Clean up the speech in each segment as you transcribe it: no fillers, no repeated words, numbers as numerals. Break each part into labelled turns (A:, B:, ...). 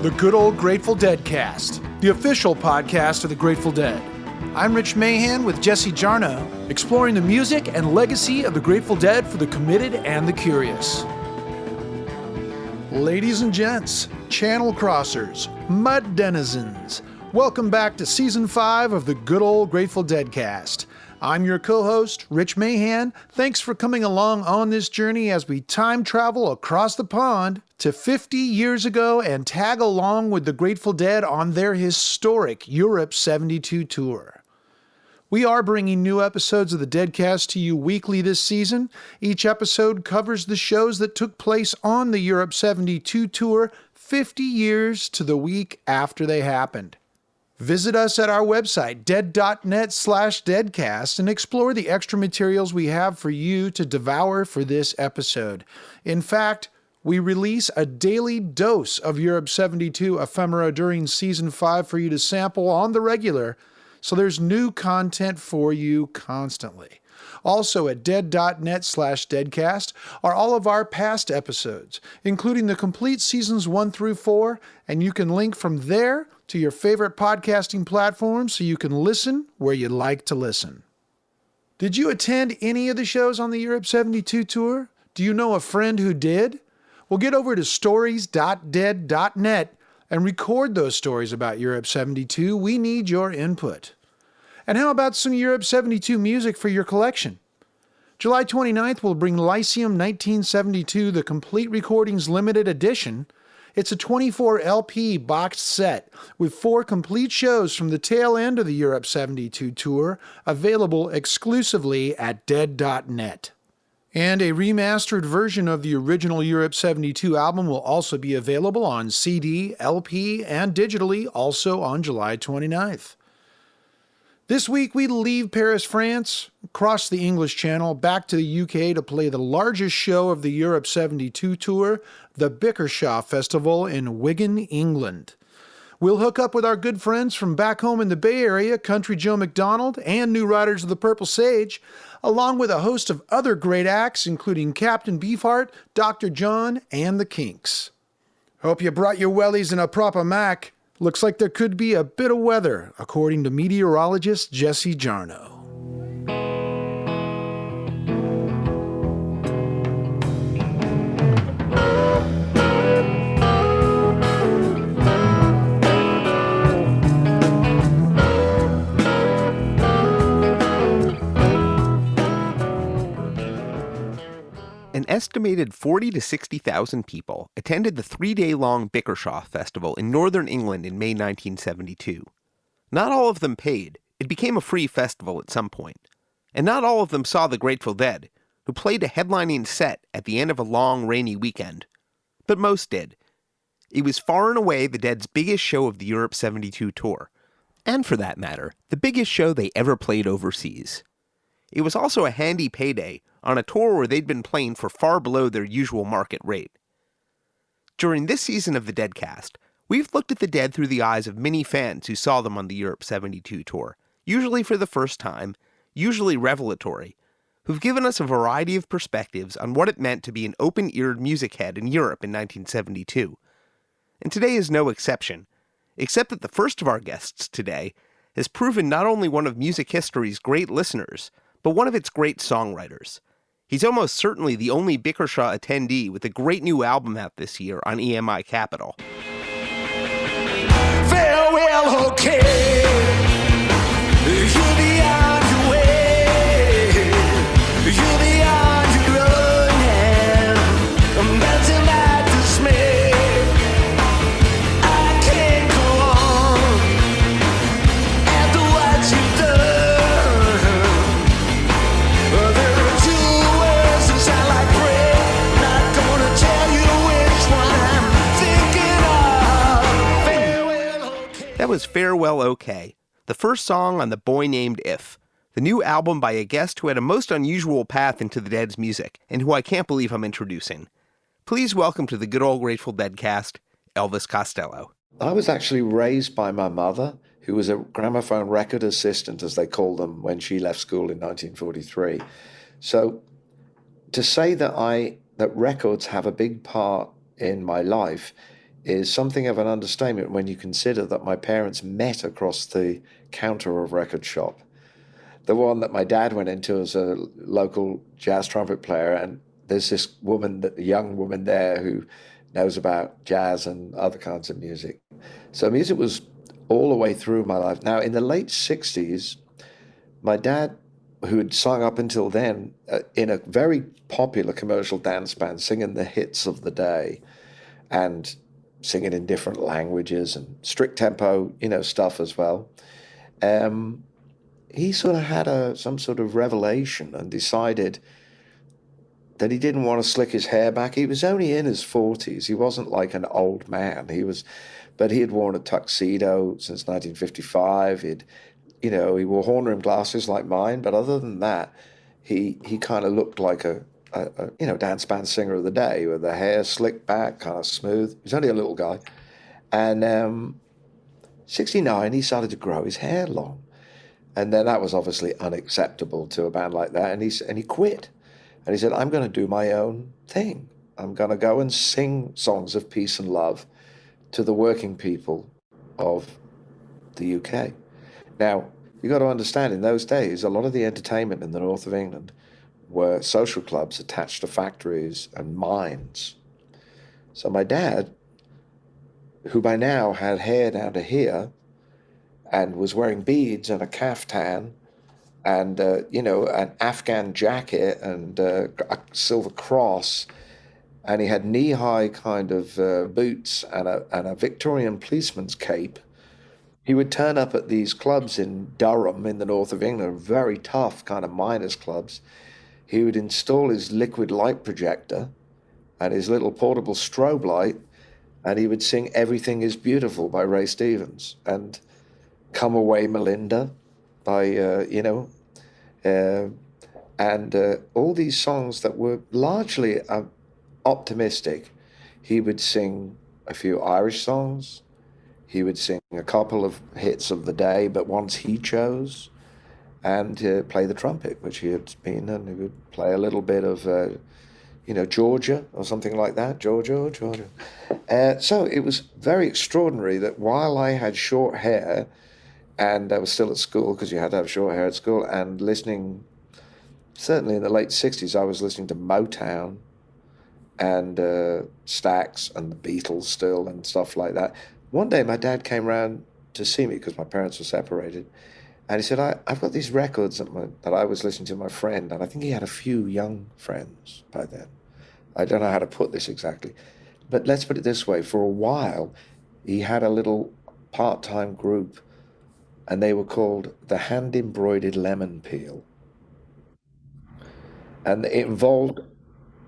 A: The Good Old Grateful Deadcast, the official podcast of the Grateful Dead. I'm Rich Mahan with Jesse Jarnow, exploring the music and legacy of the Grateful Dead for the committed and the curious. Ladies and gents, channel crossers, mud denizens, welcome back to Season 5 of the Good Old Grateful Deadcast. I'm your co-host, Rich Mahan. Thanks for coming along on this journey as we time travel across the pond to 50 years ago and tag along with the Grateful Dead on their historic Europe 72 tour. We are bringing new episodes of the Deadcast to you weekly this season. Each episode covers the shows that took place on the Europe 72 tour 50 years to the week after they happened. Visit us at our website, dead.net/deadcast, and explore the extra materials we have for you to devour for this episode. In fact, we release a daily dose of Europe 72 ephemera during Season 5 for you to sample on the regular, so there's new content for you constantly. Also at dead.net/deadcast are all of our past episodes, including the complete seasons 1 through 4, and you can link from there to your favorite podcasting platform so you can listen where you like to listen. Did you attend any of the shows on the Europe 72 tour? Do you know a friend who did? Well, get over to stories.dead.net and record those stories about Europe 72. We need your input. And how about some Europe 72 music for your collection? July 29th, we'll bring Lyceum 1972, the Complete Recordings Limited Edition. It's a 24 LP boxed set with 4 complete shows from the tail end of the Europe 72 tour, available exclusively at dead.net. And a remastered version of the original Europe 72 album will also be available on CD, LP, and digitally, also on July 29th. This week we leave Paris, France, cross the English Channel, back to the UK to play the largest show of the Europe 72 tour, the Bickershaw Festival in Wigan, England. We'll hook up with our good friends from back home in the Bay Area, Country Joe McDonald and New Riders of the Purple Sage, along with a host of other great acts, including Captain Beefheart, Dr. John, and the Kinks. Hope you brought your wellies and a proper Mac. Looks like there could be a bit of weather, according to meteorologist Jesse Jarnow.
B: An estimated 40 to 60,000 people attended the 3-day-long Bickershaw Festival in northern England in May 1972. Not all of them paid. It became a free festival at some point. And not all of them saw the Grateful Dead, who played a headlining set at the end of a long, rainy weekend. But most did. It was far and away the Dead's biggest show of the Europe 72 tour. And for that matter, the biggest show they ever played overseas. It was also a handy payday on a tour where they'd been playing for far below their usual market rate. During this season of the Deadcast, we've looked at the Dead through the eyes of many fans who saw them on the Europe 72 tour, usually for the first time, usually revelatory, who've given us a variety of perspectives on what it meant to be an open-eared music head in Europe in 1972. And today is no exception, except that the first of our guests today has proven not only one of music history's great listeners, but one of its great songwriters. He's almost certainly the only Bickershaw attendee with a great new album out this year on EMI Capitol.
C: Farewell, okay. You'll be on your way. You'll be on your own now. I'm melting at dismay. I can't go on after what you've done. There are 2 words that sound like prayer. Not gonna tell you which one I'm thinking of. Farewell, okay.
B: That was Farewell OK, the first song on The Boy Named If, the new album by a guest who had a most unusual path into the Dead's music, and who I can't believe I'm introducing. Please welcome to the Good Old Grateful Deadcast, Elvis Costello.
D: I was actually raised by my mother, who was a gramophone record assistant, as they called them, when she left school in 1943. So to say that records have a big part in my life is something of an understatement when you consider that my parents met across the counter of record shop. The one that my dad went into as a local jazz trumpet player, and there's this woman, a young woman there who knows about jazz and other kinds of music. So music was all the way through my life. Now, in the late 60s, my dad, who had sung up until then in a very popular commercial dance band, singing the hits of the day and singing in different languages and strict tempo, stuff as well. He sort of had some sort of revelation and decided that he didn't want to slick his hair back. He was only in his 40s. He wasn't like an old man. But he had worn a tuxedo since 1955. He wore horn-rimmed glasses like mine. But other than that, he kind of looked like a dance band singer of the day, with the hair slicked back, kind of smooth. He was only a little guy. And 69, he started to grow his hair long. And then that was obviously unacceptable to a band like that. And he quit. And he said, I'm going to do my own thing. I'm going to go and sing songs of peace and love to the working people of the UK. Now, you've got to understand, in those days, a lot of the entertainment in the north of England were social clubs attached to factories and mines. So my dad, who by now had hair down to here and was wearing beads and a caftan and, an Afghan jacket and a silver cross, and he had knee-high kind of boots and a Victorian policeman's cape. He would turn up at these clubs in Durham in the north of England, very tough kind of miners' clubs. He would install his liquid light projector and his little portable strobe light, and he would sing Everything is Beautiful by Ray Stevens and Come Away Melinda by, and all these songs that were largely optimistic. He would sing a few Irish songs. He would sing a couple of hits of the day, but ones he chose, and play the trumpet, which he had been, and he would play a little bit of, Georgia or something like that, Georgia. So it was very extraordinary that while I had short hair, and I was still at school, because you had to have short hair at school, and listening, certainly in the late 60s, I was listening to Motown and Stax and the Beatles still and stuff like that. One day my dad came round to see me because my parents were separated, and he said, I've got these records that I was listening to my friend, and I think he had a few young friends by then. I don't know how to put this exactly, but let's put it this way. For a while, he had a little part-time group, and they were called the Hand-Embroidered Lemon Peel. And it involved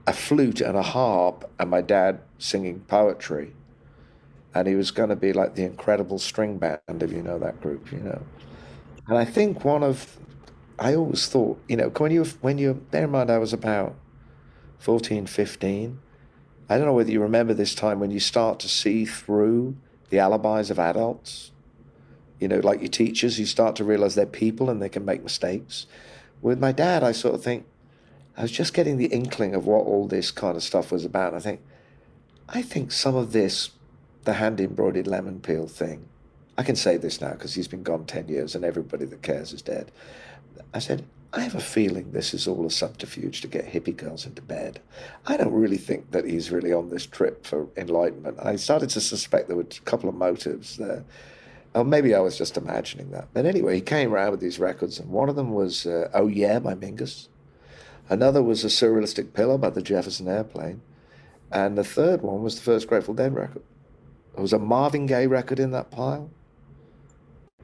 D: a flute and a harp and my dad singing poetry. And he was going to be like the Incredible String Band, if you know that group, And I think I always thought, when you, bear in mind I was about 14, 15. I don't know whether you remember this time when you start to see through the alibis of adults. Like your teachers, you start to realize they're people and they can make mistakes. With my dad, I sort of think, I was just getting the inkling of what all this kind of stuff was about. I think some of this, the hand-embroidered lemon peel thing, I can say this now because he's been gone 10 years and everybody that cares is dead. I said, I have a feeling this is all a subterfuge to get hippie girls into bed. I don't really think that he's really on this trip for enlightenment. I started to suspect there were a couple of motives there. Or maybe I was just imagining that. But anyway, he came around with these records, and one of them was Oh Yeah by Mingus. Another was A Surrealistic Pillow by the Jefferson Airplane. And the third one was the first Grateful Dead record. There was a Marvin Gaye record in that pile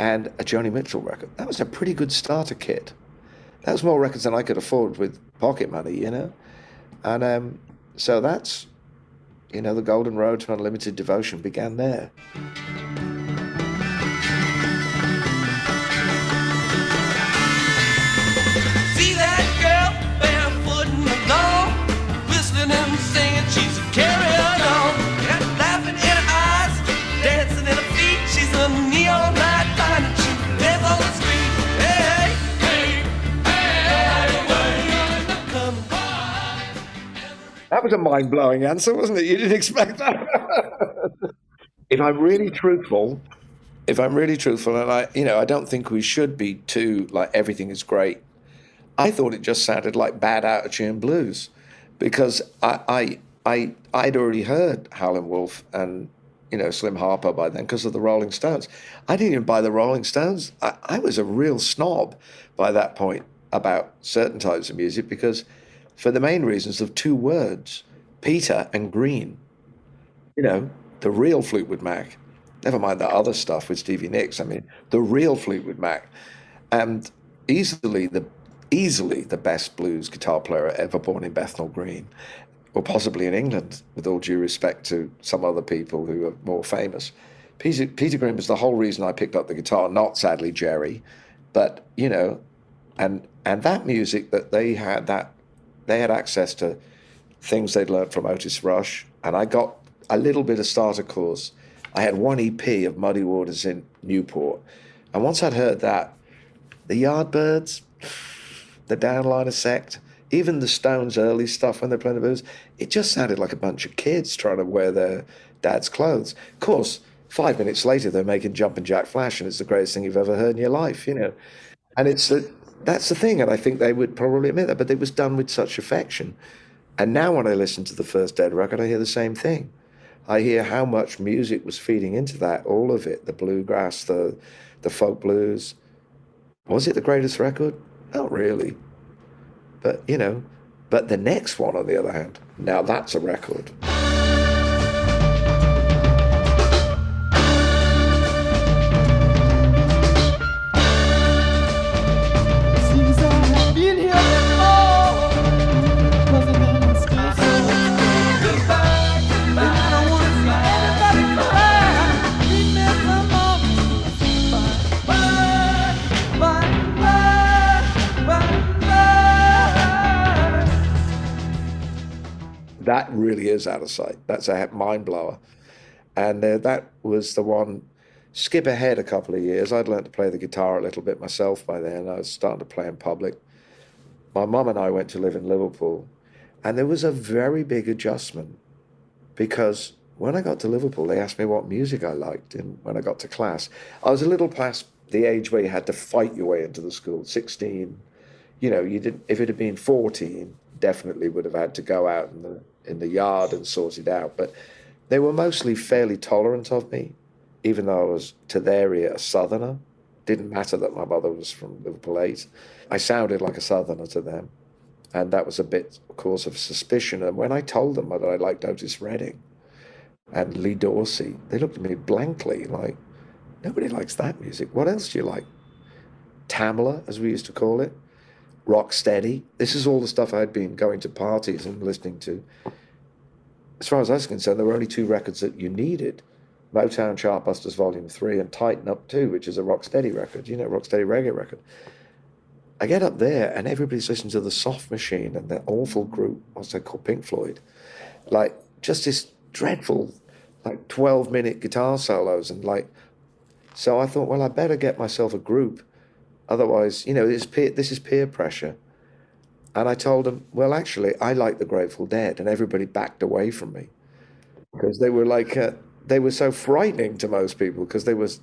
D: and a Joni Mitchell record. That was a pretty good starter kit. That was more records than I could afford with pocket money, And so that's, the golden road to unlimited devotion began there.
C: See that girl barefoot in the lawn, whistling and singing, she's carrying on. Got laughing in her eyes, dancing in her feet. She's a neon light line and she lives on the street. Hey, hey, hey, come by.
D: That was a mind-blowing answer, wasn't it? You didn't expect that. if I'm really truthful, and I don't think we should be too like everything is great. I thought it just sounded like bad out of tune blues, because I'd already heard Howlin' Wolf and Slim Harper by then because of the Rolling Stones. I didn't even buy the Rolling Stones. I was a real snob by that point about certain types of music, because for the main reasons of two words, Peter and Green. The real Fleetwood Mac. Never mind that other stuff with Stevie Nicks. I mean, the real Fleetwood Mac, and easily the best blues guitar player ever born in Bethnal Green, or possibly in England, with all due respect to some other people who are more famous. Peter Green was the whole reason I picked up the guitar, not sadly Jerry, but and that music that they had access to things they'd learned from Otis Rush, and I got a little bit of starter course. I had one EP of Muddy Waters in Newport, and once I'd heard that, the Yardbirds, the Downliner Sect, even the Stones' early stuff when they're playing the blues, it just sounded like a bunch of kids trying to wear their dad's clothes. Of course, 5 minutes later, they're making Jumpin' Jack Flash, and it's the greatest thing you've ever heard in your life, And that's the thing, and I think they would probably admit that, but it was done with such affection. And now when I listen to the first Dead record, I hear the same thing. I hear how much music was feeding into that, all of it, the bluegrass, the folk blues. Was it the greatest record? Not really. But, but the next one, on the other hand, now that's a record. That really is out of sight. That's a mind blower. And that was the one. Skip ahead a couple of years. I'd learned to play the guitar a little bit myself by then. I was starting to play in public. My mum and I went to live in Liverpool, and there was a very big adjustment, because when I got to Liverpool, they asked me what music I liked. And when I got to class, I was a little past the age where you had to fight your way into the school. 16, you didn't. If it had been 14, definitely would have had to go out in the yard and sort it out. But they were mostly fairly tolerant of me, even though I was, to their ear, a southerner. Didn't matter that my mother was from Liverpool 8. I sounded like a southerner to them, and that was a bit cause of suspicion. And when I told them that I liked Otis Redding and Lee Dorsey, they looked at me blankly like, nobody likes that music. What else do you like? Tamla, as we used to call it. Rocksteady. This is all the stuff I'd been going to parties and listening to. As far as I was concerned, there were only two records that you needed. Motown Chartbusters Volume 3 and Tighten Up 2, which is a Rocksteady record, Rocksteady reggae record. I get up there and everybody's listening to the Soft Machine and that awful group, what's they called, Pink Floyd. Like, just this dreadful, 12-minute guitar solos. And so I thought, well, I better get myself a group. Otherwise, this is peer pressure. And I told them, well, actually, I like the Grateful Dead. And everybody backed away from me, because they were they were so frightening to most people, because they was,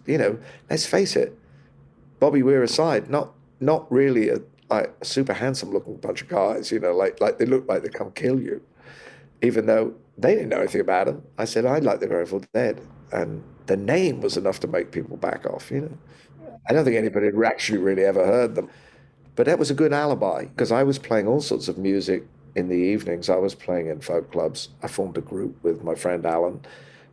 D: let's face it, Bobby Weir aside, not really a super handsome looking bunch of guys, like they look like they come kill you, even though they didn't know anything about them. I said, I like the Grateful Dead. And the name was enough to make people back off, I don't think anybody had actually really ever heard them. But that was a good alibi, because I was playing all sorts of music in the evenings. I was playing in folk clubs. I formed a group with my friend Allan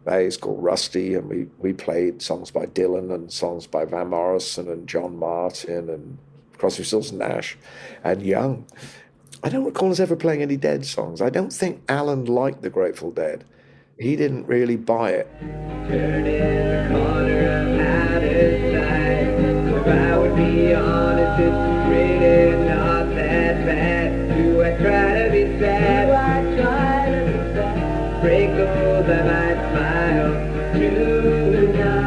D: Mays called Rusty, and we played songs by Dylan and songs by Van Morrison and John Martin and Crosby, Stills and Nash and Young. I don't recall us ever playing any Dead songs. I don't think Allan liked the Grateful Dead. He didn't really buy it.
E: Turn in the corner of out of sight. If I would be honest, it's really not that bad. Do I try to be sad? Do I try to be sad? Sprinkles I might smile tonight.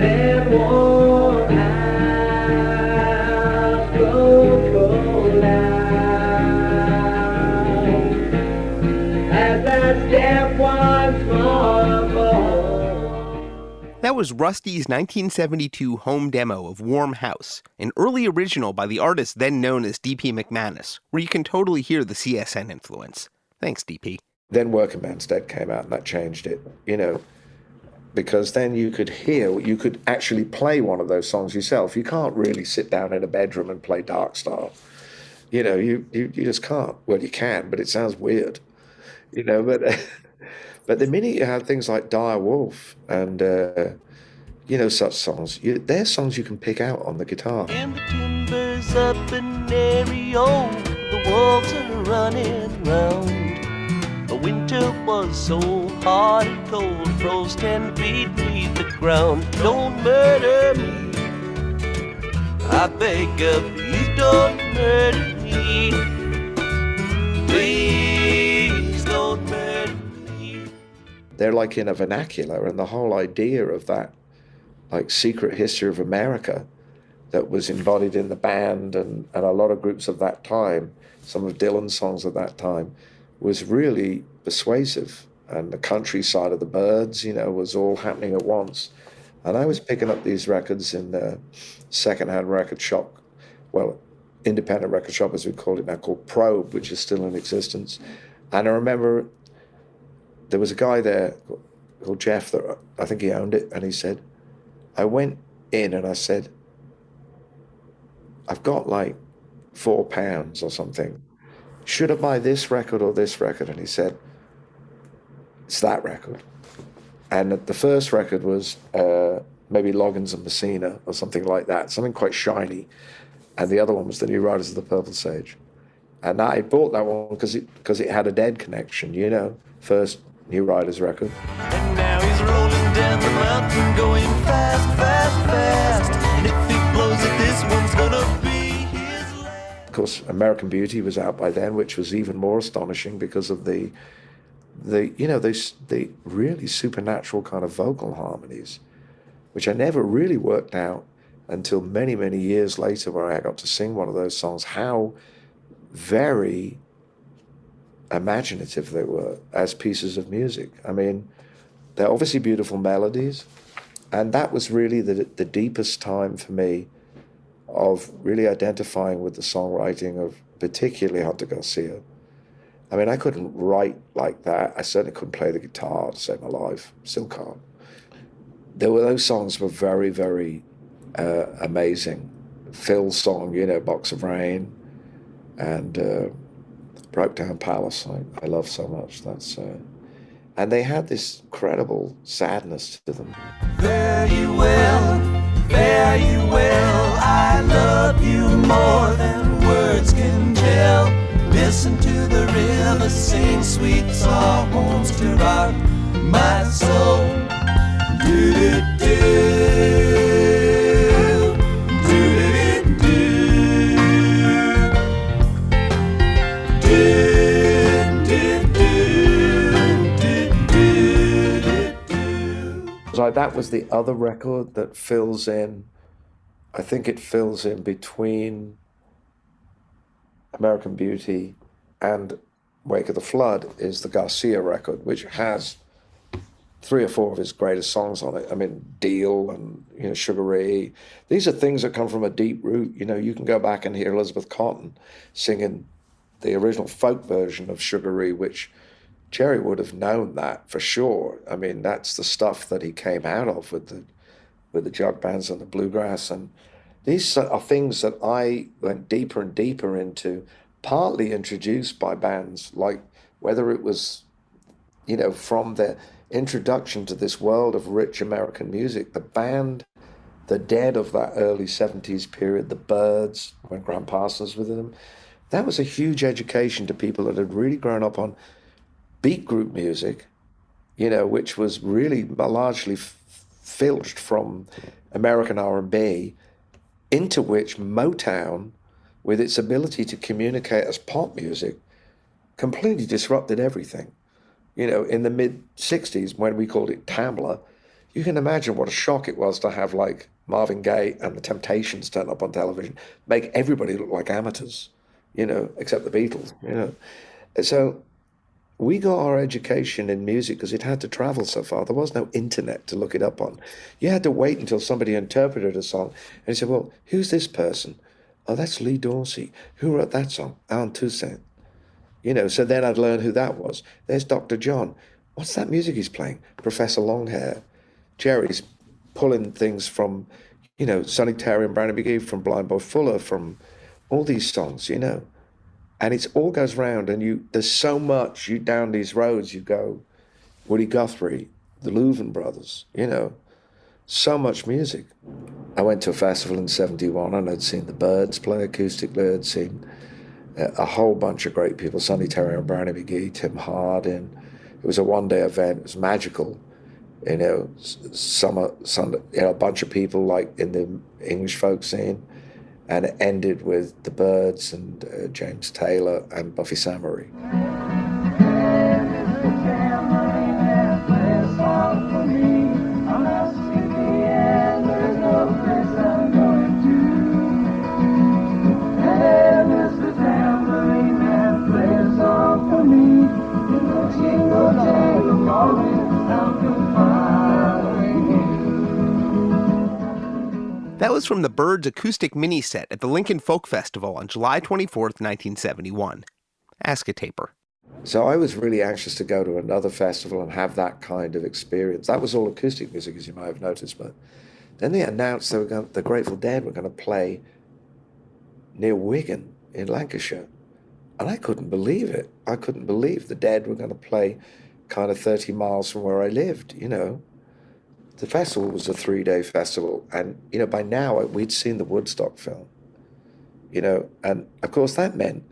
E: And warm house, cold, cold out.
B: was Rusty's 1972 home demo of Warm House, an early original by the artist then known as D.P. McManus, where you can totally hear the CSN influence. Thanks, D.P.
D: Then Working Man's Dead came out, and that changed it, because then you could actually play one of those songs yourself. You can't really sit down in a bedroom and play Dark Star. You just can't. Well, you can, but it sounds weird, But the minute you have things like Dire Wolf and, such songs, they're songs you can pick out on the guitar.
C: In the timbers up in Ario, the wolves are running round. The winter was so hard and cold, froze 10 feet beneath the ground. Don't murder me, I beg you, please don't murder me. Please don't murder me.
D: They're like in a vernacular, and the whole idea of that, like, secret history of America that was embodied in the band and a lot of groups of that time, some of Dylan's songs of that time, was really persuasive. And the countryside of the Birds, was all happening at once. And I was picking up these records in the secondhand record shop, well, independent record shop as we call it now, called Probe, which is still in existence. And I remember there was a guy there called Jeff that I think he owned it, and he said, I went in and I said, I've got like £4 or something. Should I buy this record or this record? And he said, it's that record. And the first record was maybe Loggins and Messina or something like that, something quite shiny. And the other one was the New Riders of the Purple Sage. And I bought that one because it had a Dead connection, first New Riders record.
C: And now he's rolling down the mountain, going fast, fast, fast. And if he blows it, this one's gonna be his last.
D: Of course, American Beauty was out by then, which was even more astonishing because of the really supernatural kind of vocal harmonies, which I never really worked out until many, many years later, where I got to sing one of those songs, how very imaginative they were as pieces of music. I mean, they're obviously beautiful melodies, and that was really the deepest time for me of really identifying with the songwriting of particularly Hunter Garcia. I mean, I couldn't write like that. I certainly couldn't play the guitar to save my life. Still can't. Those songs were very, very amazing. Phil's song, Box of Rain, and Broke Down Palace, I love so much. And they had this incredible sadness to them.
C: Fare you well, I love you more than words can tell. Listen to the river sing sweet songs to rock my soul. Do-do-do.
D: That was the other record that fills in, I think it fills in between American Beauty and Wake of the Flood, is the Garcia record, which has 3 or 4 of his greatest songs on it. I mean, Deal and, Sugaree. These are things that come from a deep root. You can go back and hear Elizabeth Cotton singing the original folk version of Sugaree, which Jerry would have known that for sure. I mean, that's the stuff that he came out of with the jug bands and the bluegrass. And these are things that I went deeper and deeper into, partly introduced by bands, like whether it was, from the introduction to this world of rich American music, the band, the Dead of that early 70s period, the Byrds, when Graham Parsons was with them, that was a huge education to people that had really grown up on beat group music, which was really largely filched from American R&B, into which Motown, with its ability to communicate as pop music, completely disrupted everything. In the mid-'60s, when we called it Tamla, you can imagine what a shock it was to have like Marvin Gaye and the Temptations turn up on television, make everybody look like amateurs, except the Beatles, So we got our education in music because it had to travel so far. There was no internet to look it up on. You had to wait until somebody interpreted a song. And you said, well, who's this person? Oh, that's Lee Dorsey. Who wrote that song? Allan Toussaint. You know, so then I'd learn who that was. There's Dr. John. What's that music he's playing? Professor Longhair. Jerry's pulling things from, you know, Sonny Terry and Brownie McGee, from Blind Boy Fuller, from all these songs, you know. And it all goes round, and there's so much, you down these roads, you go, Woody Guthrie, the Louvin Brothers, you know, so much music. I went to a festival in 71, and I'd seen the Byrds play acoustically. I'd seen a whole bunch of great people, Sonny Terry and Brownie McGee, Tim Hardin. It was a one-day event. It was magical. You know, Sunday, you know, a bunch of people like in the English folk scene. And it ended with the Byrds and James Taylor and Buffy Samory.
B: That was from the Byrds acoustic mini-set at the Lincoln Folk Festival on July 24th, 1971. Ask a taper.
D: So I was really anxious to go to another festival and have that kind of experience. That was all acoustic music, as you might have noticed, but then they announced the Grateful Dead were going to play near Wigan in Lancashire. And I couldn't believe it. I couldn't believe the Dead were going to play kind of 30 miles from where I lived, you know. The festival was a 3-day festival, and, you know, by now we'd seen the Woodstock film, you know, and of course that meant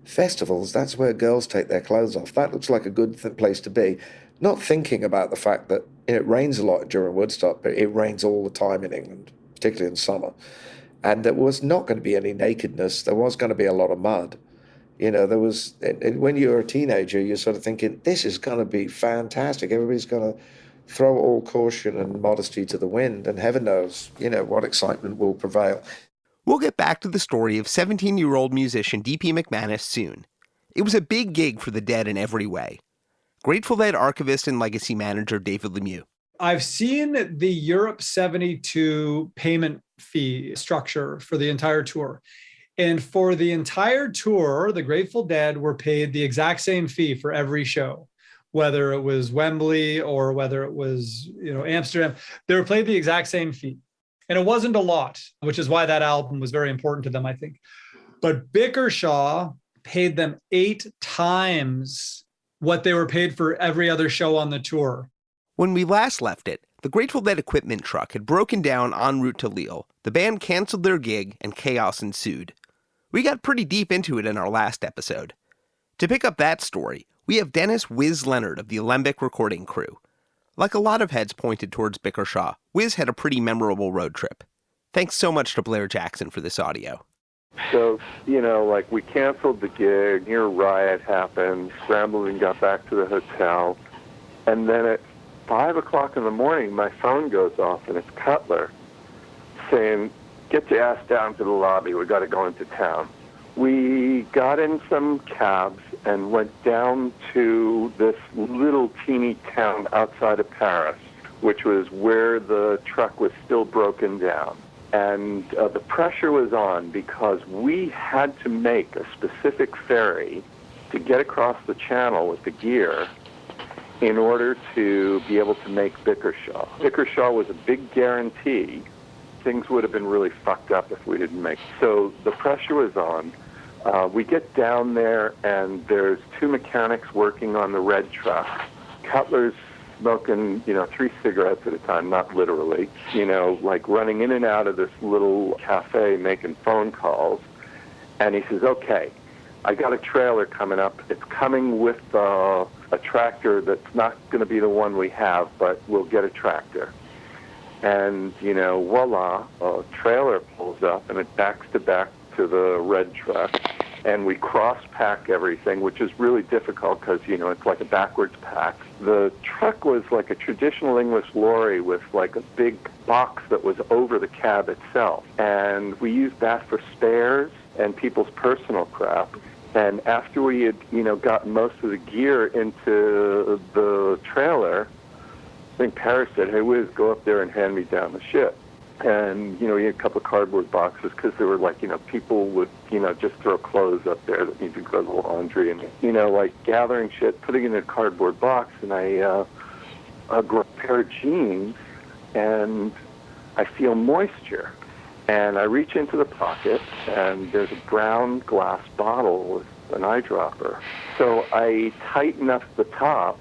D: festivals, that's where girls take their clothes off. That looks like a good place to be. Not thinking about the fact that, you know, it rains a lot during Woodstock, but it rains all the time in England, particularly in summer. And there was not going to be any nakedness. There was going to be a lot of mud. You know, there was, when you're a teenager, you're sort of thinking, this is going to be fantastic. Everybody's going to throw all caution and modesty to the wind, and heaven knows, you know, what excitement will prevail.
B: We'll get back to the story of 17-year-old musician D.P. McManus soon. It was a big gig for the Dead in every way. Grateful Dead archivist and legacy manager David Lemieux.
F: I've seen the Europe 72 payment fee structure for the entire tour. And for the entire tour, the Grateful Dead were paid the exact same fee for every show. Whether it was Wembley or whether it was, you know, Amsterdam, they were paid the exact same fee. And it wasn't a lot, which is why that album was very important to them, I think. But Bickershaw paid them 8 times what they were paid for every other show on the tour.
B: When we last left it, the Grateful Dead equipment truck had broken down en route to Lille. The band canceled their gig and chaos ensued. We got pretty deep into it in our last episode. To pick up that story, we have Dennis Wiz Leonard of the Alembic recording crew. Like a lot of heads pointed towards Bickershaw, Wiz had a pretty memorable road trip. Thanks so much to Blair Jackson for this audio.
G: So, you know, like, we canceled the gig, near riot happened, scrambled and got back to the hotel, and then at 5 o'clock in the morning, my phone goes off, and it's Cutler saying, get your ass down to the lobby, we got to go into town. We got in some cabs and went down to this little teeny town outside of Parish, which was where the truck was still broken down. And the pressure was on because we had to make a specific ferry to get across the channel with the gear in order to be able to make Bickershaw. Bickershaw was a big guarantee. Things would have been really fucked up if we didn't make it. So the pressure was on. We get down there, and there's 2 mechanics working on the red truck. Cutler's smoking, 3 cigarettes at a time, not literally, like running in and out of this little cafe making phone calls. And he says, okay, I got a trailer coming up. It's coming with a tractor that's not going to be the one we have, but we'll get a tractor. And, voila, a trailer pulls up, and it backs to back to the red truck. And we cross-pack everything, which is really difficult because, it's like a backwards pack. The truck was like a traditional English lorry with like a big box that was over the cab itself. And we used that for spares and people's personal crap. And after we had, gotten most of the gear into the trailer, I think Parish said, "Hey, Wiz, go up there and hand me down the shit." And, he had a couple of cardboard boxes because there were people would, just throw clothes up there that needed to go to the laundry and, gathering shit, putting it in a cardboard box. And I grow a pair of jeans and I feel moisture. And I reach into the pocket, and there's a brown glass bottle with an eyedropper. So I tighten up the top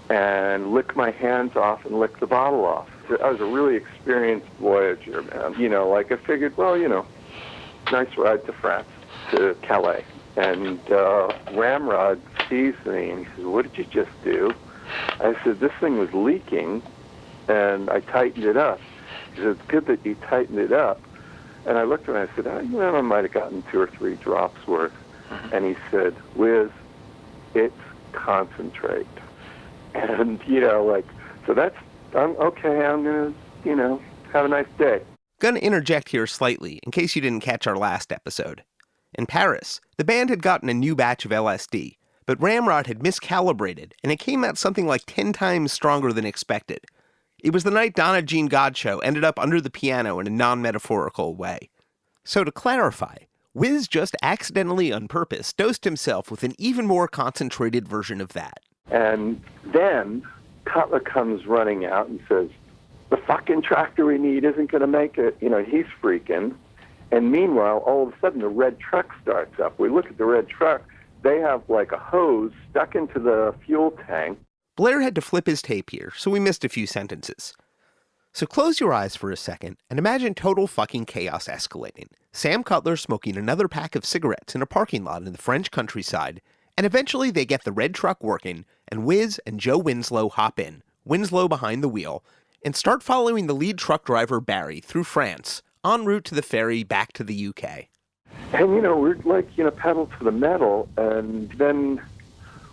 G: and lick my hands off and lick the bottle off. I was a really experienced voyager, man. I figured, nice ride to France, to Calais. And Ramrod sees me, and he says, "What did you just do?" I said, "This thing was leaking, and I tightened it up." He said, "It's good that you tightened it up." And I looked at him and I said, I might have gotten 2 or 3 drops worth. And he said, "Wiz, it's concentrate." And, so that's, okay, I'm going to, have a nice day.
B: Gonna interject here slightly, in case you didn't catch our last episode. In Paris, the band had gotten a new batch of LSD, but Ramrod had miscalibrated, and it came out something like 10 times stronger than expected. It was the night Donna Jean Godchaux ended up under the piano in a non-metaphorical way. So to clarify, Wiz just accidentally on purpose dosed himself with an even more concentrated version of that.
G: And then Cutler comes running out and says, "The fucking tractor we need isn't going to make it." He's freaking. And meanwhile, all of a sudden, the red truck starts up. We look at the red truck. They have a hose stuck into the fuel tank.
B: Blair had to flip his tape here, so we missed a few sentences. So close your eyes for a second and imagine total fucking chaos escalating. Sam Cutler smoking another pack of cigarettes in a parking lot in the French countryside, and eventually they get the red truck working, and Wiz and Joe Winslow hop in, Winslow behind the wheel, and start following the lead truck driver Barry through France, en route to the ferry back to the UK.
G: And, we're pedal to the metal, and then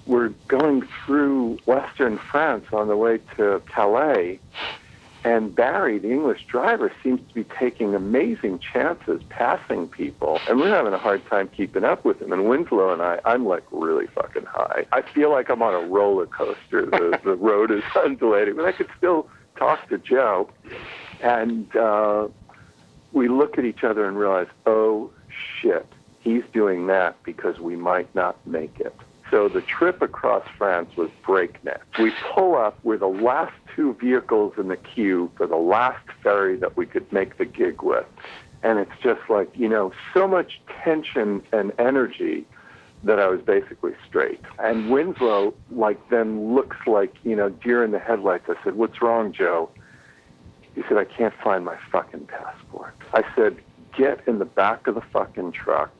G: we're going through western France on the way to Calais, and Barry, the English driver, seems to be taking amazing chances passing people, and we're having a hard time keeping up with him. And Winslow and I'm really fucking high. I feel like I'm on a roller coaster. The road is undulating, but I could still talk to Joe. And we look at each other and realize, oh, shit, he's doing that because we might not make it. So the trip across France was breakneck. We pull up, we're the last 2 vehicles in the queue for the last ferry that we could make the gig with. And it's just so much tension and energy that I was basically straight. And Winslow, then looks like, deer in the headlights. I said, "What's wrong, Joe?" He said, "I can't find my fucking passport." I said, "Get in the back of the fucking truck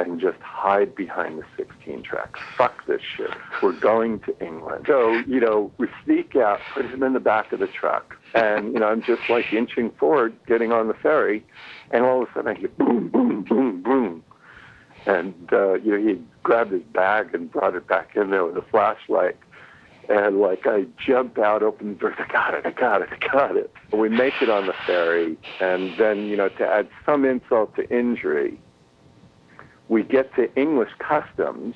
G: and just hide behind the 16 track. Fuck this shit. We're going to England." So, we sneak out, put him in the back of the truck. And, I'm just inching forward, getting on the ferry. And all of a sudden I hear boom, boom, boom, boom. And, he grabbed his bag and brought it back in there with a flashlight. And I jump out, open the door, I got it. We make it on the ferry. And then, to add some insult to injury, we get to English customs,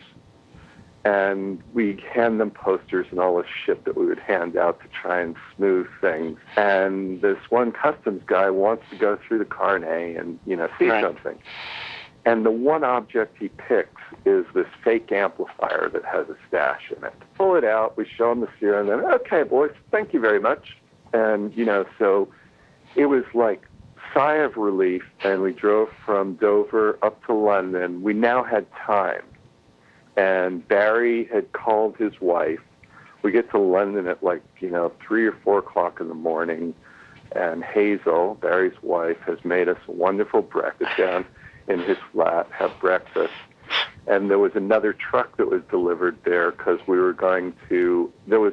G: and we hand them posters and all this shit that we would hand out to try and smooth things. And this one customs guy wants to go through the carnet and, see something. And the one object he picks is this fake amplifier that has a stash in it. Pull it out, we show him the seer, and then, "Okay, boys, thank you very much." And, so it was sigh of relief, and we drove from Dover up to London. We now had time, and Barry had called his wife. We get to London at 3 or 4 o'clock in the morning, and Hazel, Barry's wife, has made us a wonderful breakfast down in his flat, have breakfast. And there was another truck that was delivered there because we were going to, there was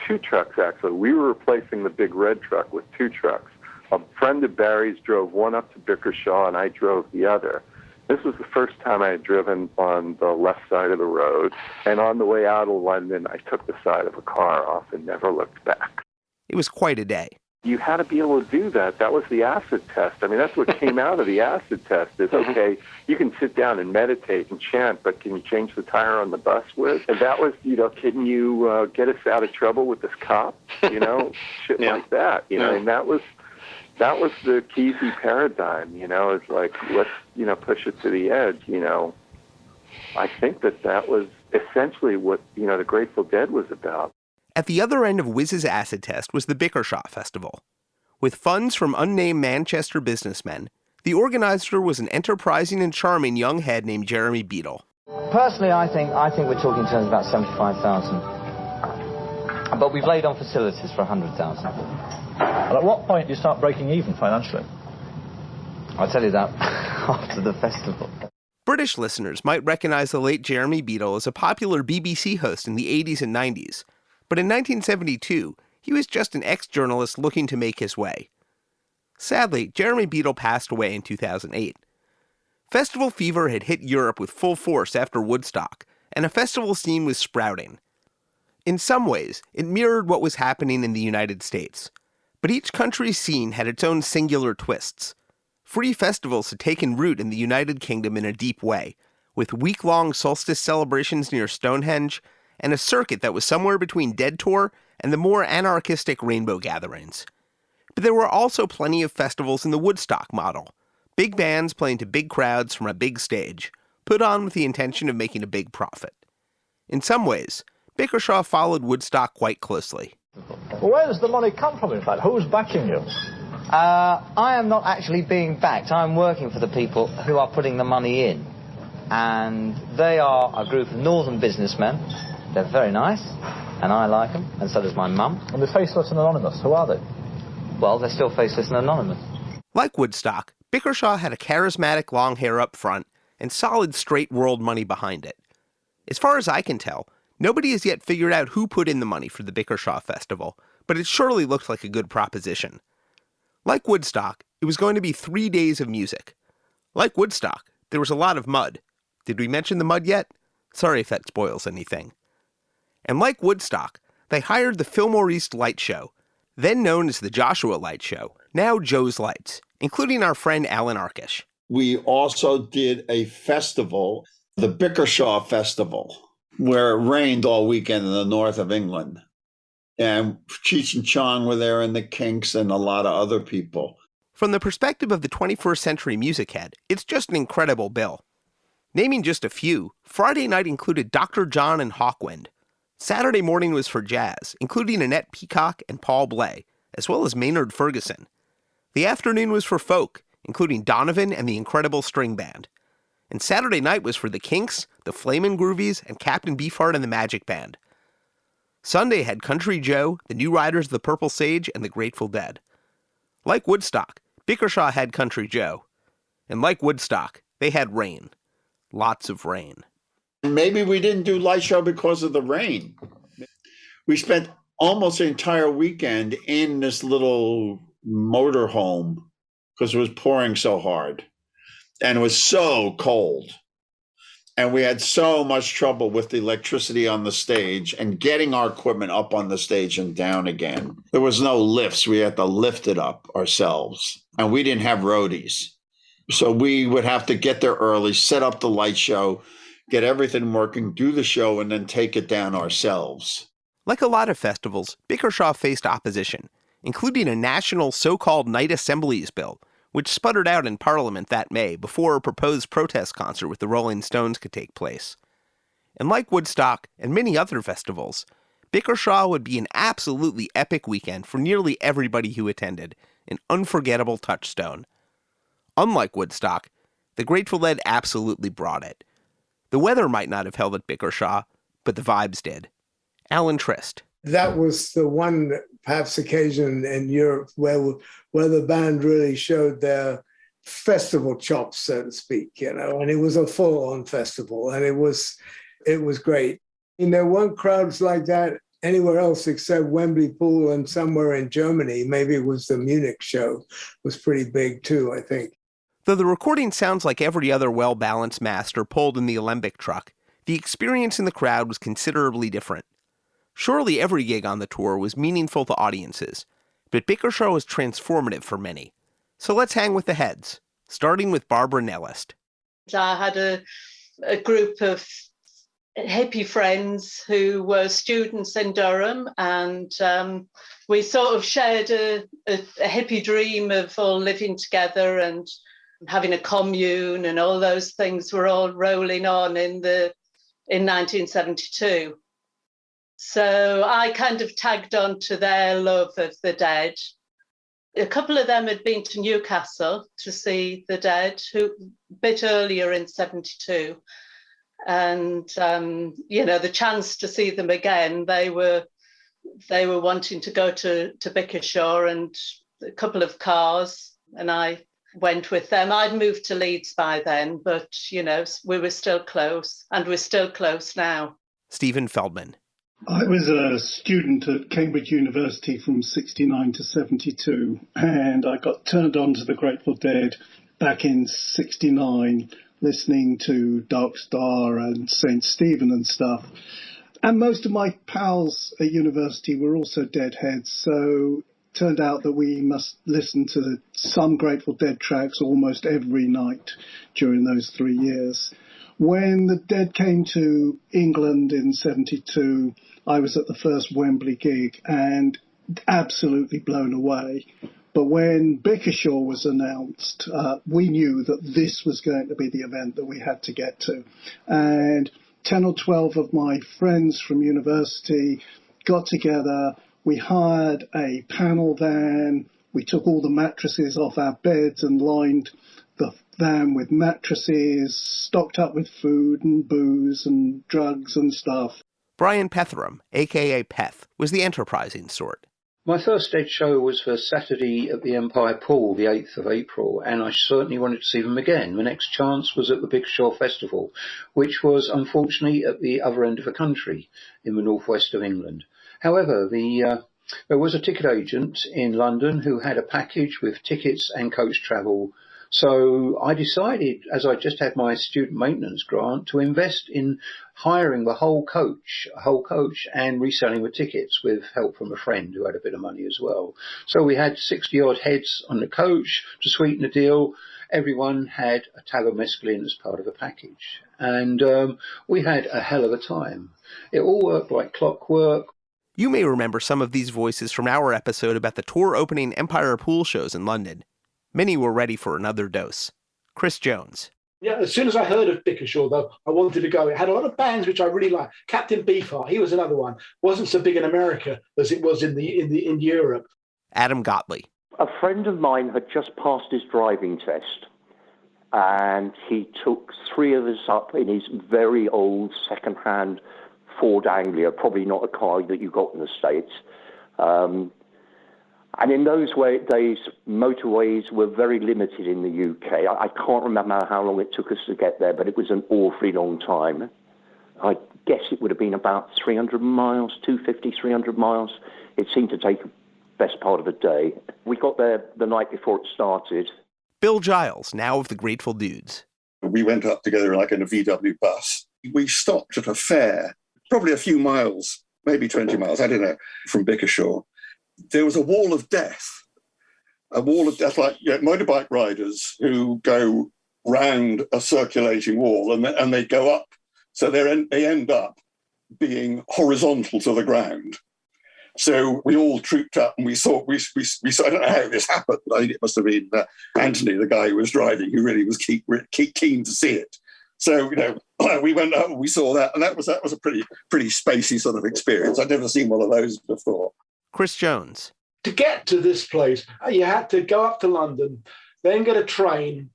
G: 2 trucks actually. We were replacing the big red truck with 2 trucks. A friend of Barry's drove one up to Bickershaw, and I drove the other. This was the first time I had driven on the left side of the road. And on the way out of London, I took the side of a car off and never looked back.
B: It was quite a day.
G: You had to be able to do that. That was the acid test. I mean, that's what came out of the acid test is, okay, you can sit down and meditate and chant, but can you change the tire on the bus with? And that was, can you get us out of trouble with this cop? Shit like that. And that was the Kesey paradigm, it's like, let's, push it to the edge, I think that was essentially what, the Grateful Dead was about.
B: At the other end of Wiz's acid test was the Bickershaw Festival. With funds from unnamed Manchester businessmen, the organizer was an enterprising and charming young head named Jeremy Beadle.
H: Personally, I think we're talking in terms of about 75,000. But we've laid on facilities for 100,000.
I: And at what point do you start breaking even financially?
H: I'll tell you that after the festival.
B: British listeners might recognize the late Jeremy Beadle as a popular BBC host in the 80s and 90s. But in 1972, he was just an ex-journalist looking to make his way. Sadly, Jeremy Beadle passed away in 2008. Festival fever had hit Europe with full force after Woodstock, and a festival scene was sprouting. In some ways, it mirrored what was happening in the United States. But each country's scene had its own singular twists. Free festivals had taken root in the United Kingdom in a deep way, with week-long solstice celebrations near Stonehenge, and a circuit that was somewhere between Dead Tour and the more anarchistic Rainbow gatherings. But there were also plenty of festivals in the Woodstock model, big bands playing to big crowds from a big stage, put on with the intention of making a big profit. In some ways, Bickershaw followed Woodstock quite closely.
I: Well, where does the money come from, in fact? Who's backing you?
H: I am not actually being backed. I'm working for the people who are putting the money in. And they are a group of northern businessmen. They're very nice, and I like them, and so does my mum.
I: And they're faceless and anonymous. Who are they?
H: Well, they're still faceless and anonymous.
B: Like Woodstock, Bickershaw had a charismatic long hair up front and solid straight world money behind it. As far as I can tell, nobody has yet figured out who put in the money for the Bickershaw Festival, but it surely looked like a good proposition. Like Woodstock, it was going to be 3 days of music. Like Woodstock, there was a lot of mud. Did we mention the mud yet? Sorry if that spoils anything. And like Woodstock, they hired the Fillmore East Light Show, then known as the Joshua Light Show, now Joe's Lights, including our friend Allan Arkush.
J: We also did a festival, the Bickershaw Festival, where it rained all weekend in the north of England. And Cheech and Chong were there, and the Kinks, and a lot of other people.
B: From the perspective of the 21st century music head, it's just an incredible bill. Naming just a few, Friday night included Dr. John and Hawkwind. Saturday morning was for jazz, including Annette Peacock and Paul Bley, as well as Maynard Ferguson. The afternoon was for folk, including Donovan and the Incredible String Band. And Saturday night was for the Kinks, the Flamin' Groovies, and Captain Beefheart and the Magic Band. Sunday had Country Joe, the New Riders of the Purple Sage, and the Grateful Dead. Like Woodstock, Bickershaw had Country Joe. And like Woodstock, they had rain. Lots of rain.
J: Maybe we didn't do Light Show because of the rain. We spent almost the entire weekend in this little motorhome because it was pouring so hard. And it was so cold. And we had so much trouble with the electricity on the stage and getting our equipment up on the stage and down again. There was no lifts. We had to lift it up ourselves. And we didn't have roadies. So we would have to get there early, set up the light show, get everything working, do the show, and then take it down ourselves.
B: Like a lot of festivals, Bickershaw faced opposition, including a national so-called Night Assemblies bill, which sputtered out in Parliament that May before a proposed protest concert with the Rolling Stones could take place. And like Woodstock and many other festivals, Bickershaw would be an absolutely epic weekend for nearly everybody who attended, an unforgettable touchstone. Unlike Woodstock, the Grateful Dead absolutely brought it. The weather might not have held at Bickershaw, but the vibes did. Allan, Trist.
K: That was the one, perhaps, occasion in Europe where the band really showed their festival chops, so to speak, and it was a full-on festival, and it was great. And there weren't crowds like that anywhere else except Wembley Pool and somewhere in Germany. Maybe it was the Munich show, was pretty big too, I think.
B: Though the recording sounds like every other well-balanced master pulled in the alembic truck, the experience in the crowd was considerably different. Surely every gig on the tour was meaningful to audiences, But Bickershaw was transformative for many. So let's hang with the heads, starting with Barbara Nellist.
L: I had a group of hippie friends who were students in Durham, and we sort of shared a hippie dream of all living together and having a commune, and all those things were all rolling on in 1972. So I kind of tagged on to their love of the Dead. A couple of them had been to Newcastle to see the Dead, a bit earlier in 72. And, the chance to see them again, they were wanting to go to Bickershaw, and a couple of cars, and I went with them. I'd moved to Leeds by then, but, we were still close, and we're still close now.
B: Stephen Feldman.
M: I was a student at Cambridge University from 69 to 72, and I got turned on to the Grateful Dead back in 69, listening to Dark Star and St. Stephen and stuff. And most of my pals at university were also Deadheads, so it turned out that we must listen to some Grateful Dead tracks almost every night during those 3 years. When the Dead came to England in 72, I was at the first Wembley gig and absolutely blown away. But when Bickershaw was announced, we knew that this was going to be the event that we had to get to. And 10 or 12 of my friends from university got together. We hired a panel van. We took all the mattresses off our beds and lined the van with mattresses, stocked up with food and booze and drugs and stuff.
B: Brian Petheram, a.k.a. Peth, was the enterprising sort.
N: My first Dead show was for Saturday at the Empire Pool, the 8th of April, and I certainly wanted to see them again. The next chance was at the Bickershaw Festival, which was unfortunately at the other end of the country, in the northwest of England. However, there was a ticket agent in London who had a package with tickets and coach travel. So I decided, as I just had my student maintenance grant, to invest in hiring the whole coach and reselling the tickets with help from a friend who had a bit of money as well. So we had 60-odd heads on the coach to sweeten the deal. Everyone had a tab of mescaline as part of the package. And we had a hell of a time. It all worked like clockwork.
B: You may remember some of these voices from our episode about the tour opening Empire Pool shows in London. Many were ready for another dose. Chris Jones.
O: Yeah, as soon as I heard of Bickershaw, though, I wanted to go. It had a lot of bands which I really liked. Captain Beefheart, he was another one. Wasn't so big in America as it was in Europe.
B: Adam Gotley.
P: A friend of mine had just passed his driving test, and he took 3 of us up in his very old second-hand Ford Anglia, probably not a car that you got in the States. And in those days, motorways were very limited in the UK. I can't remember how long it took us to get there, but it was an awfully long time. I guess it would have been about 300 miles, 250, 300 miles. It seemed to take the best part of the day. We got there the night before it started.
B: Bill Giles, now of the Grateful Dudes.
Q: We went up together like in a VW bus. We stopped at a fair, probably a few miles, maybe 20 miles, I don't know, from Bickershaw. There was a wall of death like motorbike riders who go round a circulating wall and they go up. So they end up being horizontal to the ground. So we all trooped up and we saw, I don't know how this happened. I think it must have been Anthony, the guy who was driving, who really was keen to see it. So, we went up and we saw that, and that was a pretty spacey sort of experience. I'd never seen one of those before.
B: Chris Jones.
O: To get to this place, you had to go up to London, then get a train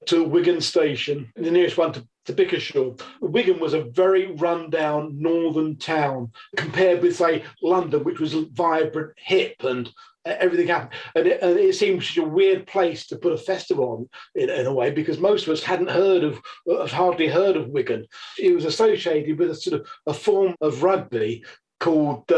O: to Wigan Station, the nearest one to Bickershaw. Wigan was a very run-down northern town compared with, say, London, which was vibrant, hip, and everything happened. And it seemed such a weird place to put a festival on, in a way, because most of us hadn't hardly heard of Wigan. It was associated with a sort of a form of rugby called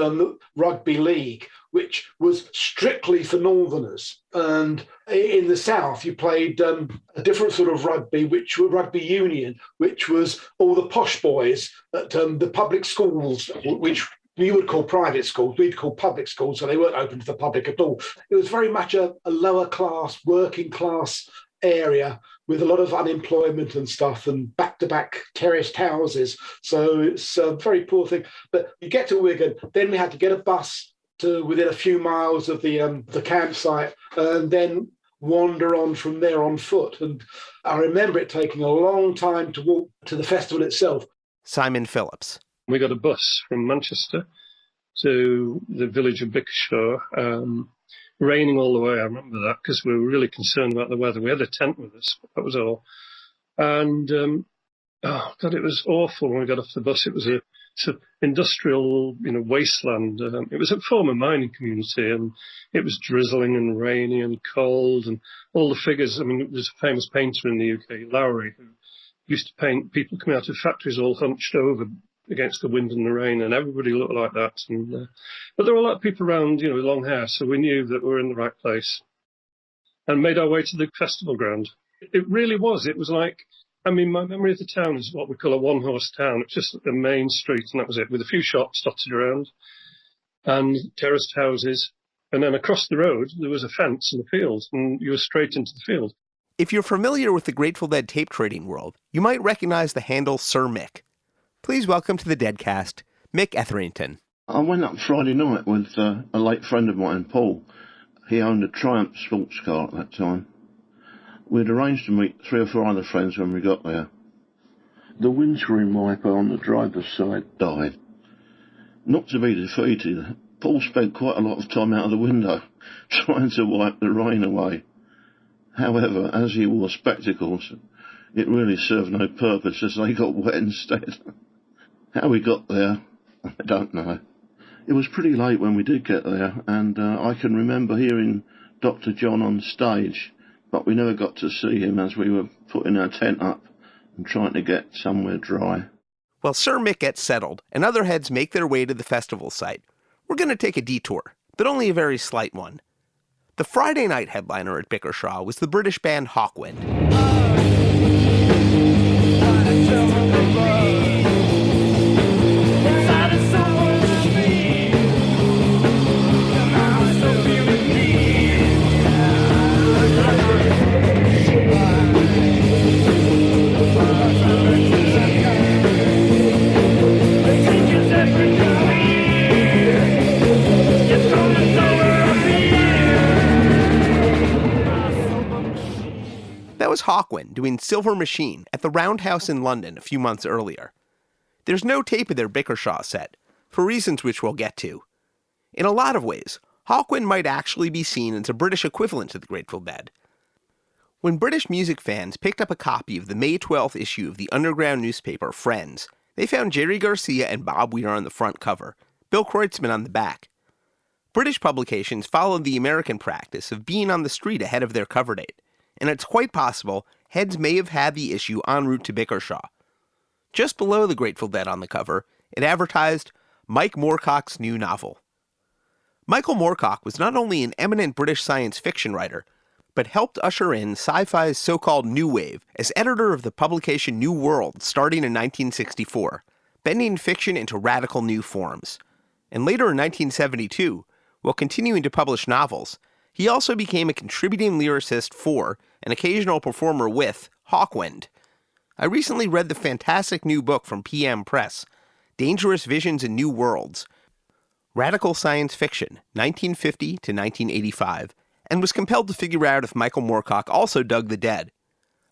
O: rugby league, which was strictly for northerners. And in the south, you played a different sort of rugby, which was rugby union, which was all the posh boys at the public schools, which you would call private schools, we'd call public schools, so they weren't open to the public at all. It was very much a lower class, working class area with a lot of unemployment and stuff, and back-to-back terraced houses. So it's a very poor thing. But you get to Wigan, then we had to get a bus to within a few miles of the campsite, and then wander on from there on foot. And I remember it taking a long time to walk to the festival itself.
B: Simon Phillips.
R: We got a bus from Manchester to the village of Bickershaw, raining all the way. I remember that because we were really concerned about the weather. We had a tent with us, that was all. And, oh, God, it was awful when we got off the bus. It was an industrial, wasteland. It was a former mining community, and it was drizzling and rainy and cold, and all the figures. I mean, there's a famous painter in the UK, Lowry, who used to paint people coming out of factories all hunched over against the wind and the rain, and everybody looked like that. And but there were a lot of people around, with long hair, so we knew that we were in the right place, and made our way to the festival ground. It really was. It was like, I mean, my memory of the town is what we call a one-horse town. It's just the main street, and that was it, with a few shops dotted around, and terraced houses. And then across the road, there was a fence and a field, and you were straight into the field.
B: If you're familiar with the Grateful Dead tape trading world, you might recognize the handle Sir Mick. Please welcome to the Deadcast, Mick Etherington.
S: I went up Friday night with a late friend of mine, Paul. He owned a Triumph sports car at that time. We'd arranged to meet 3 or 4 other friends when we got there. The windscreen wiper on the driver's side died. Not to be defeated, Paul spent quite a lot of time out of the window trying to wipe the rain away. However, as he wore spectacles, it really served no purpose as they got wet instead. How we got there, I don't know. It was pretty late when we did get there, and I can remember hearing Dr. John on stage, but we never got to see him as we were putting our tent up and trying to get somewhere dry.
B: While Sir Mick gets settled and other heads make their way to the festival site, we're going to take a detour, but only a very slight one. The Friday night headliner at Bickershaw was the British band Hawkwind. That was Hawkwind doing Silver Machine at the Roundhouse in London a few months earlier. There's no tape of their Bickershaw set, for reasons which we'll get to. In a lot of ways, Hawkwind might actually be seen as a British equivalent to the Grateful Dead. When British music fans picked up a copy of the May 12th issue of the underground newspaper Friends, they found Jerry Garcia and Bob Weir on the front cover, Bill Kreutzmann on the back. British publications followed the American practice of being on the street ahead of their cover date, and it's quite possible heads may have had the issue en route to Bickershaw. Just below the Grateful Dead on the cover, it advertised Mike Moorcock's new novel. Michael Moorcock was not only an eminent British science fiction writer, but helped usher in sci-fi's so-called New Wave as editor of the publication New World starting in 1964, bending fiction into radical new forms. And later in 1972, while continuing to publish novels, he also became a contributing lyricist for, and occasional performer with, Hawkwind. I recently read the fantastic new book from PM Press, Dangerous Visions and New Worlds, Radical Science Fiction, 1950 to 1985, and was compelled to figure out if Michael Moorcock also dug the Dead.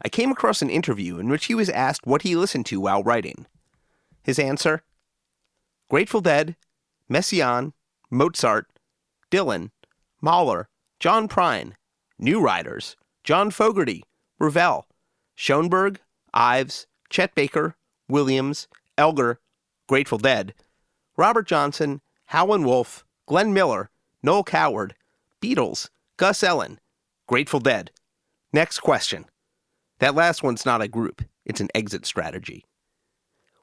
B: I came across an interview in which he was asked what he listened to while writing. His answer? Grateful Dead, Messiaen, Mozart, Dylan, Mahler, John Prine, New Riders, John Fogerty, Ravel, Schoenberg, Ives, Chet Baker, Williams, Elgar, Grateful Dead, Robert Johnson, Howlin' Wolf, Glenn Miller, Noel Coward, Beatles, Gus Ellen, Grateful Dead. Next question. That last one's not a group, it's an exit strategy.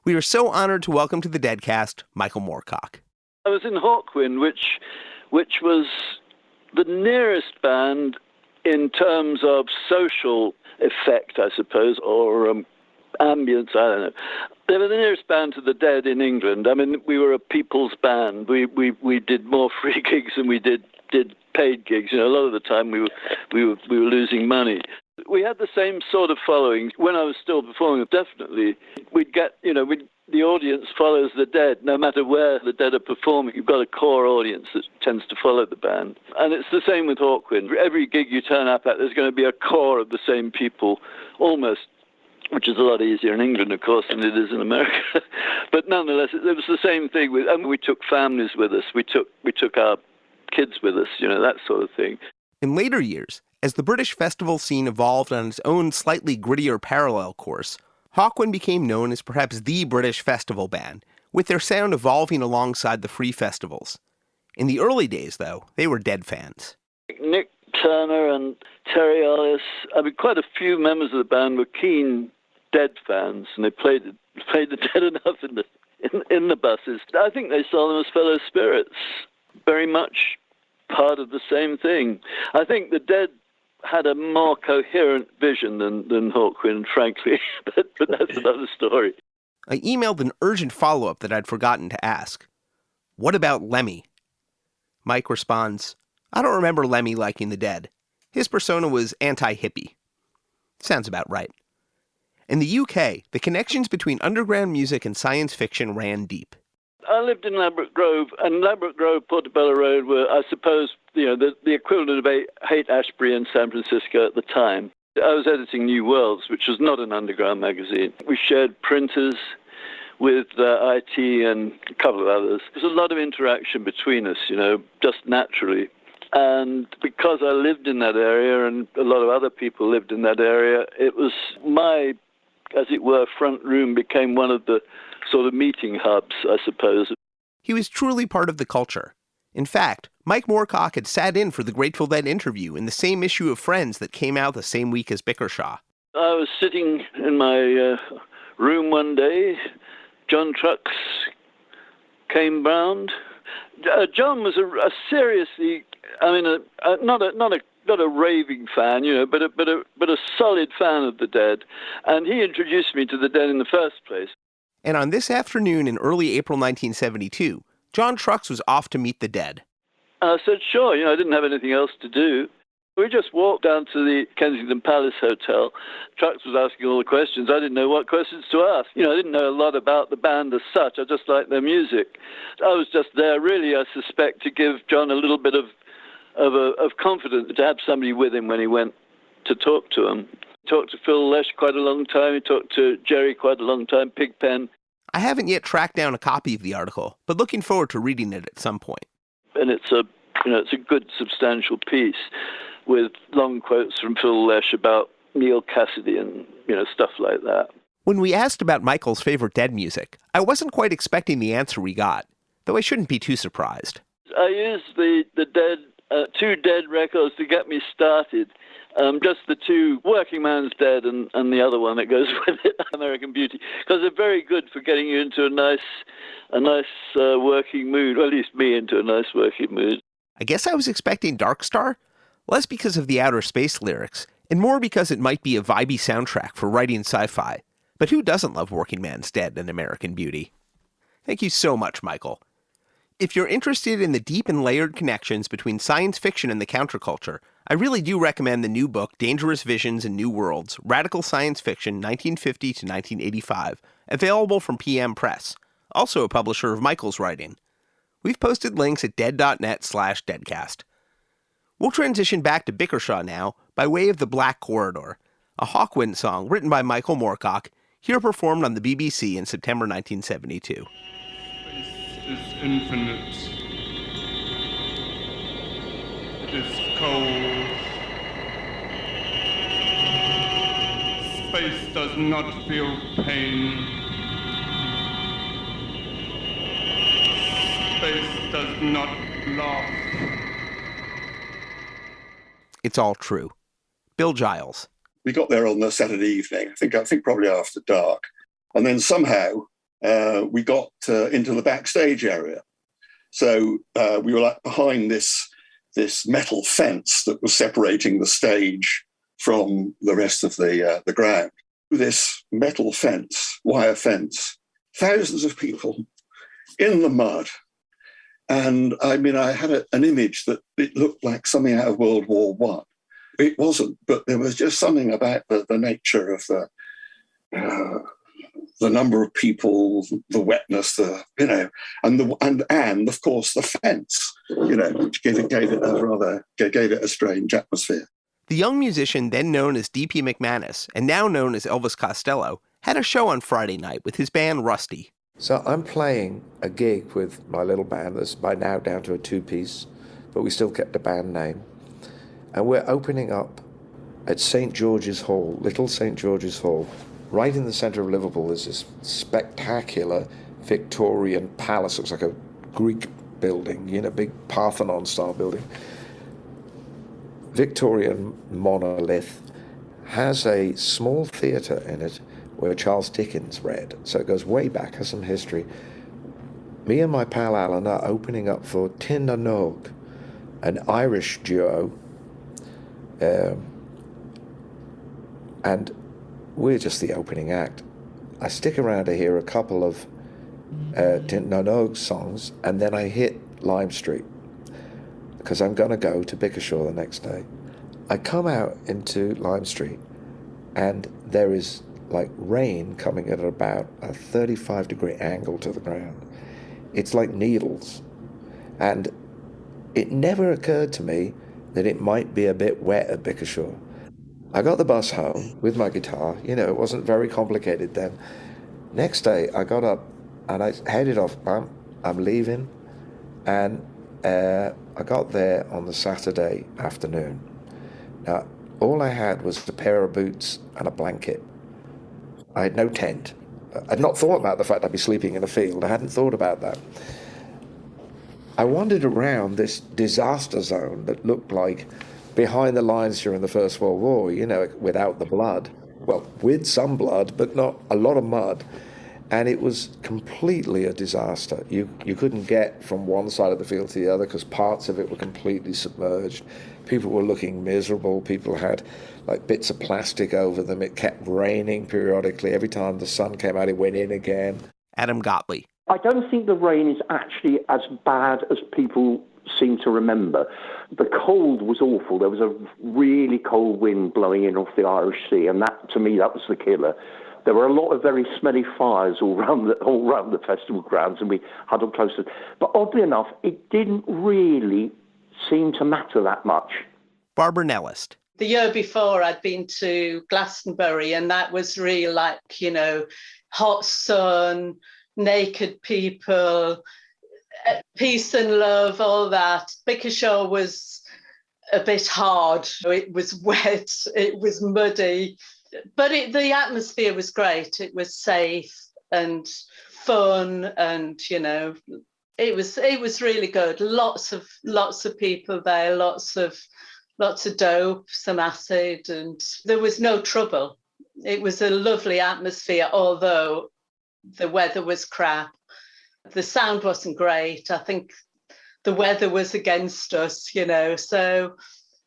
B: We are so honored to welcome to the Deadcast, Michael Moorcock.
T: I was in Hawkwind, which was the nearest band in terms of social effect, I suppose, or ambience, I don't know. They were the nearest band to the Dead in England. I mean, we were a people's band. We did more free gigs than we did paid gigs. You know, a lot of the time we were losing money. We had the same sort of following. When I was still performing, definitely, we'd get, the audience follows the Dead. No matter where the Dead are performing, you've got a core audience that tends to follow the band. And it's the same with Hawkwind. Every gig you turn up at, there's going to be a core of the same people, almost, which is a lot easier in England, of course, than it is in America. But nonetheless, it was the same thing. And we took families with us. We took our kids with us, that sort of thing.
B: In later years, as the British festival scene evolved on its own slightly grittier parallel course, Hawkwind became known as perhaps the British festival band, with their sound evolving alongside the free festivals. In the early days, though, they were Dead fans.
T: Nick Turner and Terry Ellis, quite a few members of the band were keen Dead fans, and they played the Dead enough in the buses. I think they saw them as fellow spirits, very much part of the same thing. I think the Dead had a more coherent vision than Hawkwind, frankly, but that's another story.
B: I emailed an urgent follow-up that I'd forgotten to ask. What about Lemmy? Mike responds, I don't remember Lemmy liking the Dead. His persona was anti-hippie. Sounds about right. In the UK, the connections between underground music and science fiction ran deep.
T: I lived in Ladbroke Grove, and Ladbroke Grove, Portobello Road were, I suppose, the equivalent of Haight-Ashbury in San Francisco at the time. I was editing New Worlds, which was not an underground magazine. We shared printers with IT and a couple of others. There was a lot of interaction between us, just naturally. And because I lived in that area and a lot of other people lived in that area, it was my, as it were, front room became one of the sort of meeting hubs, I suppose.
B: He was truly part of the culture. In fact, Mike Moorcock had sat in for the Grateful Dead interview in the same issue of Friends that came out the same week as Bickershaw.
T: I was sitting in my room one day. John Trucks came round. John was a seriously, not a raving fan, but a solid fan of the Dead, and he introduced me to the Dead in the first place.
B: And on this afternoon in early April 1972, John Trucks was off to meet the Dead.
T: I said, sure, I didn't have anything else to do. We just walked down to the Kensington Palace Hotel. Trucks was asking all the questions. I didn't know what questions to ask. I didn't know a lot about the band as such. I just liked their music. I was just there, really, I suspect, to give John a little bit of confidence, to have somebody with him when he went to talk to him. He talked to Phil Lesh quite a long time. He talked to Jerry quite a long time, Pigpen.
B: I haven't yet tracked down a copy of the article, but looking forward to reading it at some point.
T: And it's a good, substantial piece with long quotes from Phil Lesh about Neil Cassidy and, stuff like that.
B: When we asked about Michael's favorite Dead music, I wasn't quite expecting the answer we got, though I shouldn't be too surprised.
T: I used the Dead, two Dead records to get me started. Just the two, Working Man's Dead and the other one that goes with it, American Beauty, because they're very good for getting you into a nice working mood, or at least me into a nice working mood.
B: I guess I was expecting Dark Star, less because of the outer space lyrics, and more because it might be a vibey soundtrack for writing sci-fi. But who doesn't love Working Man's Dead and American Beauty? Thank you so much, Michael. If you're interested in the deep and layered connections between science fiction and the counterculture, I really do recommend the new book, Dangerous Visions and New Worlds, Radical Science Fiction, 1950 to 1985, available from PM Press, also a publisher of Michael's writing. We've posted links at dead.net/deadcast. We'll transition back to Bickershaw now, by way of The Black Corridor, a Hawkwind song written by Michael Moorcock, here performed on the BBC in September 1972.
U: Is infinite. It is cold. Space does not feel pain. Space does not laugh.
B: It's all true. Bill Giles.
Q: We got there on the Saturday evening, I think probably after dark. And then somehow we got into the backstage area. So we were behind this metal fence that was separating the stage from the rest of the ground. this metal fence, wire fence, thousands of people in the mud. And I mean, I had an image that it looked like something out of World War I. It wasn't, but there was just something about the nature of the number of people, the wetness, and of course the fence, which gave it a strange atmosphere.
B: The young musician, then known as D.P. McManus, and now known as Elvis Costello, had a show on Friday night with his band Rusty.
D: So I'm playing a gig with my little band that's by now down to a two-piece, but we still kept the band name. And we're opening up at St. George's Hall, Little St. George's Hall. Right in the centre of Liverpool, there's this spectacular Victorian palace. Looks like a Greek building, big Parthenon-style building. Victorian monolith, has a small theatre in it where Charles Dickens read. So it goes way back, has some history. Me and my pal Allan are opening up for Tin na Nog, an Irish duo. And we're just the opening act. I stick around to hear a couple of Tin na Nog songs, and then I hit Lime Street, because I'm going to go to Bickershaw the next day. I come out into Lime Street, and there is like rain coming at about a 35-degree angle to the ground. It's like needles. And it never occurred to me that it might be a bit wet at Bickershaw. I got the bus home with my guitar. It wasn't very complicated then. Next day, I got up and I headed off. I'm leaving, and I got there on the Saturday afternoon. Now, all I had was a pair of boots and a blanket. I had no tent. I'd not thought about the fact I'd be sleeping in a field. I hadn't thought about that. I wandered around this disaster zone that looked like behind the lines during the First World War, without the blood. Well, with some blood, but not a lot of mud. And it was completely a disaster. You couldn't get from one side of the field to the other because parts of it were completely submerged. People were looking miserable. People had like bits of plastic over them. It kept raining periodically. Every time the sun came out, it went in again.
B: Adam Gotley.
P: I don't think the rain is actually as bad as people seem to remember. The cold was awful. There was a really cold wind blowing in off the Irish Sea, and that, to me, that was the killer. There were a lot of very smelly fires all round the festival grounds, and we huddled closer. But oddly enough, it didn't really seem to matter that much.
B: Barbara Nellist.
L: The year before, I'd been to Glastonbury, and that was really like, hot sun, naked people, peace and love, all that. Bickershaw was a bit hard. It was wet, it was muddy, but the atmosphere was great. It was safe and fun, and it was really good. Lots of people there, lots of dope, some acid, and there was no trouble. It was a lovely atmosphere, although the weather was crap. The sound wasn't great. I think the weather was against us, so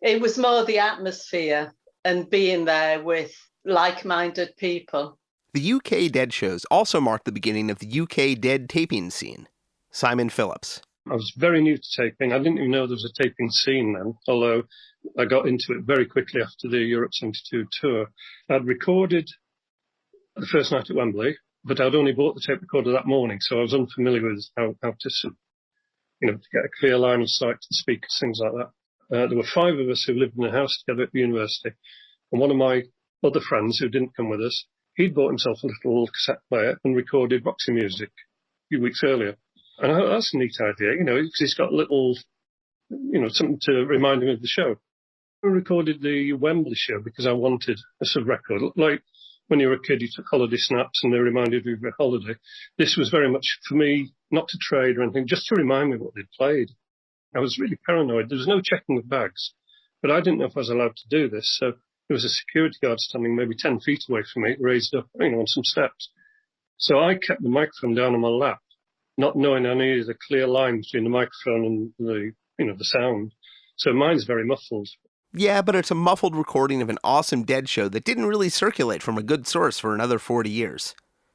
L: it was more the atmosphere and being there with like-minded people.
B: The UK Dead shows also marked the beginning of the UK Dead taping scene. Simon Phillips.
R: I was very new to taping. I didn't even know there was a taping scene then, although I got into it very quickly after the Europe 72 tour. I'd recorded the first night at Wembley, but I'd only bought the tape recorder that morning, so I was unfamiliar with how to get a clear line of sight to the speakers, things like that. There were 5 of us who lived in a house together at the university, and one of my other friends who didn't come with us, he'd bought himself a little cassette player and recorded Roxy music a few weeks earlier. And I thought, that's a neat idea, because he's got little, something to remind him of the show. I recorded the Wembley show because I wanted a sort of record. Like when you were a kid, you took holiday snaps and they reminded you of your holiday. This was very much, for me, not to trade or anything, just to remind me what they'd played. I was really paranoid. There was no checking of bags, but I didn't know if I was allowed to do this. So there was a security guard standing maybe 10 feet away from me, raised up, on some steps. So I kept the microphone down on my lap, not knowing I needed a clear line between the microphone and the sound. So mine's very muffled.
B: Yeah, but it's a muffled recording of an awesome Dead show that didn't really circulate from a good source for another 40 years.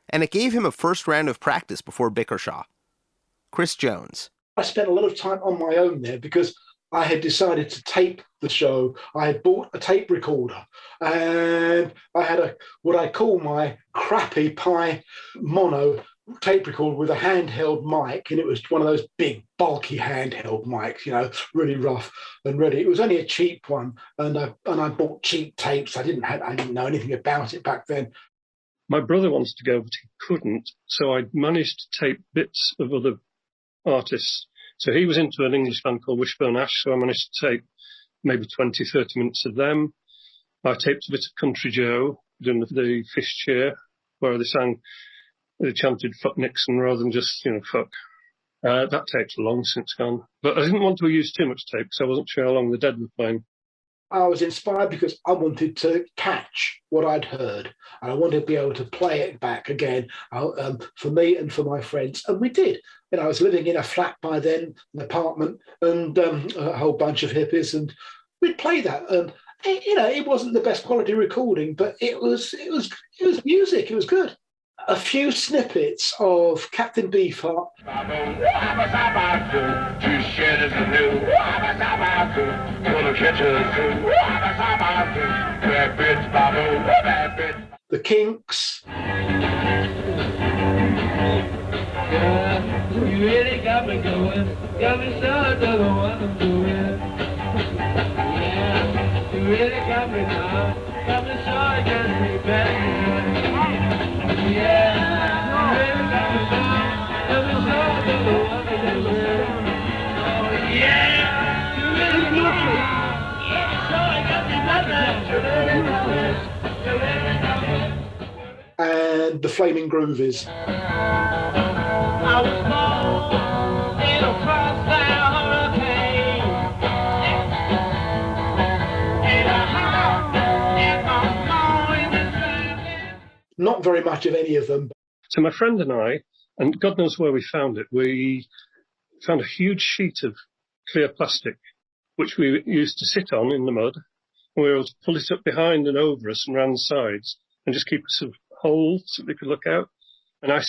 B: And it gave him a first round of practice before Bickershaw. Chris Jones.
O: I spent a lot of time on my own there because I had decided to tape the show. I had bought a tape recorder and I had what I call my crappy Pi mono tape recorder with a handheld mic, and it was one of those big, bulky handheld mics, really rough and ready. It was only a cheap one, and I bought cheap tapes. I didn't know anything about it back then.
R: My brother wanted to go, but he couldn't, so I managed to tape bits of other artists. So he was into an English band called Wishbone Ash, so I managed to tape maybe 20, 30 minutes of them. I taped a bit of Country Joe, doing the Fish Cheer, where they chanted "fuck Nixon" rather than just, fuck. That tape's long since gone. But I didn't want to use too much tape because I wasn't sure how long the Dead were playing.
O: I was inspired because I wanted to catch what I'd heard, and I wanted to be able to play it back again for me and for my friends, and we did. I was living in a flat by then, an apartment, and a whole bunch of hippies, and we'd play that. And it wasn't the best quality recording, but it was music. It was good. A few snippets of Captain Beefheart. The Kinks.
E: You really got me going, got me started to the one I'm doing. Yeah, you really got me now, got me started to get me back. Yeah, you really got me now, got me started to the one I'm doing. Oh yeah, you really got me now, yeah, so I got me back. You really got me.
O: And the Flaming Groovies.
E: I was born in a crossfire hurricane, and
O: not very much of any of them.
R: So my friend and I, and God knows where we found it, we found a huge sheet of clear plastic, which we used to sit on in the mud, and we were able to pull it up behind and over us and round the sides, and just keep a sort of hole so we could look out. And I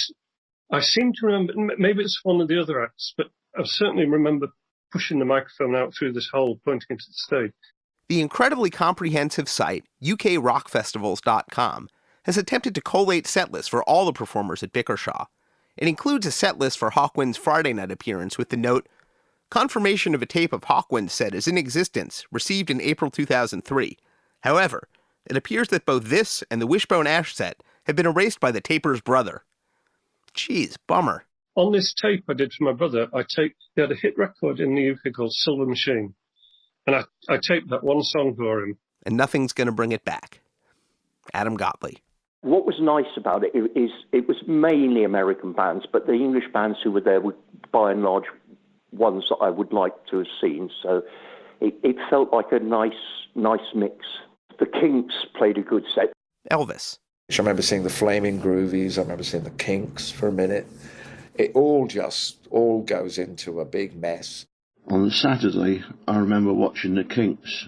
R: seem to remember, maybe it's one of the other acts, but I certainly remember pushing the microphone out through this hole, pointing into the stage.
B: The incredibly comprehensive site, ukrockfestivals.com, has attempted to collate set lists for all the performers at Bickershaw. It includes a set list for Hawkwind's Friday night appearance with the note, "Confirmation of a tape of Hawkwind's set is in existence, received in April 2003. However, it appears that both this and the Wishbone Ash set have been erased by the taper's brother." Jeez, bummer.
R: On this tape I did for my brother, he had a hit record in the UK called Silver Machine. And I taped that one song for him.
B: And nothing's going to bring it back. Adam Gotley.
P: What was nice about it is it was mainly American bands, but the English bands who were there were by and large ones that I would like to have seen. So it felt like a nice
A: mix. The Kinks played a good set.
B: Elvis.
D: I remember seeing the Flaming Groovies. I remember seeing the Kinks for a minute. It all goes into a big mess.
S: On Saturday, I remember watching the Kinks,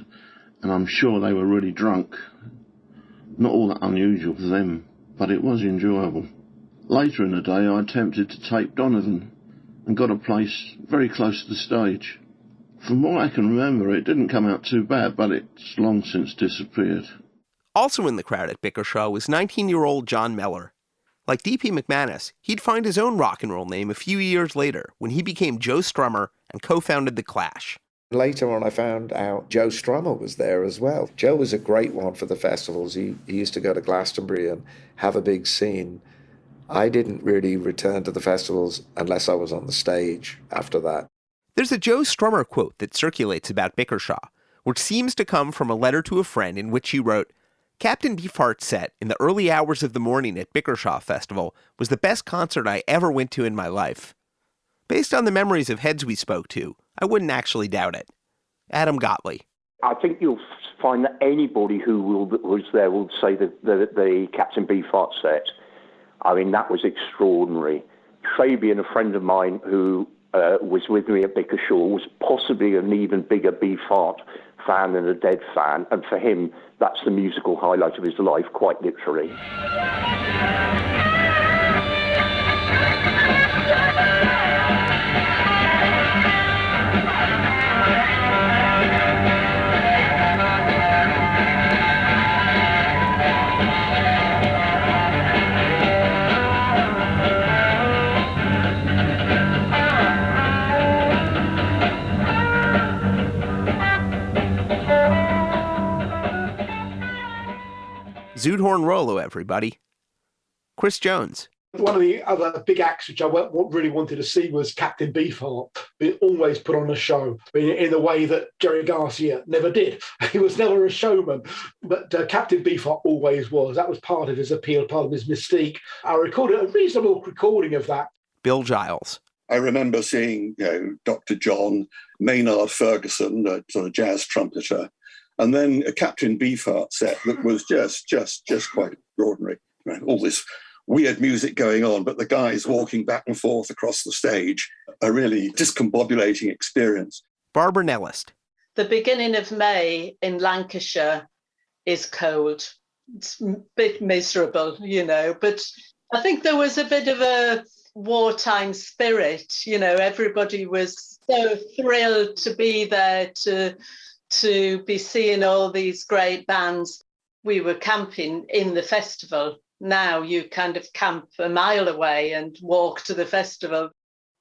S: and I'm sure they were really drunk. Not all that unusual for them, but it was enjoyable. Later in the day, I attempted to tape Donovan and got a place very close to the stage. From what I can remember, it didn't come out too bad, but it's long since disappeared.
B: Also in the crowd at Bickershaw was 19-year-old John Mellor. Like D.P. McManus, he'd find his own rock and roll name a few years later when he became Joe Strummer and co-founded The Clash.
D: Later on, I found out Joe Strummer was there as well. Joe was a great one for the festivals. He used to go to Glastonbury and have a big scene. I didn't really return to the festivals unless I was on the stage after that.
B: There's a Joe Strummer quote that circulates about Bickershaw, which seems to come from a letter to a friend in which he wrote, "Captain Beefheart's set in the early hours of the morning at Bickershaw Festival was the best concert I ever went to in my life." Based on the memories of heads we spoke to, I wouldn't actually doubt it. Adam Gotley.
A: I think you'll find that anybody who was there will say that the Captain Beefheart set, I mean, that was extraordinary. Fabian, a friend of mine who was with me at Bickershaw, was possibly an even bigger Beefheart fan than a Dead fan, and for him, that's the musical highlight of his life, quite literally.
B: Zoodhorn Rollo, everybody. Chris Jones.
O: One of the other big acts which I really wanted to see was Captain Beefheart. He always put on a show in a way that Jerry Garcia never did. He was never a showman, but Captain Beefheart always was. That was part of his appeal, part of his mystique. I recorded a reasonable recording of that.
B: Bill Giles.
Q: I remember seeing, Dr. John, Maynard Ferguson, a sort of jazz trumpeter, and then a Captain Beefheart set that was just quite extraordinary. All this weird music going on, but the guys walking back and forth across the stage, a really discombobulating experience.
B: Barbara Nellist.
L: The beginning of May in Lancashire is cold. It's a bit miserable, but I think there was a bit of a wartime spirit. Everybody was so thrilled to be there, to be seeing all these great bands. We were camping in the festival. Now you kind of camp a mile away and walk to the festival.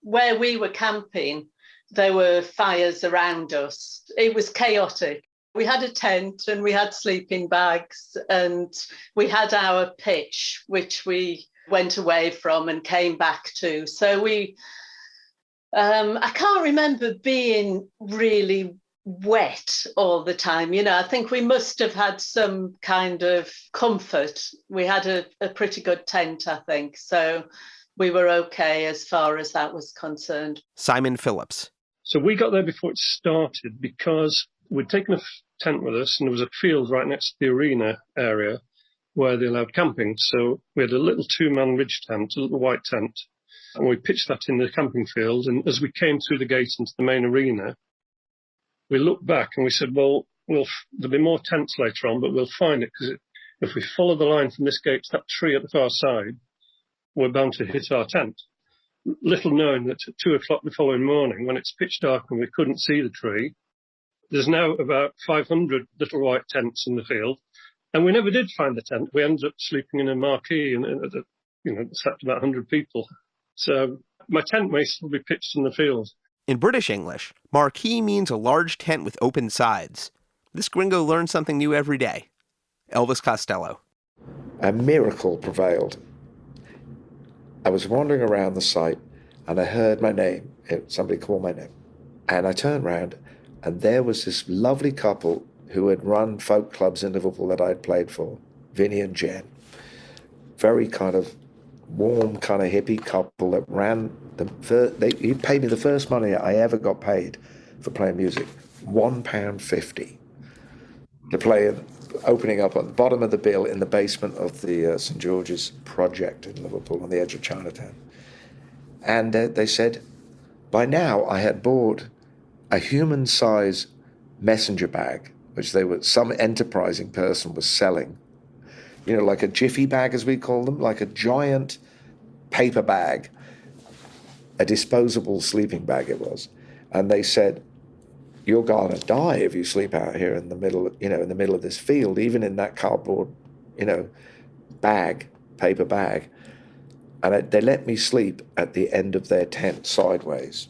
L: Where we were camping, there were fires around us. It was chaotic. We had a tent and we had sleeping bags and we had our pitch, which we went away from and came back to. So I can't remember being really wet all the time. I think we must have had some kind of comfort. We had a pretty good tent, I think. So we were okay as far as that was concerned.
B: Simon Phillips.
R: So we got there before it started because we'd taken a tent with us and there was a field right next to the arena area where they allowed camping. So we had a little 2-man ridge tent, a little white tent, and we pitched that in the camping field. And as we came through the gate into the main arena, we looked back and we said, well, there'll be more tents later on, but we'll find it because if we follow the line from this gate to that tree at the far side, we're bound to hit our tent. Little knowing that at 2 o'clock the following morning, when it's pitch dark and we couldn't see the tree, there's now about 500 little white tents in the field. And we never did find the tent. We ended up sleeping in a marquee and slept about 100 people. So my tent may still be pitched in the field.
B: In British English, marquee means a large tent with open sides. This gringo learns something new every day. Elvis Costello.
D: A miracle prevailed. I was wandering around the site and I heard my name. Somebody called my name. And I turned round and there was this lovely couple who had run folk clubs in Liverpool that I'd played for, Vinnie and Jen. Very kind of warm, kind of hippie couple that ran he paid me the first money I ever got paid for playing music, £1.50 to play, opening up at the bottom of the bill in the basement of the St George's Project in Liverpool on the edge of Chinatown. And they said, by now I had bought a human-size messenger bag, which some enterprising person was selling, like a jiffy bag, as we call them, like a giant paper bag, a disposable sleeping bag it was. And they said, you're going to die if you sleep out here in the middle of this field, even in that cardboard, bag, paper bag. And they let me sleep at the end of their tent sideways,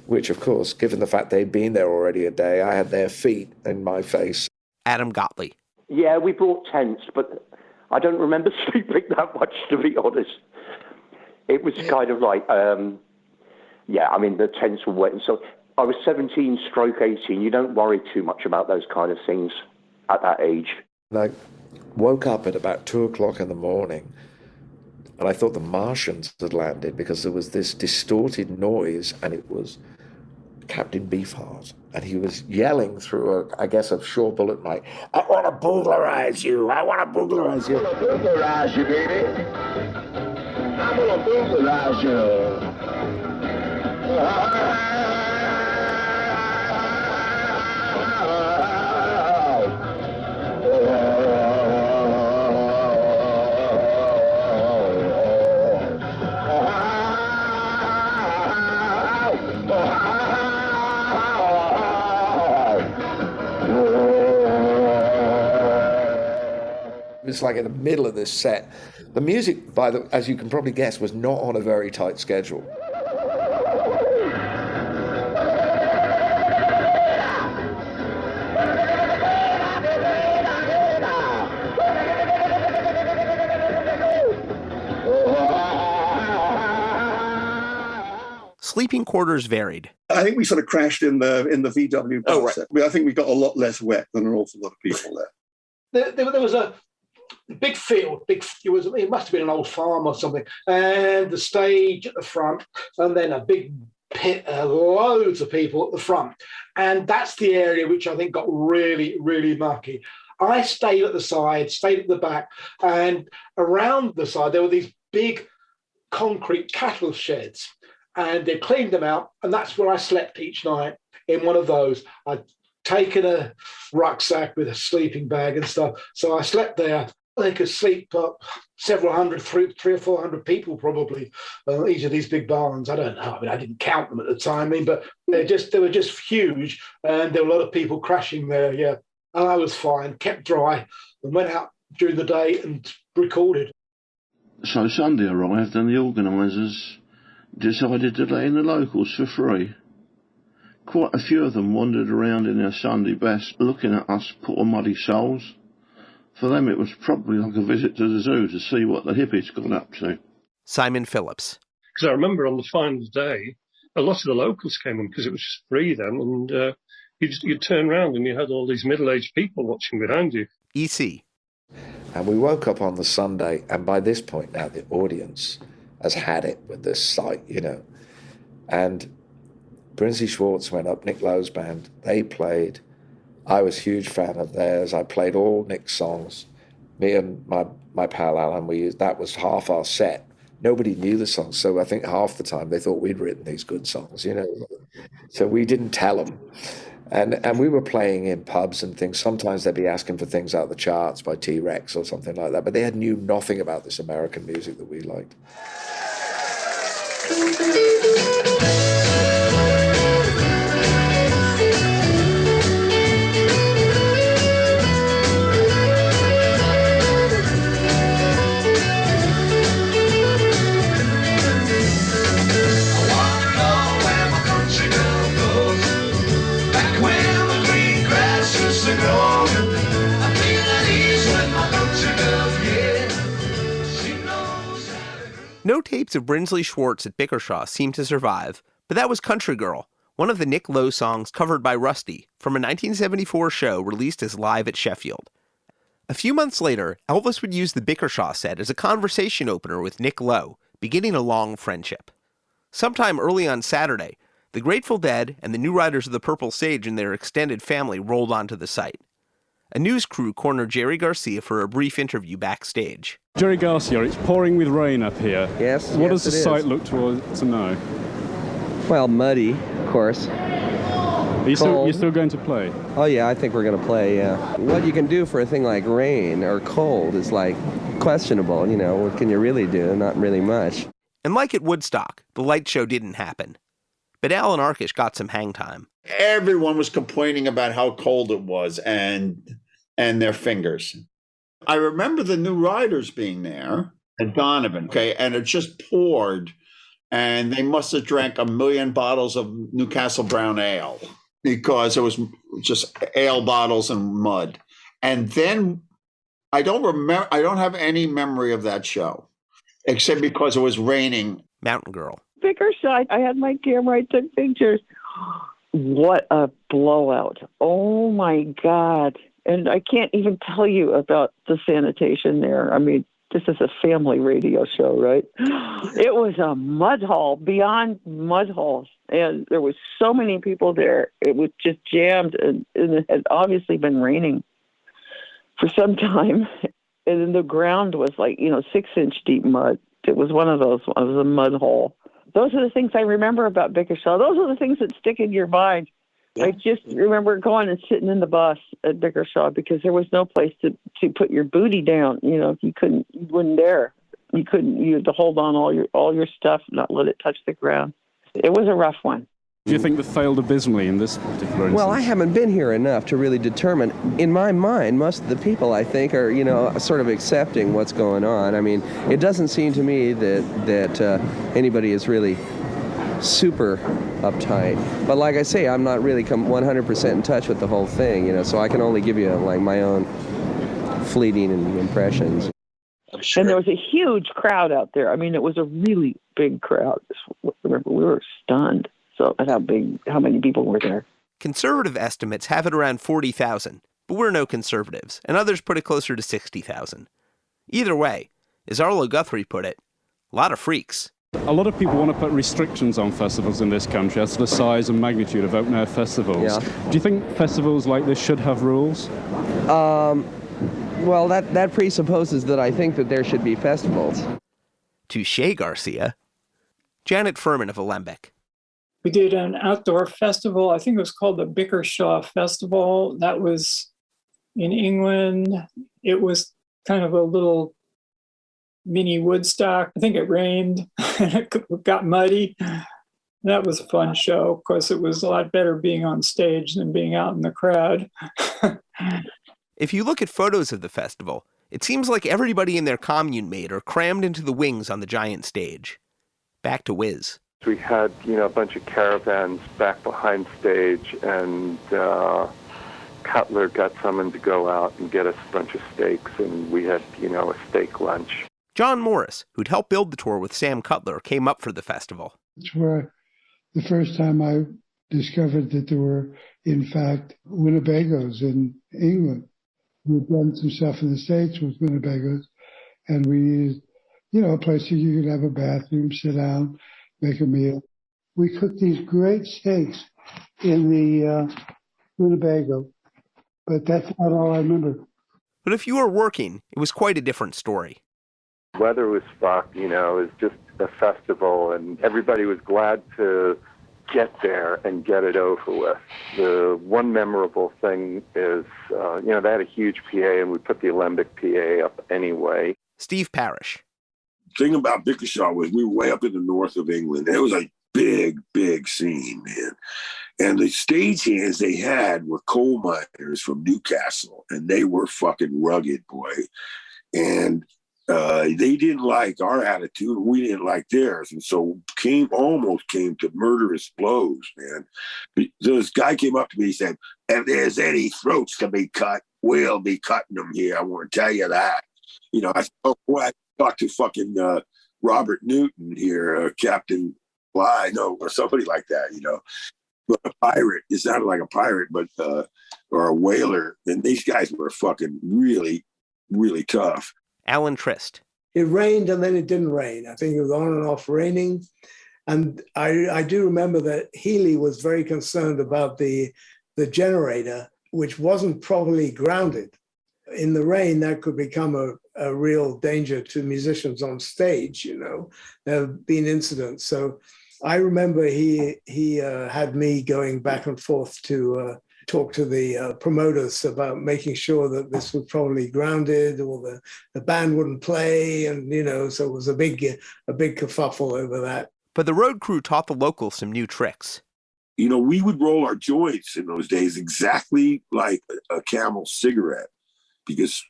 D: which, of course, given the fact they'd been there already a day, I had their feet in my face.
B: Adam Gotley.
A: Yeah, we brought tents, but I don't remember sleeping that much, to be honest. It was kind of like, the tents were wet. And so I was 17/18. You don't worry too much about those kind of things at that age.
D: And I woke up at about 2 o'clock in the morning, and I thought the Martians had landed because there was this distorted noise, and it was Captain Beefheart, and he was yelling through a Shaw bullet mic, I want to burglarize you, I want to burglarize you.
E: I'm going to burglarize you, baby. I'm going to burglarize you.
D: it's like in the middle of this set. The music, as you can probably guess, was not on a very tight schedule.
B: Sleeping quarters varied.
Q: I think we sort of crashed in the VW bus. Oh, right. I think we got a lot less wet than an awful lot of people there.
O: There was a big field. It must have been an old farm or something, and the stage at the front, and then a big pit, loads of people at the front, and that's the area which I think got really, really mucky. I stayed at the side, stayed at the back, and around the side there were these big concrete cattle sheds. And they cleaned them out, and that's where I slept each night, in one of those. I'd taken a rucksack with a sleeping bag and stuff, so I slept there. They could sleep several hundred, 300 or 400 people probably, each of these big barns. I don't know. I mean, I didn't count them at the time, but they were just huge, and there were a lot of people crashing there. Yeah, and I was fine, kept dry, and went out during the day and recorded.
S: So Sunday arrived, and the organisers decided to let in the locals for free. Quite a few of them wandered around in their Sunday best, looking at us poor muddy souls. For them it was probably like a visit to the zoo to see what the hippies got up to.
B: Simon Phillips.
R: Because I remember on the final day, a lot of the locals came in because it was just free then, and you'd turn around and you had all these middle-aged people watching behind you.
B: EC.
D: And we woke up on the Sunday, and by this point now the audience has had it with this site, And Brinsley Schwartz went up, Nick Lowe's band. They played. I was a huge fan of theirs. I played all Nick's songs. Me and my pal Allan, that was half our set. Nobody knew the songs, so I think half the time they thought we'd written these good songs, So we didn't tell them. And we were playing in pubs and things. Sometimes they'd be asking for things out of the charts by T-Rex or something like that, but they knew nothing about this American music that we liked.
B: No tapes of Brinsley Schwartz at Bickershaw seem to survive, but that was Country Girl, one of the Nick Lowe songs covered by Rusty from a 1974 show released as Live at Sheffield. A few months later, Elvis would use the Bickershaw set as a conversation opener with Nick Lowe, beginning a long friendship. Sometime early on Saturday, the Grateful Dead and the New Riders of the Purple Sage and their extended family rolled onto the site. A news crew cornered Jerry Garcia for a brief interview backstage.
C: Jerry Garcia, it's pouring with rain up here.
V: Yes.
C: What does the site look to know?
V: Well, muddy, of course.
C: You're still going to play?
V: Oh, yeah, I think we're going to play, yeah. What you can do for a thing like rain or cold is, questionable, What can you really do? Not really much.
B: And like at Woodstock, the light show didn't happen. But Al and Arkush got some hang time.
J: Everyone was complaining about how cold it was and their fingers. I remember the New Riders being there at Donovan, and it just poured, and they must have drank 1 million bottles of Newcastle Brown Ale because it was just ale bottles and mud. And then I don't have any memory of that show, except because it was raining.
B: Mountain Girl.
W: Bickershaw, I had my camera, I took pictures. What a blowout. Oh my God. And I can't even tell you about the sanitation there. I mean, this is a family radio show, right? It was a mud hall beyond mud halls. And there was so many people there. It was just jammed, and it had obviously been raining for some time. And then the ground was 6-inch deep mud. It was one of those. It was a mud hole. Those are the things I remember about Bickershaw. Those are the things that stick in your mind. Yeah. I just remember going and sitting in the bus at Bickershaw because there was no place to put your booty down. You wouldn't dare. You had to hold on all your stuff, not let it touch the ground. It was a rough one.
C: Do you think they failed abysmally in this particular instance?
V: Well, I haven't been here enough to really determine. In my mind, most of the people, I think, are, sort of accepting what's going on. I mean, it doesn't seem to me that anybody is really super uptight. But like I say, I'm not really 100% in touch with the whole thing, so I can only give you, my own fleeting impressions.
W: And there was a huge crowd out there. I mean, it was a really big crowd. Remember, we were stunned. So at how many people were there?
B: Conservative estimates have it around 40,000, but we're no conservatives, and others put it closer to 60,000. Either way, as Arlo Guthrie put it, a lot of freaks.
C: A lot of people want to put restrictions on festivals in this country as to the size and magnitude of open-air festivals.
V: Yeah.
C: Do you think festivals like this should have rules?
V: Well, that presupposes that I think that there should be festivals.
B: Touché, Garcia. Janet Furman of Alembic.
F: We did an outdoor festival. I think it was called the Bickershaw Festival. That was in England. It was kind of a little mini Woodstock. I think it rained and it got muddy. That was a fun show. Of course, it was a lot better being on stage than being out in the crowd.
B: If you look at photos of the festival, it seems like everybody in their commune mate are crammed into the wings on the giant stage. Back to Wiz.
G: We had, a bunch of caravans back behind stage, and Cutler got summoned to go out and get us a bunch of steaks, and we had, a steak lunch.
B: John Morris, who'd helped build the tour with Sam Cutler, came up for the festival.
I: It's where the first time I discovered that there were, in fact, Winnebagos in England. We'd done some stuff in the States with Winnebagos, and we needed, a place where you could have a bathroom, sit down, make a meal. We cooked these great steaks in the Winnebago, but that's not all I remember.
B: But if you were working, it was quite a different story.
G: Weather was fucked, it was just a festival, and everybody was glad to get there and get it over with. The one memorable thing is, they had a huge PA, and we put the Alembic PA up anyway.
B: Steve Parish.
X: Thing about Bickershaw was we were way up in the north of England. It was a big, big scene, man. And the stagehands they had were coal miners from Newcastle, and they were fucking rugged, boy. And they didn't like our attitude, and we didn't like theirs. And so almost came to murderous blows, man. So this guy came up to me, he said, if there's any throats to be cut, we'll be cutting them here. I want to tell you that. I said, oh, boy, I talked to fucking Robert Newton here, Captain Bligh, or somebody like that, But a pirate, it sounded like a pirate, but or a whaler. And these guys were fucking really, really tough.
B: Allan Trist.
K: It rained and then it didn't rain. I think it was on and off raining. And I do remember that Healy was very concerned about the generator, which wasn't properly grounded. In the rain, that could become a real danger to musicians on stage, There have been incidents. So I remember he had me going back and forth to talk to the promoters about making sure that this was probably grounded, or the band wouldn't play, and so it was a big kerfuffle over that.
B: But the road crew taught the locals some new tricks.
X: We would roll our joints in those days exactly like a Camel cigarette, because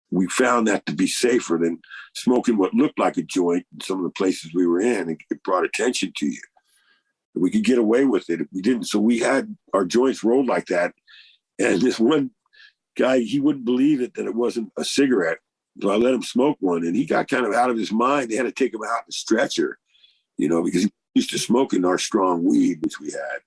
X: we found that to be safer than smoking what looked like a joint in some of the places we were in. It brought attention to you. We could get away with it if we didn't. So we had our joints rolled like that. And this one guy, he wouldn't believe it that it wasn't a cigarette. So I let him smoke one, and he got kind of out of his mind. They had to take him out in a stretcher, because he used to smoking our strong weed, which we had.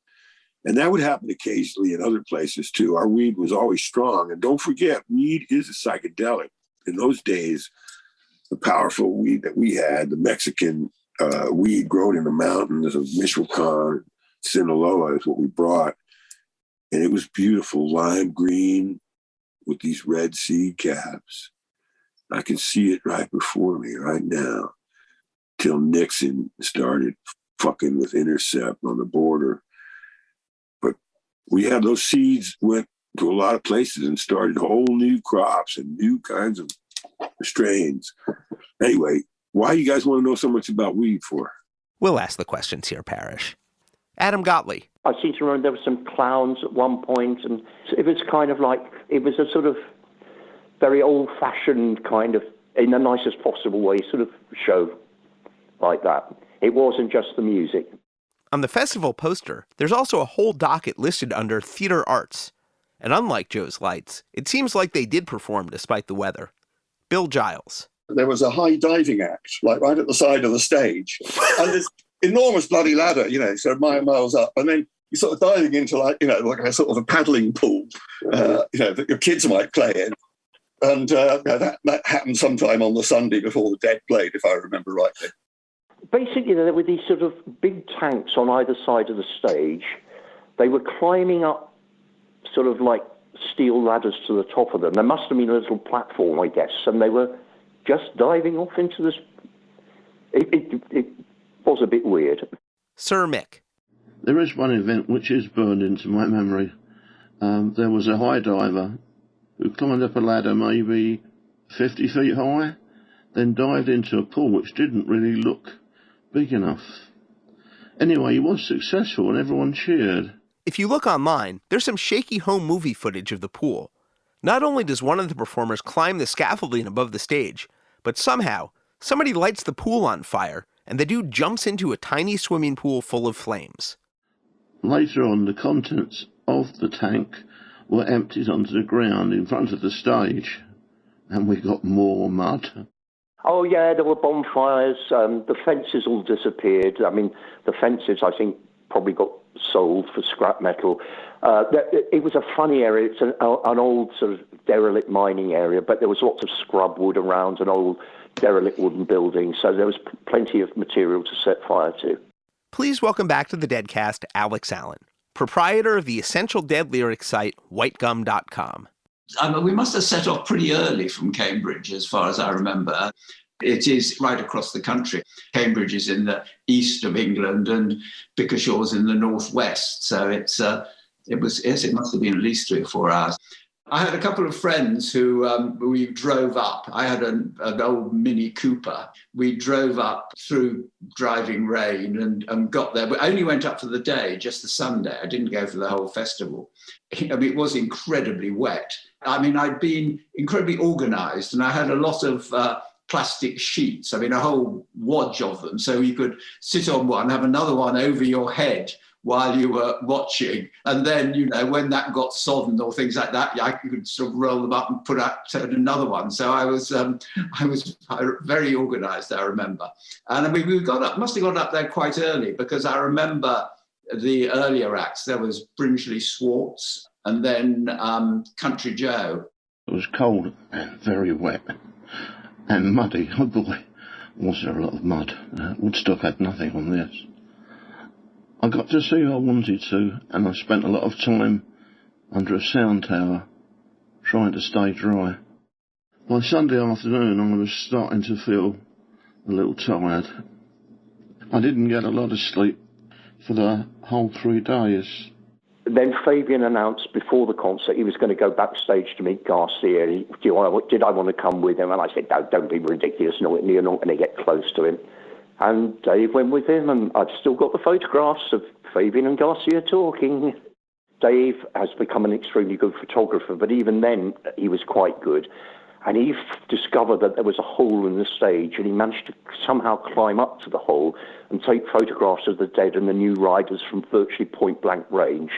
X: And that would happen occasionally in other places too. Our weed was always strong. And don't forget, weed is a psychedelic. In those days, the powerful weed that we had, the Mexican weed grown in the mountains of Michoacan, Sinaloa is what we brought. And it was beautiful, lime green with these red seed caps. I can see it right before me right now, till Nixon started fucking with Intercept on the border. But we had those seeds, went to a lot of places and started whole new crops and new kinds of strains. Anyway, why you guys want to know so much about weed for?
B: We'll ask the questions here, Parish. Adam Gotley.
A: I seem to remember there were some clowns at one point, and it was kind of like, it was a sort of very old-fashioned kind of, in the nicest possible way, sort of show like that. It wasn't just the music.
B: On the festival poster, there's also a whole docket listed under Theatre Arts. And unlike Joe's Lights, it seems like they did perform despite the weather. Bill Giles.
Q: There was a high diving act, like right at the side of the stage. And this enormous bloody ladder, so miles up. And then you're sort of diving into like a sort of a paddling pool, that your kids might play in. And that happened sometime on the Sunday before the Dead played, if I remember rightly.
A: Basically, there were these sort of big tanks on either side of the stage. They were climbing up sort of like steel ladders to the top of them. There must have been a little platform, I guess, and they were just diving off into this. It was a bit weird.
B: Sir Mick.
S: There is one event which is burned into my memory. There was a high diver who climbed up a ladder maybe 50 feet high, then dived into a pool which didn't really look big enough. Anyway, he was successful and everyone cheered.
B: If you look online, there's some shaky home movie footage of the pool. Not only does one of the performers climb the scaffolding above the stage, but somehow, somebody lights the pool on fire, and the dude jumps into a tiny swimming pool full of flames.
S: Later on, the contents of the tank were emptied onto the ground in front of the stage, and we got more mud.
A: Oh, yeah, there were bonfires. The fences all disappeared. I mean, the fences, I think, probably got sold for scrap metal. It was a funny area. It's an old sort of derelict mining area, but there was lots of scrub wood around, an old derelict wooden building, so there was plenty of material to set fire to.
B: Please welcome back to the Deadcast, Alex Allan, proprietor of the essential Dead lyrics site, whitegum.com.
H: We must have set off pretty early from Cambridge, as far as I remember. It is right across the country. Cambridge is in the east of England and Bickershaw's in the northwest. So it must have been at least 3 or 4 hours. I had a couple of friends who we drove up. I had an old Mini Cooper. We drove up through driving rain and got there. We only went up for the day, just the Sunday. I didn't go for the whole festival. It was incredibly wet. I'd been incredibly organised, and I had a lot of plastic sheets, a whole wodge of them. So you could sit on one, have another one over your head while you were watching. And then, when that got sodden or things like that, I could sort of roll them up and put out another one. So I was very organised, I remember. And we must have got up there quite early, because I remember the earlier acts. There was Bringelly Swartz and then Country Joe.
S: It was cold and very wet and muddy. Oh boy, was there a lot of mud. Woodstock had nothing on this. I got to see who I wanted to, and I spent a lot of time under a sound tower trying to stay dry. By Sunday afternoon, I was starting to feel a little tired. I didn't get a lot of sleep for the whole 3 days.
A: Then Fabian announced before the concert he was going to go backstage to meet Garcia. Did I want to come with him? And I said, no, don't be ridiculous. No, you're not going to get close to him. And Dave went with him, and I've still got the photographs of Fabian and Garcia talking. Dave has become an extremely good photographer, but even then he was quite good. And he discovered that there was a hole in the stage, and he managed to somehow climb up to the hole and take photographs of the Dead and the new riders from virtually point-blank range.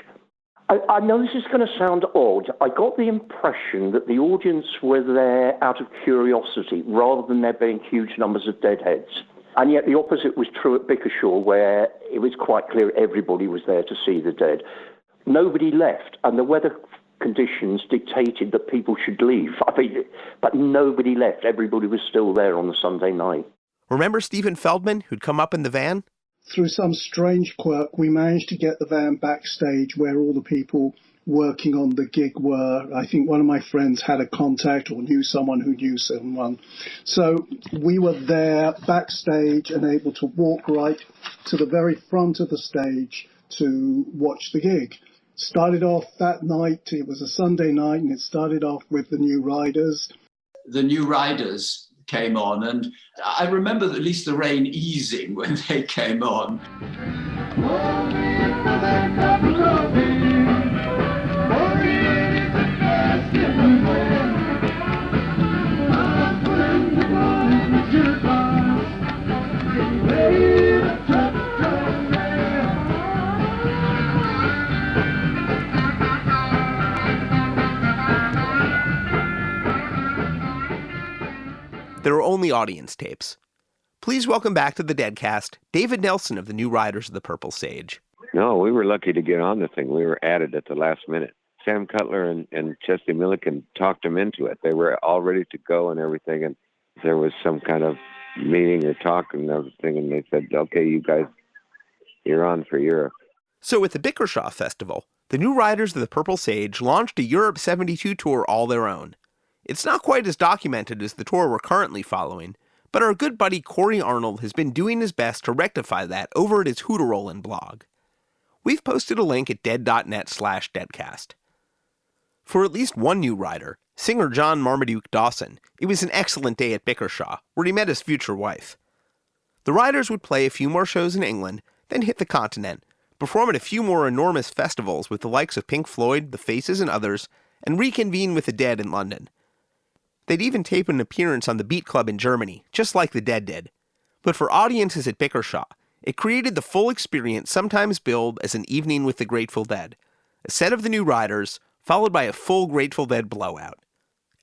A: I know this is going to sound odd. I got the impression that the audience were there out of curiosity rather than there being huge numbers of Deadheads. And yet the opposite was true at Bickershaw, where it was quite clear everybody was there to see the Dead. Nobody left, and the weather conditions dictated that people should leave. But nobody left. Everybody was still there on the Sunday night.
B: Remember Stephen Feldman, who'd come up in the van?
M: Through some strange quirk, we managed to get the van backstage where all the people working on the gig were. I think one of my friends had a contact or knew someone who knew someone. So we were there backstage and able to walk right to the very front of the stage to watch the gig. Started off that night, it was a Sunday night, and it started off with the New Riders.
H: The New Riders came on, and I remember at least the rain easing when they came on.
B: There are only audience tapes. Please welcome back to the Deadcast, David Nelson of the New Riders of the Purple Sage.
N: No, we were lucky to get on the thing. We were added at the last minute. Sam Cutler and Chesty Milliken talked them into it. They were all ready to go and everything, and there was some kind of meeting or talk and everything, and they said, okay, you guys, you're on for Europe.
B: So at the Bickershaw Festival, the New Riders of the Purple Sage launched a Europe 72 tour all their own. It's not quite as documented as the tour we're currently following, but our good buddy Corey Arnold has been doing his best to rectify that over at his Hooterolin blog. We've posted a link at dead.net/deadcast. For at least one new rider, singer John Marmaduke Dawson, it was an excellent day at Bickershaw, where he met his future wife. The riders would play a few more shows in England, then hit the continent, perform at a few more enormous festivals with the likes of Pink Floyd, The Faces, and others, and reconvene with the Dead in London. They'd even tape an appearance on the Beat Club in Germany, just like the Dead did. But for audiences at Bickershaw, it created the full experience sometimes billed as an evening with the Grateful Dead. A set of the New Riders, followed by a full Grateful Dead blowout.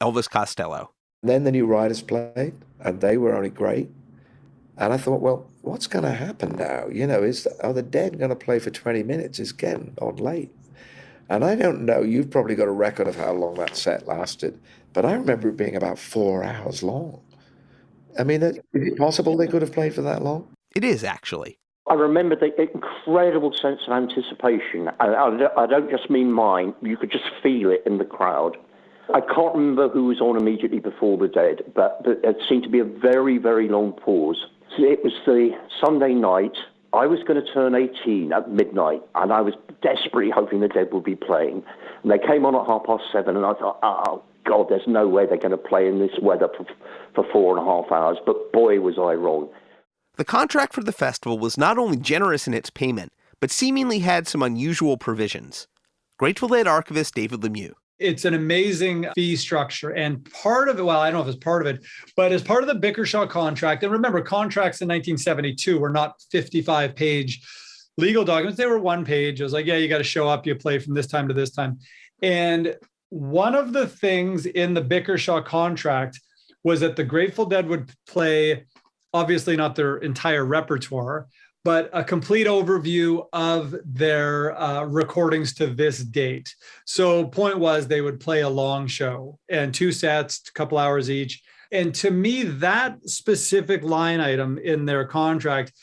B: Elvis Costello.
D: Then the New Riders played, and they were only great. And I thought, well, what's going to happen now? You know, are the Dead going to play for 20 minutes? It's getting on late. And I don't know, you've probably got a record of how long that set lasted, but I remember it being about 4 hours long. I mean, is it possible they could have played for that long?
B: It is, actually.
A: I remember the incredible sense of anticipation. I don't just mean mine. You could just feel it in the crowd. I can't remember who was on immediately before the Dead, but it seemed to be a very, very long pause. So it was the Sunday night. I was going to turn 18 at midnight, and I was desperately hoping the Dead would be playing. And they came on at 7:30, and I thought, oh, God, there's no way they're going to play in this weather for 4.5 hours. But boy, was I wrong.
B: The contract for the festival was not only generous in its payment, but seemingly had some unusual provisions. Grateful Dead archivist David Lemieux.
P: It's an amazing fee structure. And part of it, well, I don't know if it's part of it, but as part of the Bickershaw contract, and remember, contracts in 1972 were not 55-page legal documents. They were 1 page. It was like, yeah, you got to show up, you play from this time to this time. And one of the things in the Bickershaw contract was that the Grateful Dead would play, obviously not their entire repertoire, but a complete overview of their recordings to this date. So point was they would play a long show and 2 sets, a couple hours each. And to me, that specific line item in their contract,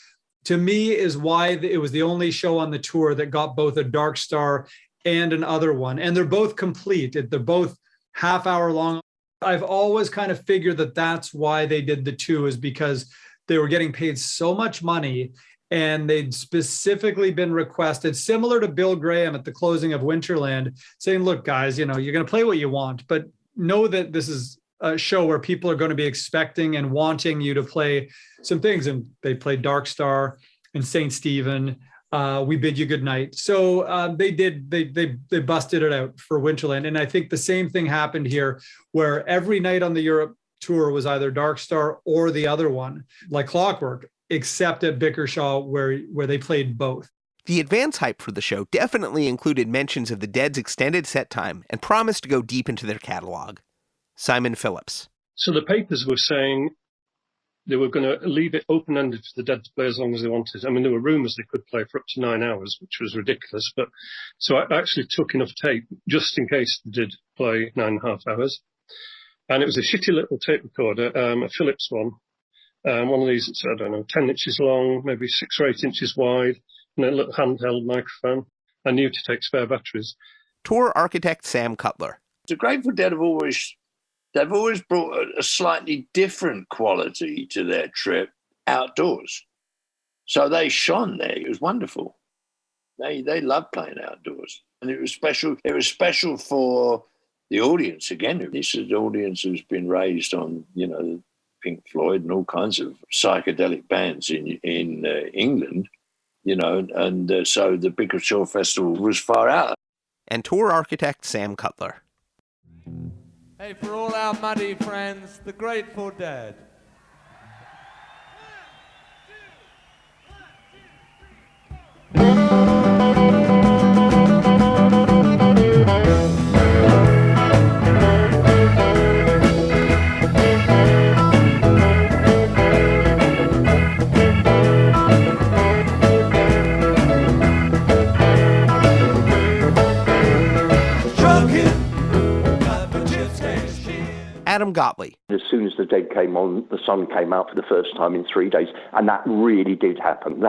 P: to me, is why it was the only show on the tour that got both a Dark Star and an other one. And they're both complete. They're both half-hour long. I've always kind of figured that that's why they did the 2, is because they were getting paid so much money. And they'd specifically been requested, similar to Bill Graham at the closing of Winterland, saying, look, guys, you know, you're going to play what you want, but know that this is a show where people are going to be expecting and wanting you to play some things. And they played Dark Star and St. Stephen. We Bid You Good Night. So they busted it out for Winterland. And I think the same thing happened here, where every night on the Europe tour was either Dark Star or the other one, like clockwork, except at Bickershaw, where they played both.
B: The advance hype for the show definitely included mentions of the Dead's extended set time and promised to go deep into their catalog. Simon Phillips.
R: So the papers were saying they were going to leave it open-ended for the Dead to play as long as they wanted. I mean, there were rumours they could play for up to 9 hours, which was ridiculous. But so I actually took enough tape just in case they did play 9.5 hours. And it was a shitty little tape recorder, a Phillips one. One of these, I don't know, 10 inches long, maybe 6 or 8 inches wide, and a little handheld microphone. I knew to take spare batteries.
B: Tour architect Sam Cutler.
T: The Grateful Dead they've always brought a slightly different quality to their trip outdoors. So they shone there. It was wonderful. They loved playing outdoors. And it was special. It was special for the audience. Again, this is an audience who's been raised on, you know, Pink Floyd and all kinds of psychedelic bands in England. and so the Bickershaw Festival was far out.
B: And tour architect Sam Cutler.
E: Hey, for all our muddy friends, the Grateful Dead.
B: Adam Gotley.
A: As soon as the Dead came on, the sun came out for the first time in 3 days, and that really did happen.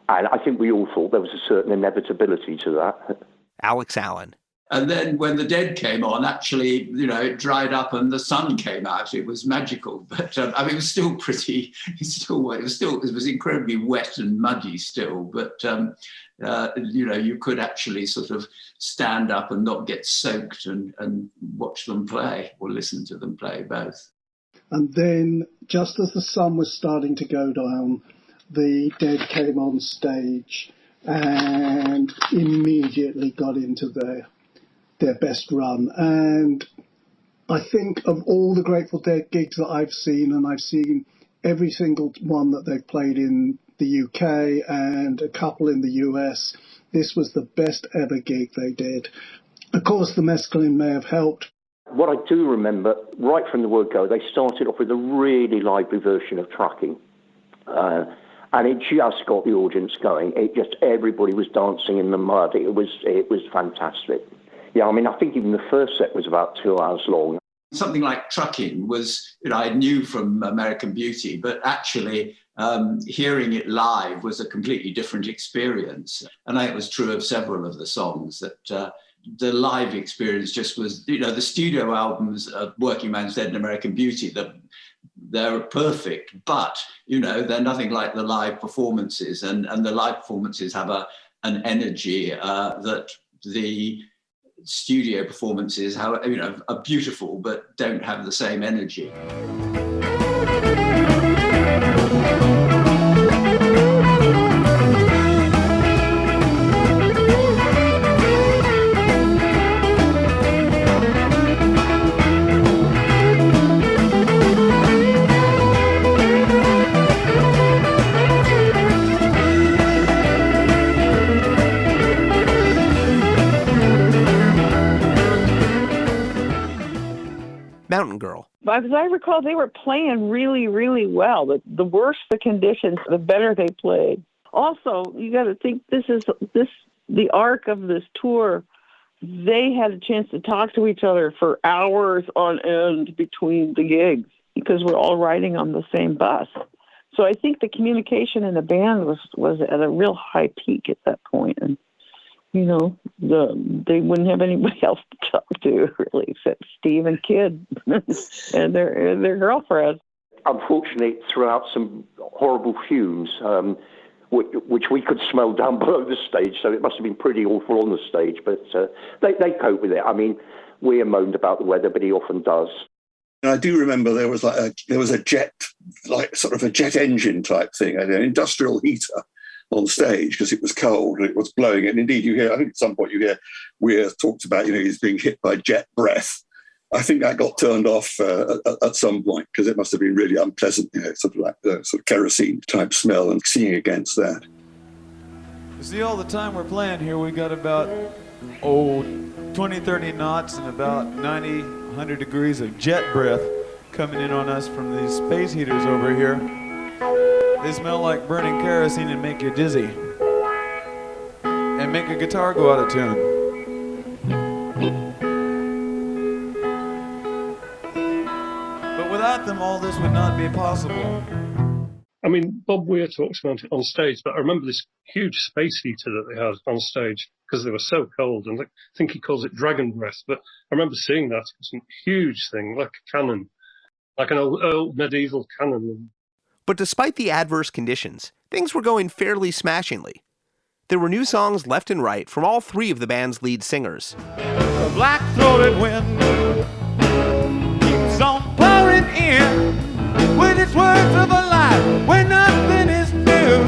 A: And I think we all thought there was a certain inevitability to that.
B: Allan.
H: And then when the Dead came on, actually, it dried up and the sun came out. It was magical, but it was still pretty. It was incredibly wet and muddy still, but you could actually sort of stand up and not get soaked and watch them play or listen to them play both.
M: And then, just as the sun was starting to go down, the Dead came on stage and immediately got into their best run. And I think of all the Grateful Dead gigs that I've seen, and I've seen every single one that they've played in the UK and a couple in the US, this was the best ever gig they did. Of course, the mescaline may have helped.
A: What I do remember, right from the word go, they started off with a really lively version of Trucking. And it just got the audience going. Everybody was dancing in the mud. It was fantastic. Yeah, I think even the first set was about 2 hours long.
H: Something like Trucking was, I knew from American Beauty, but actually hearing it live was a completely different experience. And it was true of several of the songs that the live experience just was, the studio albums of Working Man's Dead and American Beauty, they're perfect, but, they're nothing like the live performances. And the live performances have an energy that the studio performances, are beautiful, but don't have the same energy.
B: Mountain Girl.
W: As I recall, they were playing really, really well. The worse the conditions, the better they played. Also, you got to think the arc of this tour. They had a chance to talk to each other for hours on end between the gigs because we're all riding on the same bus. So I think the communication in the band was at a real high peak at that point, and they wouldn't have anybody else to talk to, really, except Steve and Kid and their girlfriends.
A: Unfortunately, it threw out some horrible fumes, which we could smell down below the stage, so it must have been pretty awful on the stage, but they cope with it. Weir moaned about the weather, but he often does.
Q: And I do remember there was a jet, sort of a jet engine type thing, an industrial heater on stage because it was cold and it was blowing. And indeed, I think at some point you hear Weir talked about, he's being hit by jet breath. I think that got turned off at some point because it must have been really unpleasant, sort of like the sort of kerosene type smell and singing against that.
E: You see, all the time we're playing here, we got about 20, 30 knots and about 90, 100 degrees of jet breath coming in on us from these space heaters over here. They smell like burning kerosene and make you dizzy. And make a guitar go out of tune. But without them, all this would not be possible.
R: Bob Weir talks about it on stage, but I remember this huge space heater that they had on stage because they were so cold, and I think he calls it dragon breath, but I remember seeing that. It's a huge thing, like a cannon, like an old medieval cannon.
B: But despite the adverse conditions, things were going fairly smashingly. There were new songs left and right from all three of the band's lead singers.
E: The black-throated wind keeps on pouring in with its words of a life where nothing is new.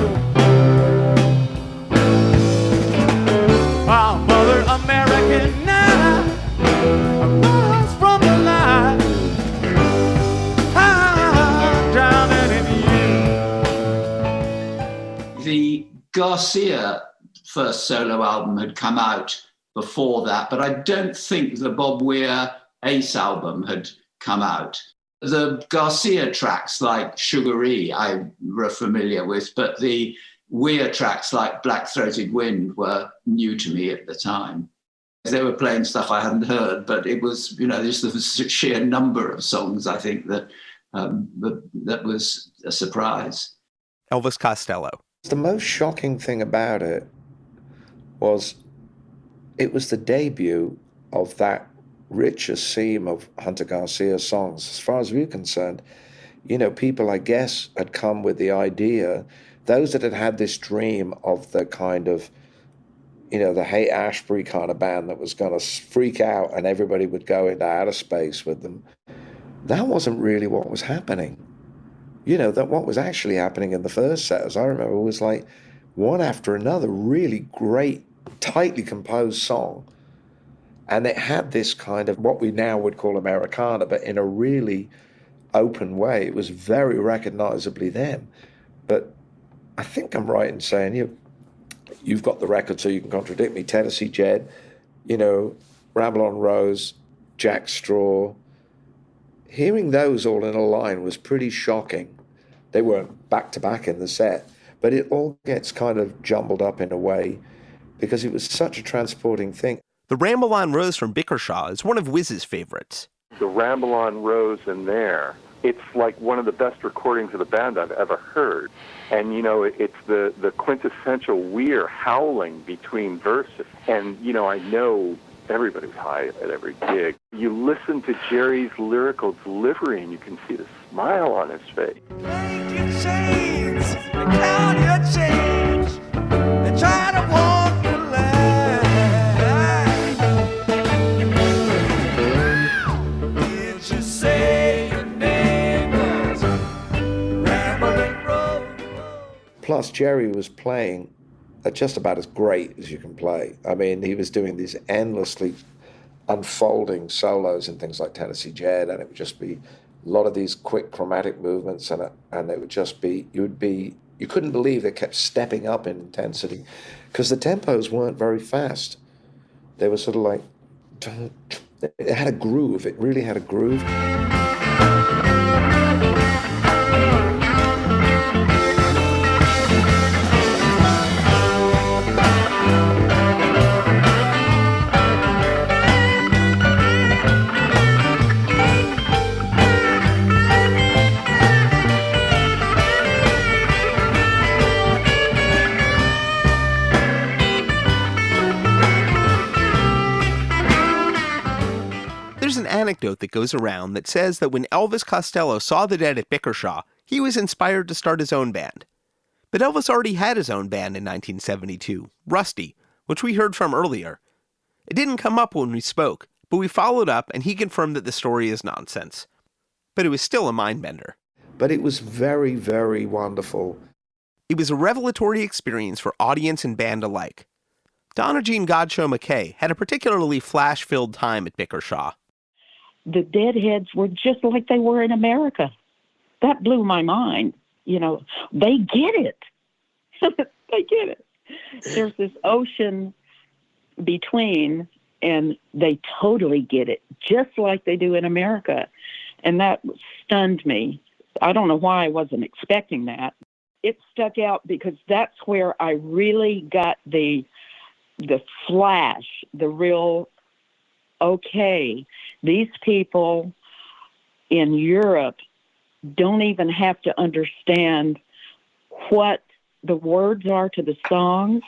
H: The Garcia first solo album had come out before that, but I don't think the Bob Weir Ace album had come out. The Garcia tracks like Sugar-E I were familiar with, but the Weir tracks like Black-Throated Wind were new to me at the time. They were playing stuff I hadn't heard, but it was, just the sheer number of songs, I think, that was a surprise.
B: Elvis Costello.
D: The most shocking thing about it was the debut of that richer seam of Hunter Garcia songs. As far as we're concerned, people, I guess, had come with the idea, those that had had this dream of the kind of, the Haight-Ashbury kind of band that was going to freak out and everybody would go into outer space with them. That wasn't really what was happening. That what was actually happening in the first set, as I remember, was like one after another really great, tightly composed song. And it had this kind of what we now would call Americana, but in a really open way. It was very recognizably them. But I think I'm right in saying, you've got the record so you can contradict me. Tennessee Jed, Ramble on Rose, Jack Straw. Hearing those all in a line was pretty shocking. They weren't back-to-back in the set, but it all gets kind of jumbled up in a way because it was such a transporting thing.
B: The Ramble on Rose from Bickershaw is one of Wiz's favorites.
G: The Ramble on Rose in there, it's like one of the best recordings of the band I've ever heard. And, it's the quintessential Weir howling between verses. And, I know everybody was high at every gig. You listen to Jerry's lyrical delivery and you can see the smile on his face.
J: Make your chains, count your change, and try to walk the line. Did you say your name was Rambling Road?
D: Plus, Jerry was playing just about as great as you can play. I mean, he was doing these endlessly unfolding solos and things like Tennessee Jed, and it would just be a lot of these quick chromatic movements, and it would just be, you couldn't believe they kept stepping up in intensity because the tempos weren't very fast. They were sort of like, it had a groove. It really had a groove.
B: There's an anecdote that goes around that says that when Elvis Costello saw the Dead at Bickershaw, he was inspired to start his own band. But Elvis already had his own band in 1972, Rusty, which we heard from earlier. It didn't come up when we spoke, but we followed up and he confirmed that the story is nonsense. But it was still a mind-bender.
D: But it was very, very wonderful.
B: It was a revelatory experience for audience and band alike. Donna Jean Godchaux-MacKay had a particularly flash-filled time at Bickershaw.
W: The Deadheads were just like they were in America. That blew my mind. They get it. They get it. There's this ocean between, and they totally get it, just like they do in America. And that stunned me. I don't know why I wasn't expecting that. It stuck out because that's where I really got the flash, the real, okay, these people in Europe don't even have to understand what the words are to the songs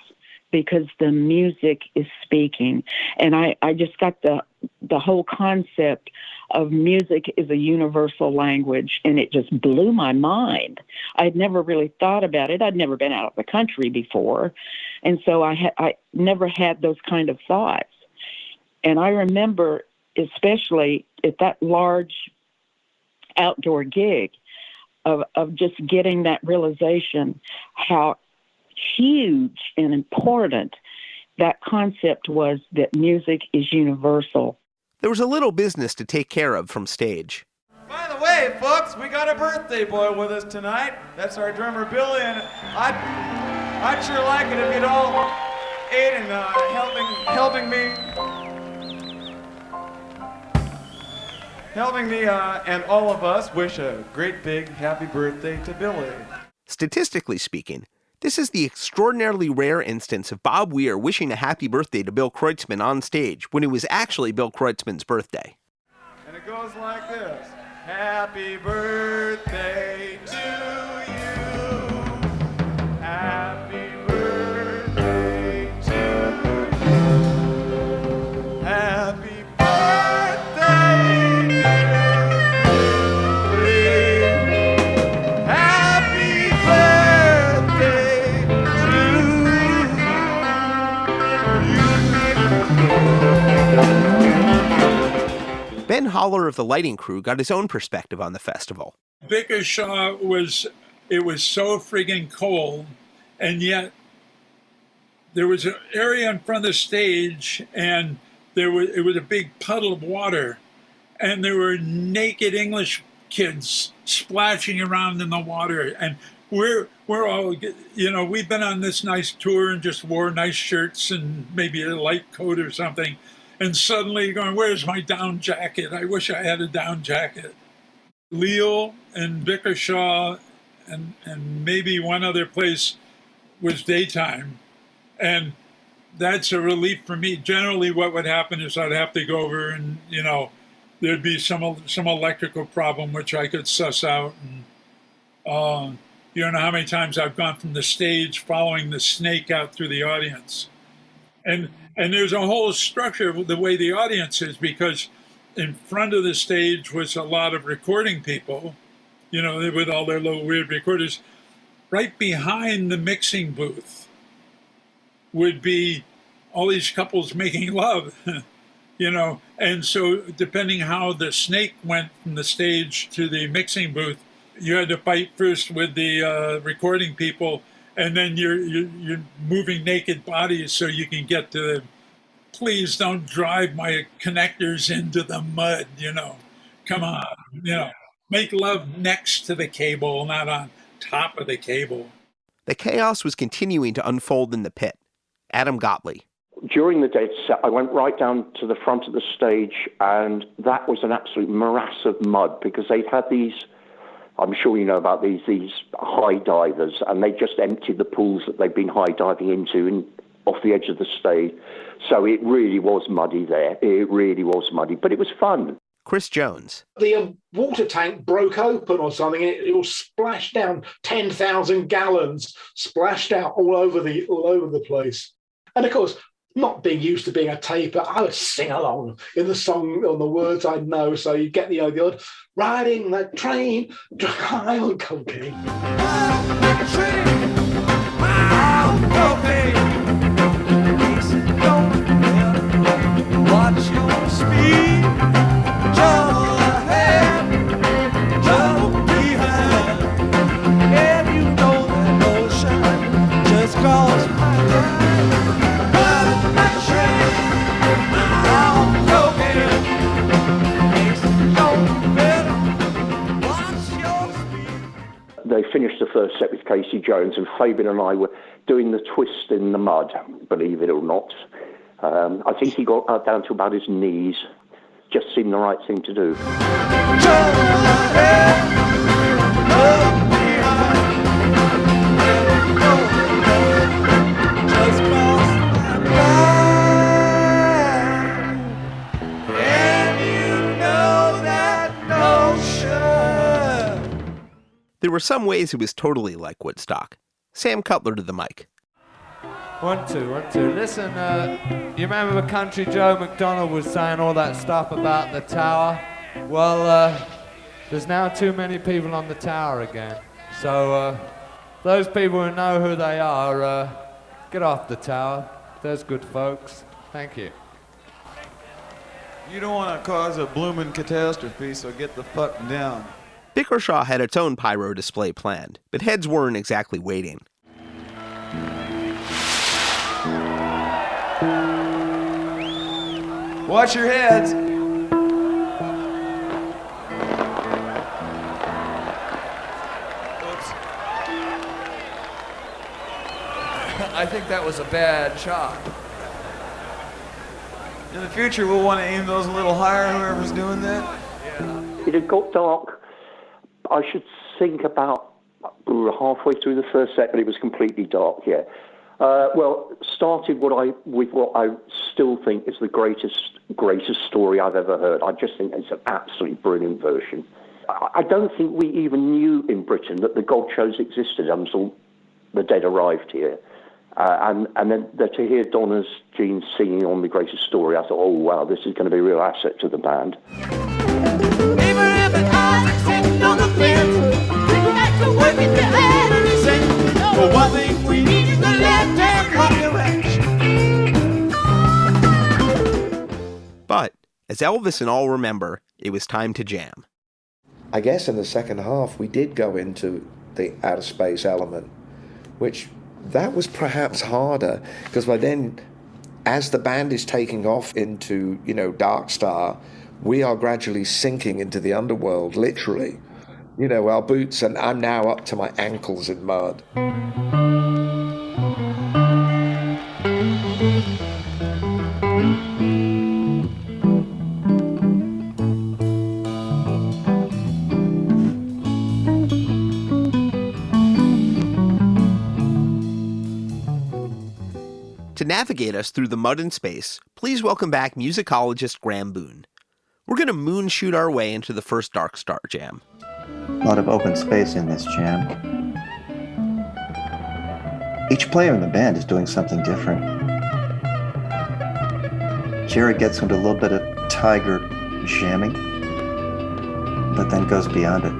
W: because the music is speaking. And I just got the whole concept of music is a universal language, and it just blew my mind. I'd never really thought about it. I'd never been out of the country before, and so I never had those kind of thoughts. And I remember, especially at that large outdoor gig, of just getting that realization how huge and important that concept was, that music is universal.
B: There was a little business to take care of from stage.
E: By the way, folks, we got a birthday boy with us tonight. That's our drummer Billy, and I'd sure like it if you'd all aid in helping me and all of us wish a great big happy birthday to Billy.
B: Statistically speaking, this is the extraordinarily rare instance of Bob Weir wishing a happy birthday to Bill Kreutzmann on stage when it was actually Bill Kreutzmann's birthday.
E: And it goes like this. Happy birthday to you. Happy birthday to you. Happy birthday, dear. Happy birthday to you.
B: Ben Holler of the lighting crew got his own perspective on the festival.
C: Bickershaw was so friggin' cold, and yet there was an area in front of the stage, and it was a big puddle of water, and there were naked English kids splashing around in the water, and we're all, we've been on this nice tour and just wore nice shirts and maybe a light coat or something. And suddenly you're going, where's my down jacket? I wish I had a down jacket. Leal and Bickershaw and maybe one other place was daytime. And that's a relief for me. Generally what would happen is I'd have to go over and, there'd be some electrical problem which I could suss out. And you don't know how many times I've gone from the stage following the snake out through the audience. And there's a whole structure of the way the audience is, because in front of the stage was a lot of recording people, with all their little weird recorders. Right behind the mixing booth would be all these couples making love, And so depending how the snake went from the stage to the mixing booth, you had to fight first with the recording people, and then you're moving naked bodies so you can get to the, please don't drive my connectors into the mud, come on, make love next to the cable, not on top of the cable.
B: The chaos was continuing to unfold in the pit. Adam Gotley.
A: During the dead set, I went right down to the front of the stage, and that was an absolute morass of mud, because they'd had these, I'm sure you know about these high divers, and they just emptied the pools that they'd been high diving into and off the edge of the stage. So it really was muddy there. It really was muddy, but it was fun.
B: Chris Jones.
L: The water tank broke open or something, and it all splashed down 10,000 gallons, splashed out all over the place. And of course, not being used to being a taper, I would sing along in the song on the words I know. So you get the odd riding the train, high on cocaine.
J: Watch your speed, trouble ahead, trouble behind. And you know that ocean just crossed my mind. Ride that train, I'm joking. Watch your speed.
A: They finished the first set with Casey Jones, and Fabian and I were doing the twist in the mud, believe it or not. I think he got down to about his knees. Just seemed the right thing to do.
B: There were some ways it was totally like Woodstock. Sam Cutler to the mic.
O: 1, 2, 1, 2. Listen, you remember the Country Joe McDonald was saying all that stuff about the tower? Well, there's now too many people on the tower again. So, those people who know who they are, get off the tower. There's good folks. Thank you.
E: You don't want to cause a blooming catastrophe, so get the fuck down.
B: Bickershaw had its own pyro display planned, but heads weren't exactly waiting.
E: Watch your heads.
O: I think that was a bad shot.
E: In the future, we'll want to aim those a little higher, whoever's doing that.
A: It had got dark, I should think about halfway through the first set, but it was completely dark, yeah. Started with what I still think is the greatest story I've ever heard. I just think it's an absolutely brilliant version. I don't think we even knew in Britain that the Godchaux existed until the Dead arrived here. And then to hear Donna's Jean singing on The Greatest Story, I thought, oh, wow, this is going to be a real asset to the band.
B: But, as Elvis and all remember, it was time to jam.
D: I guess in the second half, we did go into the outer space element, which that was perhaps harder, because by then, as the band is taking off into, Dark Star, we are gradually sinking into the underworld, literally. Our boots, and I'm now up to my ankles in mud.
B: To navigate us through the mud and space, please welcome back musicologist Graeme Boone. We're going to moonshoot our way into the first Dark Star jam.
F: A lot of open space in this jam. Each player in the band is doing something different. Jared gets into a little bit of tiger jamming, but then goes beyond it.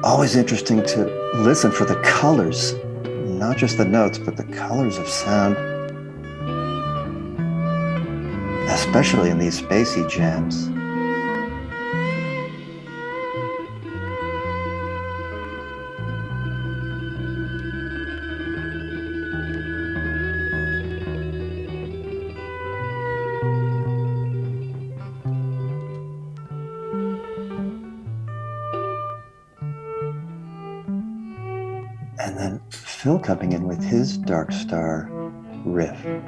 F: Always interesting to listen for the colors, not just the notes, but the colors of sound, especially in these spacey jams. And then Phil coming in with his Dark Star riff. In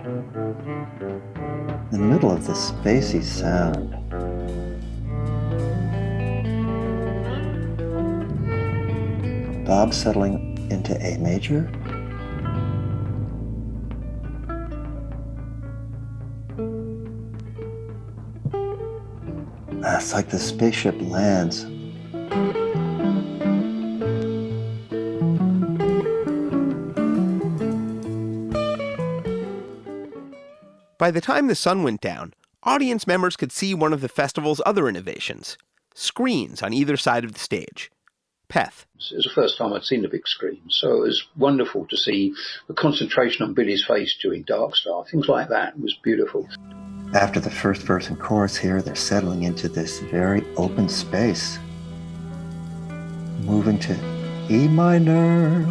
F: the middle of this spacey sound. Bob settling into A major. It's like the spaceship lands.
B: By the time the sun went down, audience members could see one of the festival's other innovations, screens on either side of the stage. Peth.
I: It was the first time I'd seen the big screen, so it was wonderful to see the concentration on Billy's face during Dark Star. Things like that was beautiful.
F: After the first verse and chorus here, they're settling into this very open space, moving to E minor,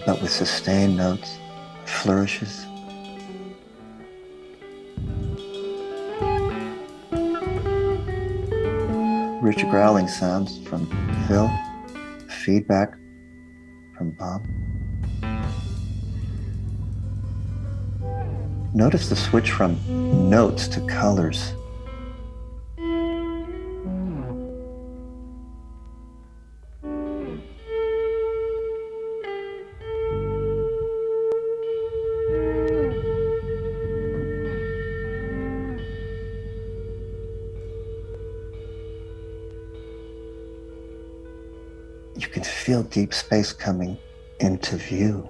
F: but with sustained notes, flourishes. Rich growling sounds from Phil, feedback from Bob. Notice the switch from notes to colors. You can feel deep space coming into view.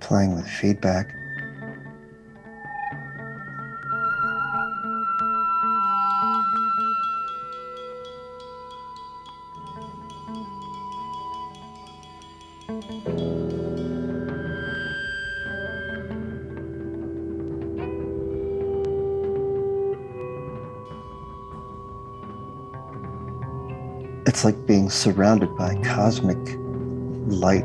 F: Playing with feedback. It's like being surrounded by cosmic light.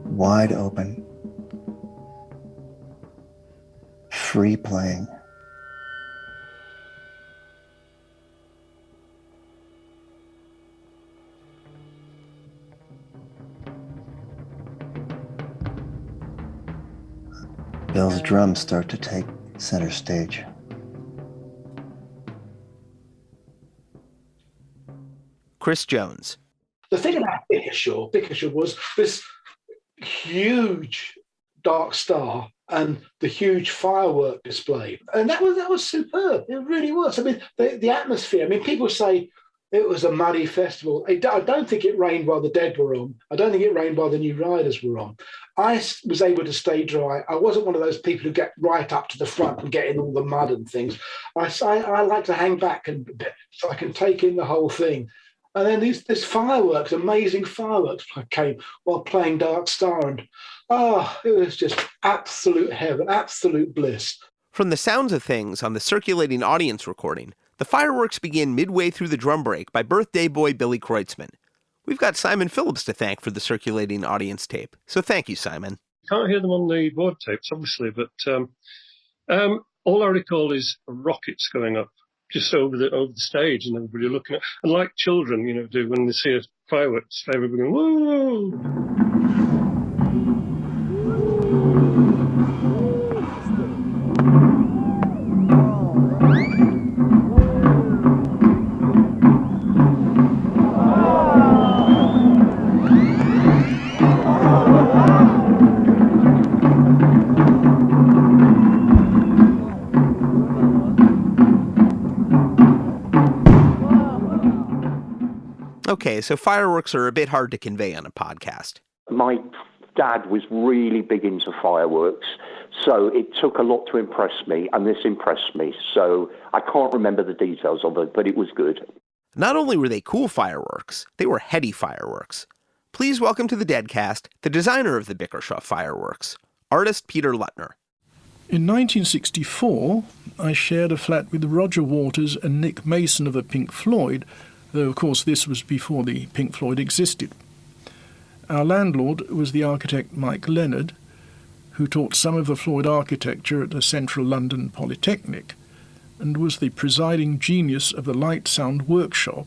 F: Wide open, free playing. Bill's drums start to take center stage.
B: Chris Jones.
L: The thing about Bickershaw was this huge dark star and the huge firework display, and that was superb. It really was. I mean, the atmosphere. I mean, people say it was a muddy festival. I don't think it rained while the Dead were on. I don't think it rained while the New Riders were on. I was able to stay dry. I wasn't one of those people who get right up to the front and get in all the mud and things. I like to hang back and so I can take in the whole thing. And then this fireworks, amazing fireworks came while playing Dark Star. And it was just absolute heaven, absolute bliss.
B: From the sounds of things on the circulating audience recording, the fireworks begin midway through the drum break by birthday boy Billy Kreutzmann. We've got Simon Phillips to thank for the circulating audience tape. So thank you, Simon.
R: Can't hear them on the board tapes, obviously, but all I recall is rockets going up just over the stage and everybody looking at, and like children, do when they see a fireworks, everybody going, whoa!
B: Okay, so fireworks are a bit hard to convey on a podcast.
A: My dad was really big into fireworks, so it took a lot to impress me, and this impressed me. So I can't remember the details of it, but it was good.
B: Not only were they cool fireworks, they were heady fireworks. Please welcome to the Deadcast the designer of the Bickershaw fireworks, artist Peter Luttner.
K: In 1964, I shared a flat with Roger Waters and Nick Mason of the Pink Floyd, though of course this was before the Pink Floyd existed. Our landlord was the architect Mike Leonard, who taught some of the Floyd architecture at the Central London Polytechnic, and was the presiding genius of the Light Sound Workshop,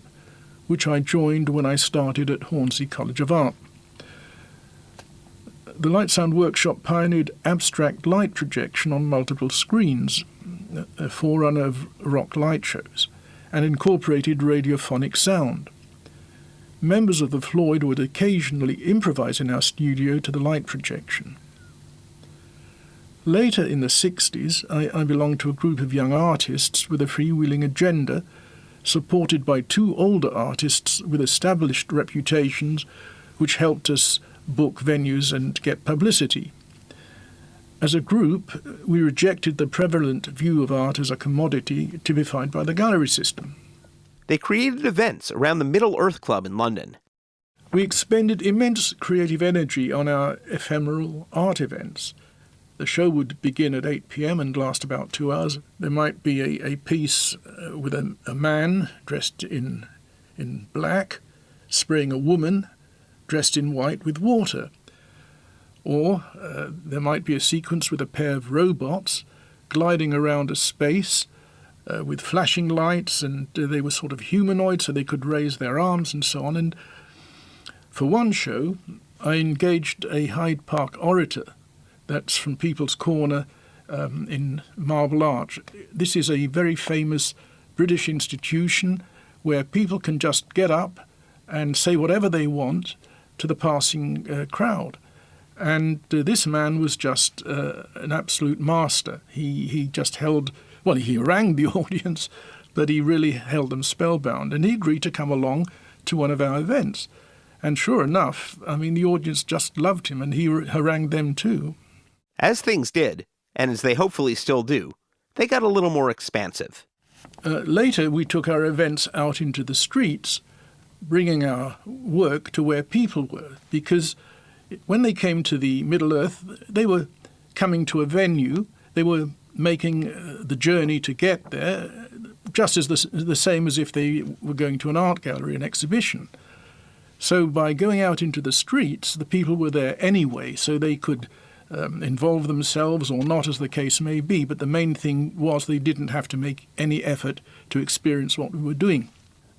K: which I joined when I started at Hornsey College of Art. The Light Sound Workshop pioneered abstract light projection on multiple screens, a forerunner of rock light shows, and incorporated radiophonic sound. Members of the Floyd would occasionally improvise in our studio to the light projection. Later in the 60s, I belonged to a group of young artists with a freewheeling agenda, supported by two older artists with established reputations, which helped us book venues and get publicity. As a group, we rejected the prevalent view of art as a commodity typified by the gallery system.
B: They created events around the Middle Earth Club in London.
K: We expended immense creative energy on our ephemeral art events. The show would begin at 8 p.m. and last about 2 hours. There might be a piece with a man dressed in black, spraying a woman dressed in white with water. Or there might be a sequence with a pair of robots gliding around a space with flashing lights, and they were sort of humanoid, so they could raise their arms and so on. And for one show, I engaged a Hyde Park orator. That's from People's Corner in Marble Arch. This is a very famous British institution where people can just get up and say whatever they want to the passing crowd. And this man was just an absolute master. He just held, well, he harangued the audience, but he really held them spellbound. And he agreed to come along to one of our events. And sure enough, I mean, the audience just loved him, and he harangued them too.
B: As things did, and as they hopefully still do, they got a little more expansive.
K: Later, we took our events out into the streets, bringing our work to where people were, because when they came to the Middle Earth, they were coming to a venue, they were making the journey to get there, just as the same as if they were going to an art gallery, an exhibition. So by going out into the streets, the people were there anyway, so they could involve themselves or not, as the case may be, but the main thing was they didn't have to make any effort to experience what we were doing.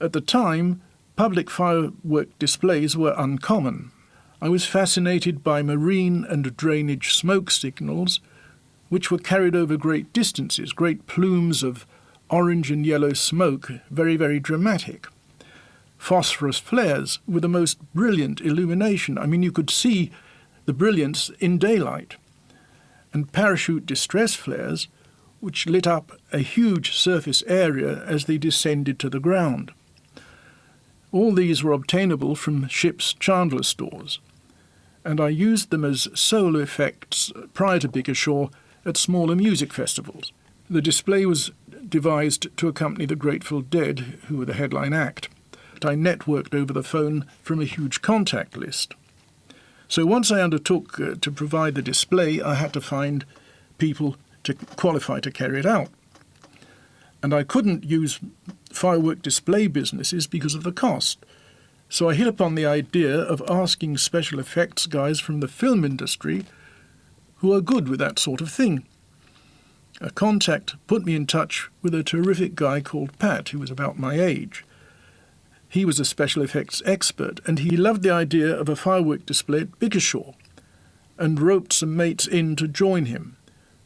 K: At the time, public firework displays were uncommon. I was fascinated by marine and drainage smoke signals, which were carried over great distances, great plumes of orange and yellow smoke, very, very dramatic. Phosphorus flares with the most brilliant illumination. I mean, you could see the brilliance in daylight. And parachute distress flares, which lit up a huge surface area as they descended to the ground. All these were obtainable from ships' chandler stores, and I used them as solo effects prior to Bickershaw at smaller music festivals. The display was devised to accompany the Grateful Dead, who were the headline act. I networked over the phone from a huge contact list. So once I undertook to provide the display, I had to find people to qualify to carry it out. And I couldn't use firework display businesses because of the cost. So I hit upon the idea of asking special effects guys from the film industry who are good with that sort of thing. A contact put me in touch with a terrific guy called Pat, who was about my age. He was a special effects expert, and he loved the idea of a firework display at Bickershaw, and roped some mates in to join him.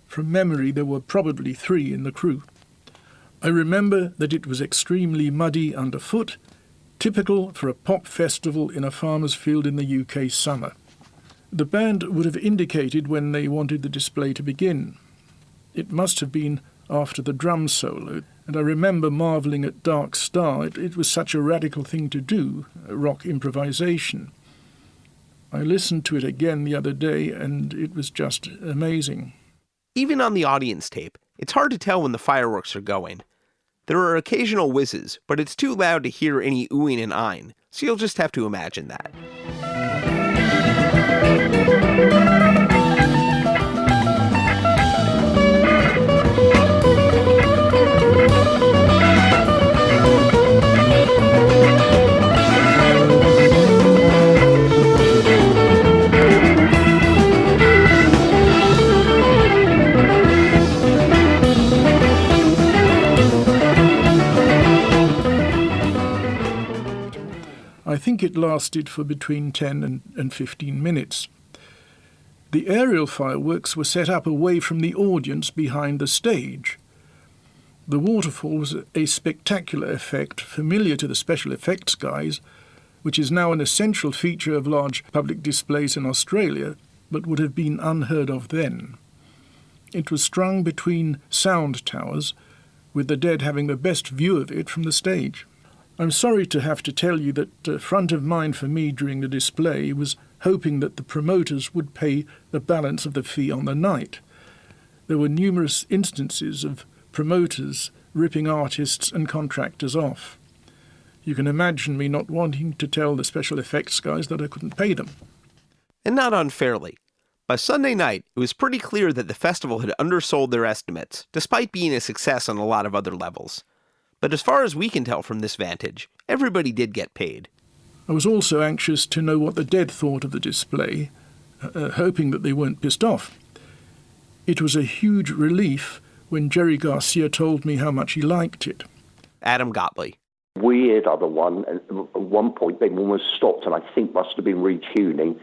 K: From memory, there were probably 3 in the crew. I remember that it was extremely muddy underfoot, typical for a pop festival in a farmer's field in the UK summer. The band would have indicated when they wanted the display to begin. It must have been after the drum solo, and I remember marvelling at Dark Star. It was such a radical thing to do, rock improvisation. I listened to it again the other day, and it was just amazing.
B: Even on the audience tape, it's hard to tell when the fireworks are going. There are occasional whizzes, but it's too loud to hear any oohing and eyeing, so you'll just have to imagine that.
K: I think it lasted for between 10 and 15 minutes. The aerial fireworks were set up away from the audience behind the stage. The waterfall was a spectacular effect familiar to the special effects guys, which is now an essential feature of large public displays in Australia, but would have been unheard of then. It was strung between sound towers, with the Dead having the best view of it from the stage. I'm sorry to have to tell you that front of mind for me during the display was hoping that the promoters would pay the balance of the fee on the night. There were numerous instances of promoters ripping artists and contractors off. You can imagine me not wanting to tell the special effects guys that I couldn't pay them.
B: And not unfairly. By Sunday night, it was pretty clear that the festival had undersold their estimates, despite being a success on a lot of other levels. But as far as we can tell from this vantage, everybody did get paid.
K: I was also anxious to know what the Dead thought of the display, hoping that they weren't pissed off. It was a huge relief when Jerry Garcia told me how much he liked it.
B: Adam Gotley.
A: Weird other one. At one point, they almost stopped, and I think must have been retuning,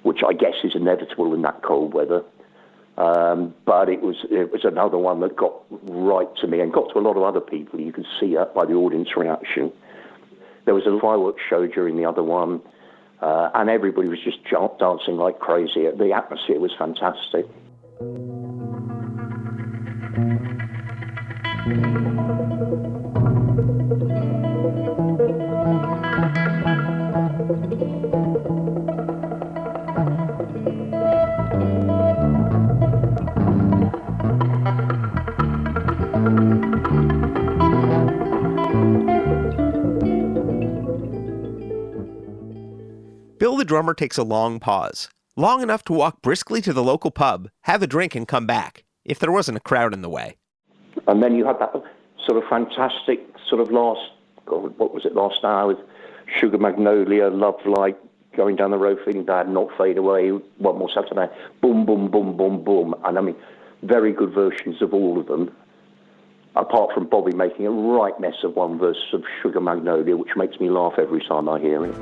A: which I guess is inevitable in that cold weather. But it was another one that got right to me and got to a lot of other people. You can see that by the audience reaction. There was a fireworks show during the other one, and everybody was just dancing like crazy. The atmosphere was fantastic.
B: Bill the drummer takes a long pause, long enough to walk briskly to the local pub, have a drink, and come back, if there wasn't a crowd in the way.
A: And then you had that sort of fantastic sort of last hour with Sugar Magnolia, Love Light, going down the road, feeling bad, Not Fade Away, One More Saturday, boom, boom, boom, boom, boom. And I mean, very good versions of all of them, apart from Bobby making a right mess of one verse of Sugar Magnolia, which makes me laugh every time I hear it.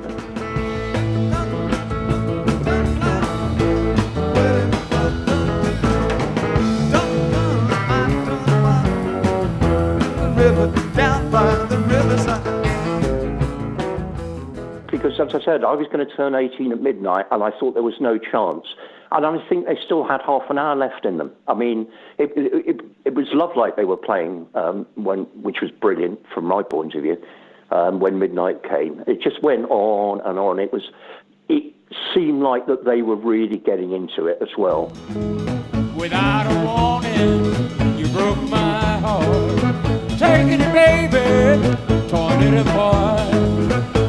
A: Because, as I said, I was going to turn 18 at midnight, and I thought there was no chance. And I think they still had half an hour left in them. I mean, it was Love Light they were playing, which was brilliant from my point of view, when midnight came. It just went on and on. It seemed like that they were really getting into it as well.
J: Without a warning, you broke my heart. Taking it, baby, torn it apart.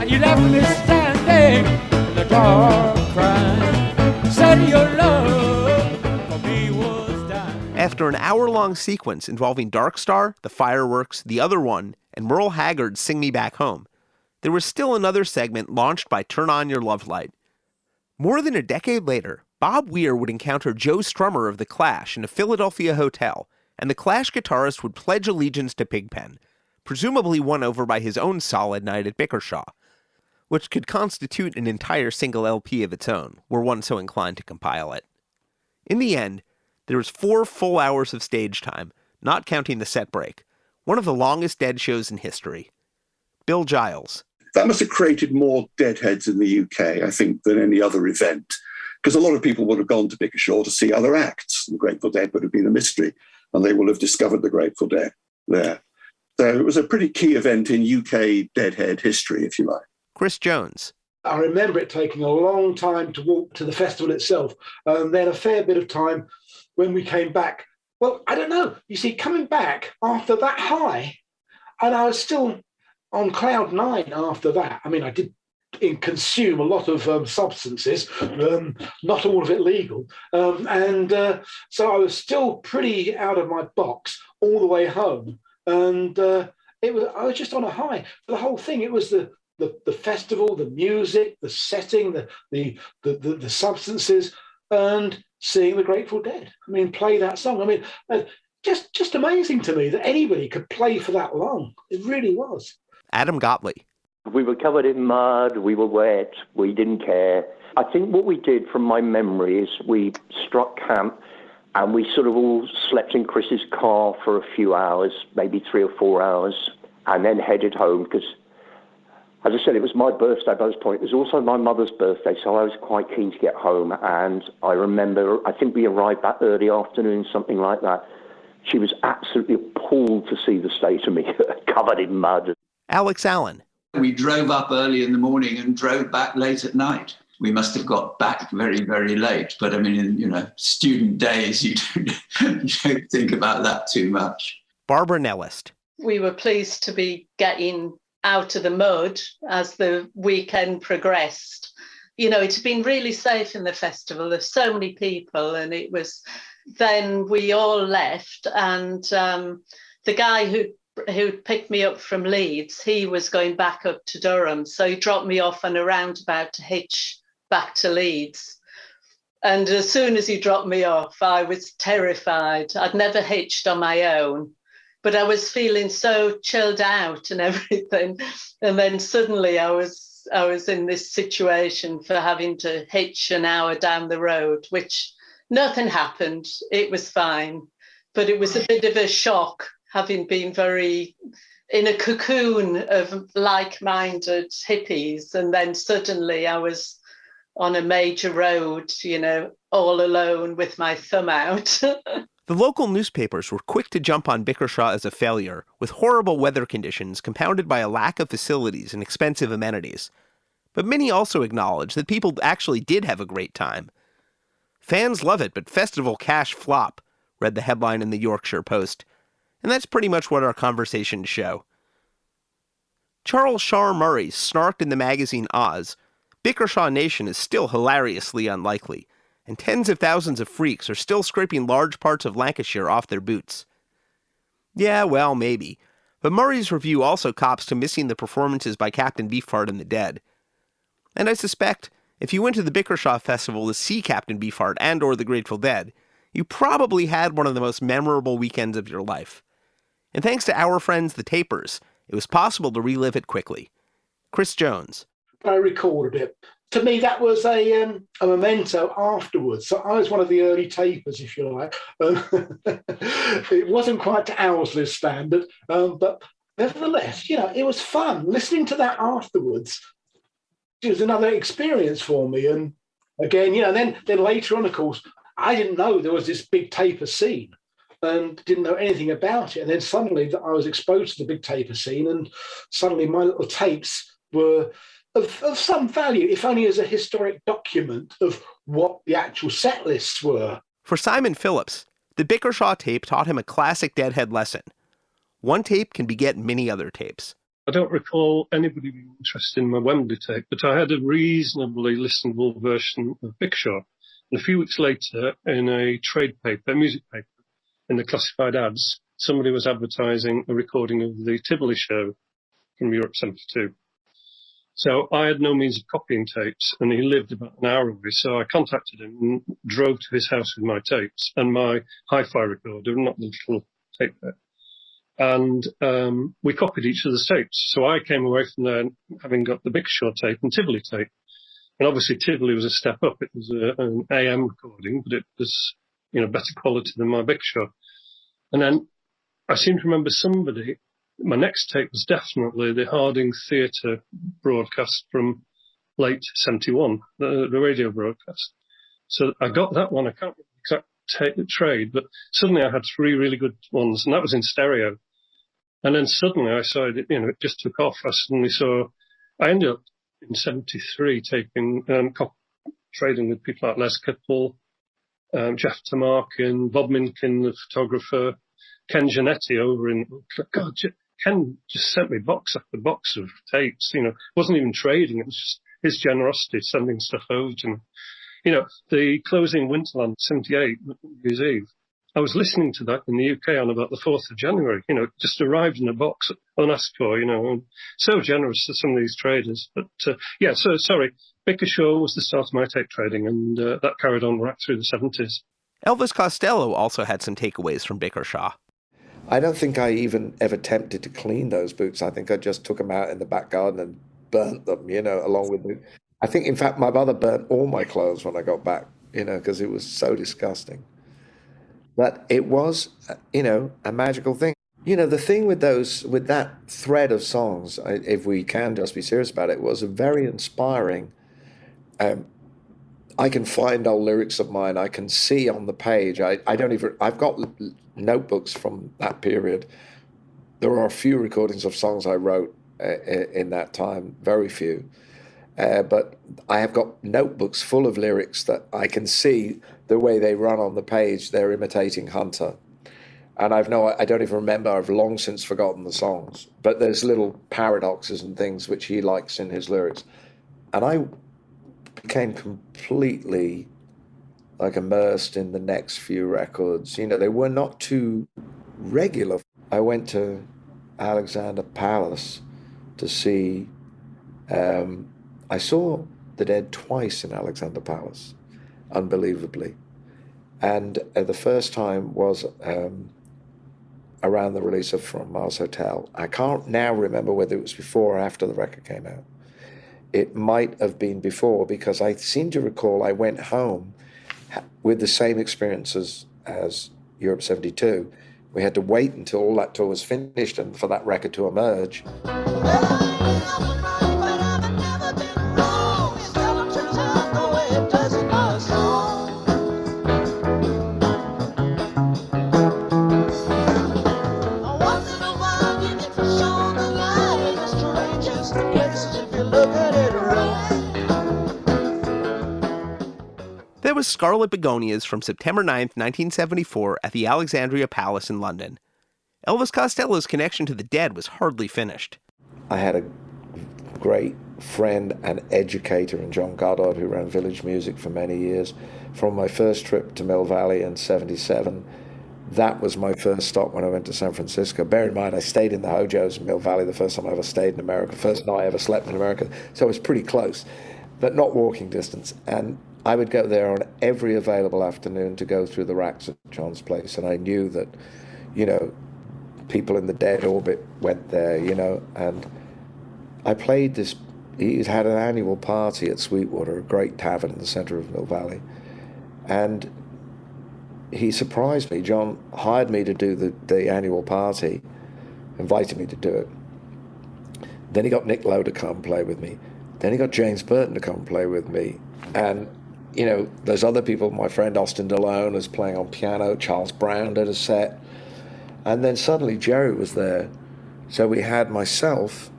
J: And you left me standing in the dark, crying. Said your love for me was dying.
B: After an hour-long sequence involving Dark Star, the fireworks, The Other One, and Merle Haggard's Sing Me Back Home, there was still another segment launched by Turn On Your Love Light. More than a decade later, Bob Weir would encounter Joe Strummer of The Clash in a Philadelphia hotel, and the Clash guitarist would pledge allegiance to Pigpen, presumably won over by his own solid night at Bickershaw, which could constitute an entire single LP of its own, were one so inclined to compile it. In the end, there was 4 full hours of stage time, not counting the set break, one of the longest Dead shows in history. Bill Giles.
Q: That must have created more Deadheads in the UK, I think, than any other event, because a lot of people would have gone to Bickershaw to see other acts. The Grateful Dead would have been a mystery, and they will have discovered the Grateful Dead there. So it was a pretty key event in UK Deadhead history, if you like.
B: Chris Jones.
L: I remember it taking a long time to walk to the festival itself, and then a fair bit of time when we came back. Well, I don't know. You see, coming back after that high, and I was still on cloud 9 after that. I mean, I did consume a lot of substances, not all of it legal. So I was still pretty out of my box all the way home. And I was just on a high. The whole thing, it was the festival, the music, the setting, the substances, and seeing the Grateful Dead. I mean, play that song. I mean, just amazing to me that anybody could play for that long. It really was.
B: Adam Gotley.
A: We were covered in mud, we were wet, we didn't care. I think what we did from my memory is we struck camp and we sort of all slept in Chris's car for a few hours, maybe 3 or 4 hours, and then headed home because, as I said, it was my birthday by this point. It was also my mother's birthday, so I was quite keen to get home. And I remember, I think we arrived back early afternoon, something like that. She was absolutely appalled to see the state of me, covered in mud.
B: Alex Allan.
H: We drove up early in the morning and drove back late at night. We must have got back very, very late. But I mean, in, student days, you don't think about that too much.
B: Barbara Nellist.
S: We were pleased to be getting out of the mud as the weekend progressed. It had been really safe in the festival. There's so many people, and it was. Then we all left, and the guy who picked me up from Leeds, he was going back up to Durham. So he dropped me off on a roundabout to hitch back to Leeds. And as soon as he dropped me off, I was terrified. I'd never hitched on my own, but I was feeling so chilled out and everything. And then suddenly I was in this situation for having to hitch an hour down the road, which nothing happened. It was fine. But it was a bit of a shock, having been very in a cocoon of like-minded hippies. And then suddenly I was on a major road, all alone with my thumb out.
B: The local newspapers were quick to jump on Bickershaw as a failure, with horrible weather conditions compounded by a lack of facilities and expensive amenities. But many also acknowledged that people actually did have a great time. "Fans love it, but festival cash flop," read the headline in the Yorkshire Post. And that's pretty much what our conversations show. Charles Shar Murray snarked in the magazine Oz, Bickershaw Nation is still hilariously unlikely, and tens of thousands of freaks are still scraping large parts of Lancashire off their boots. Yeah, well, maybe. But Murray's review also cops to missing the performances by Captain Beefheart and the Dead. And I suspect, if you went to the Bickershaw Festival to see Captain Beefheart and or the Grateful Dead, you probably had one of the most memorable weekends of your life. And thanks to our friends the Tapers, it was possible to relive it quickly. Chris Jones.
L: I recorded it. To me, that was a memento afterwards. So I was one of the early tapers, if you like. It wasn't quite to Owsley's standard, but nevertheless, it was fun. Listening to that afterwards, it was another experience for me. And again, then later on, of course, I didn't know there was this big taper scene and didn't know anything about it. And then suddenly I was exposed to the big taper scene, and suddenly my little tapes were of some value, if only as a historic document of what the actual set lists were.
B: For Simon Phillips, the Bickershaw tape taught him a classic Deadhead lesson. One tape can beget many other tapes.
R: I don't recall anybody being interested in my Wembley tape, but I had a reasonably listenable version of Bickershaw. And a few weeks later, in a trade paper, a music paper, in the classified ads, somebody was advertising a recording of the Tivoli show from Europe 72. So I had no means of copying tapes, and he lived about an hour away. So I contacted him and drove to his house with my tapes and my hi-fi recorder, not the little tape there. And we copied each other's tapes. So I came away from there having got the Bickershaw tape and Tivoli tape. And obviously Tivoli was a step up. It was an AM recording, but it was, better quality than my Bickershaw. And then I seem to remember my next tape was definitely the Harding Theatre broadcast from late 71, the radio broadcast. So I got that one. I can't remember the exact trade, but suddenly I had three really good ones, and that was in stereo. And then suddenly I saw it, it just took off. I ended up in 73 taking, trading with people like Les Kittle, Jeff Tamarkin, Bob Minkin, the photographer, Ken Giannetti over in, God, Ken just sent me box after box of tapes, wasn't even trading. It was just his generosity sending stuff over to me. The closing Winterland 78, New Year's Eve, I was listening to that in the UK on about the 4th of January, just arrived in a box unasked for, and so generous to some of these traders. But, sorry, Bickershaw was the start of my tape trading, and that carried on right through the 70s.
B: Elvis Costello also had some takeaways from Bickershaw.
D: I don't think I even ever attempted to clean those boots. I think I just took them out in the back garden and burnt them, along with the... I think, in fact, my mother burnt all my clothes when I got back, because it was so disgusting. But it was, a magical thing. The thing with that thread of songs, if we can just be serious about it, was very inspiring. I can find old lyrics of mine. I can see on the page. I've got notebooks from that period. There are a few recordings of songs I wrote in that time, very few. But I have got notebooks full of lyrics that I can see the way they run on the page. They're imitating Hunter. And I don't even remember. I've long since forgotten the songs. But there's little paradoxes and things which he likes in his lyrics. And I became completely immersed in the next few records. They were not too regular. I went to Alexander Palace to see... I saw the Dead twice in Alexander Palace, unbelievably. And the first time was around the release of From Mars Hotel. I can't now remember whether it was before or after the record came out. It might have been before, because I seem to recall I went home with the same experiences as Europe 72. We had to wait until all that tour was finished and for that record to emerge.
B: There was Scarlet Begonias from September 9th, 1974 at the Alexandria Palace in London. Elvis Costello's connection to the Dead was hardly finished.
D: I had a great friend and educator in John Goddard, who ran Village Music for many years. From my first trip to Mill Valley in 77, that was my first stop when I went to San Francisco. Bear in mind, I stayed in the Hojos in Mill Valley the first time I ever stayed in America, first night I ever slept in America, so it was pretty close, but not walking distance. And I would go there on every available afternoon to go through the racks at John's place, and I knew that, you know, people in the dead orbit went there, you know, and I played this. He had an annual party at Sweetwater, a great tavern in the center of Mill Valley, and he surprised me. John hired me to do the annual party, invited me to do it. Then he got Nick Lowe to come play with me. Then he got James Burton to come play with me. And, you know, there's other people. My friend Austin DeLone was playing on piano. Charles Brown did a set. And then suddenly Jerry was there. So we had myself,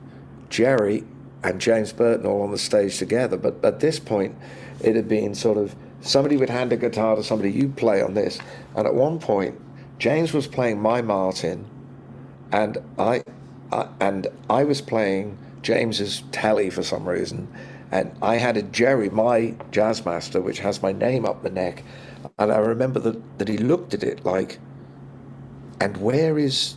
D: Jerry, and James Burton all on the stage together. But at this point, it had been sort of, somebody would hand a guitar to somebody, you play on this. And at one point, James was playing my Martin, and I was playing James's Telly for some reason. And I had a Jerry, my jazz master, which has my name up the neck. And I remember that he looked at it like, and where is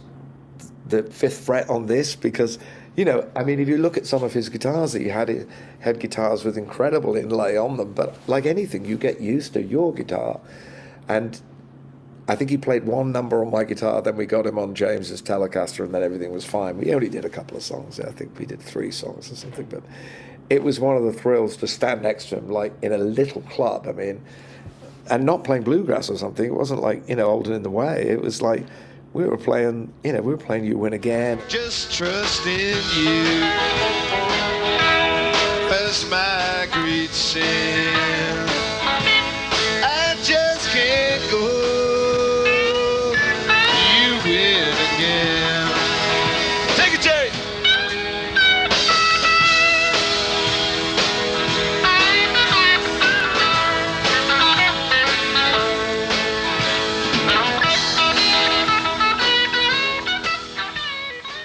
D: the fifth fret on this? Because, you know, I mean, if you look at some of his guitars, he had guitars with incredible inlay on them, but like anything, you get used to your guitar. And I think he played one number on my guitar, then we got him on James's Telecaster, and then everything was fine. We only did a couple of songs. I think we did 3 songs or something, but it was one of the thrills to stand next to him, like in a little club, I mean, and not playing bluegrass or something. It wasn't like, you know, Old and in the Way. It was like, we were playing You Win Again.
N: Just trust in you as my great sin. I just can't go. You win again. Take it, Jerry.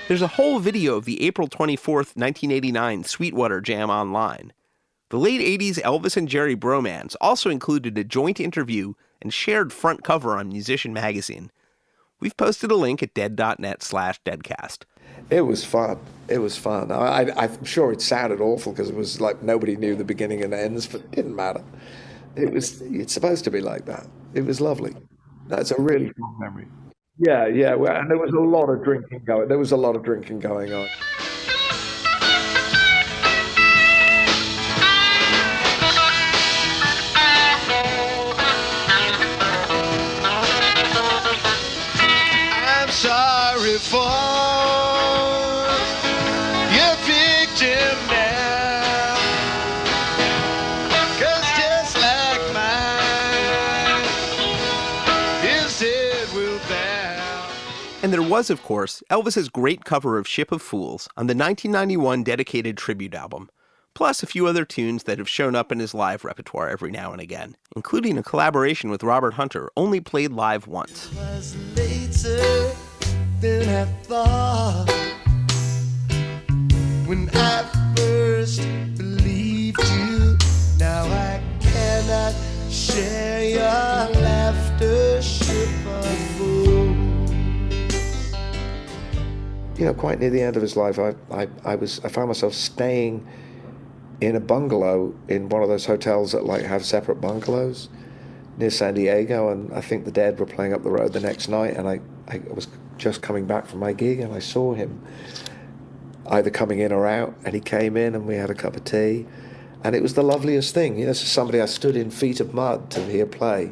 B: There's a whole video of the April 24th, 1989 Sweetwater Jam online. The late 80s Elvis and Jerry bromance also included a joint interview and shared front cover on Musician Magazine. We've posted a link at dead.net/deadcast.
D: It was fun. It was fun. I'm sure it sounded awful because it was like nobody knew the beginning and ends, but it didn't matter. It's supposed to be like that. It was lovely. That's a really fun memory. Yeah. Well, and there was a lot of drinking going. There was a lot of drinking going on.
N: I'm sorry for your victim now, 'cause just like mine, his head will bow.
B: And there was, of course, Elvis's great cover of Ship of Fools on the 1991 dedicated tribute album, plus a few other tunes that have shown up in his live repertoire every now and again, including a collaboration with Robert Hunter, only played live once.
N: Later than I thought, when I first believed you, now I cannot share your laughter. Ship of fools.
D: You know, quite near the end of his life, I found myself staying in a bungalow in one of those hotels that like have separate bungalows near San Diego, and I think the Dead were playing up the road the next night, and I was just coming back from my gig, and I saw him either coming in or out, and he came in and we had a cup of tea, and it was the loveliest thing. You know, this is somebody I stood in feet of mud to hear play,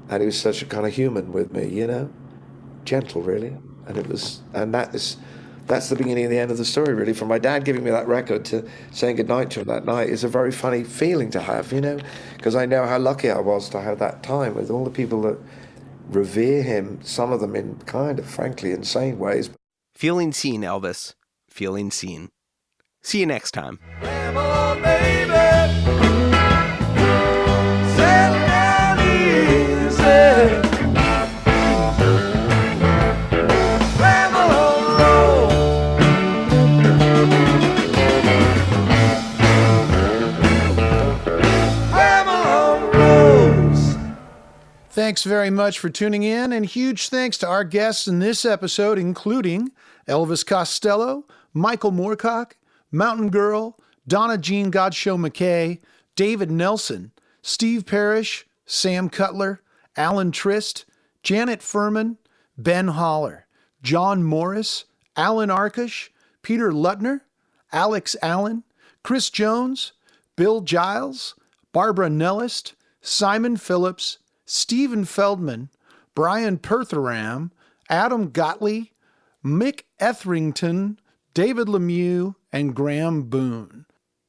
D: and he was such a kind of human with me, you know, gentle really, and that's the beginning and the end of the story, really. From my dad giving me that record to saying goodnight to him that night is a very funny feeling to have, you know, because I know how lucky I was to have that time with all the people that revere him, some of them in kind of, frankly, insane ways.
B: Feeling seen, Elvis. Feeling seen. See you next time.
P: Thanks very much for tuning in, and huge thanks to our guests in this episode, including Elvis Costello, Michael Moorcock, Mountain Girl, Donna Jean Godchaux-MacKay, David Nelson, Steve Parish, Sam Cutler, Allan Trist, Janet Furman, Ben Holler, John Morris, Alan Arkush, Peter Luttner, Alex Allan, Chris Jones, Bill Giles, Barbara Nellist, Simon Phillips, Stephen Feldman, Brian Petheram, Adam Gotley, Mick Etherington, David Lemieux, and Graeme Boone.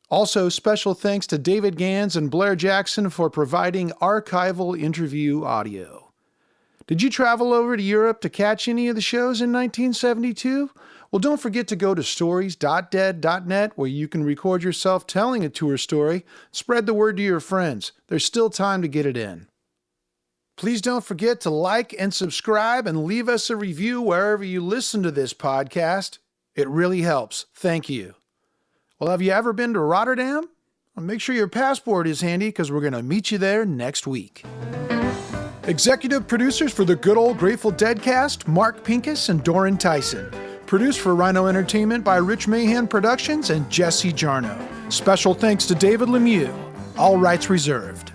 P: Also, special thanks to David Gans and Blair Jackson for providing archival interview audio. Did you travel over to Europe to catch any of the shows in 1972? Well, don't forget to go to stories.dead.net where you can record yourself telling a tour story. Spread the word to your friends. There's still time to get it in. Please don't forget to like and subscribe and leave us a review wherever you listen to this podcast. It really helps. Thank you. Well, have you ever been to Rotterdam? Well, make sure your passport is handy because we're going to meet you there next week. Executive producers for the good old Grateful Deadcast, Mark Pincus and Doran Tyson. Produced for Rhino Entertainment by Rich Mahan Productions and Jesse Jarno. Special thanks to David Lemieux. All rights reserved.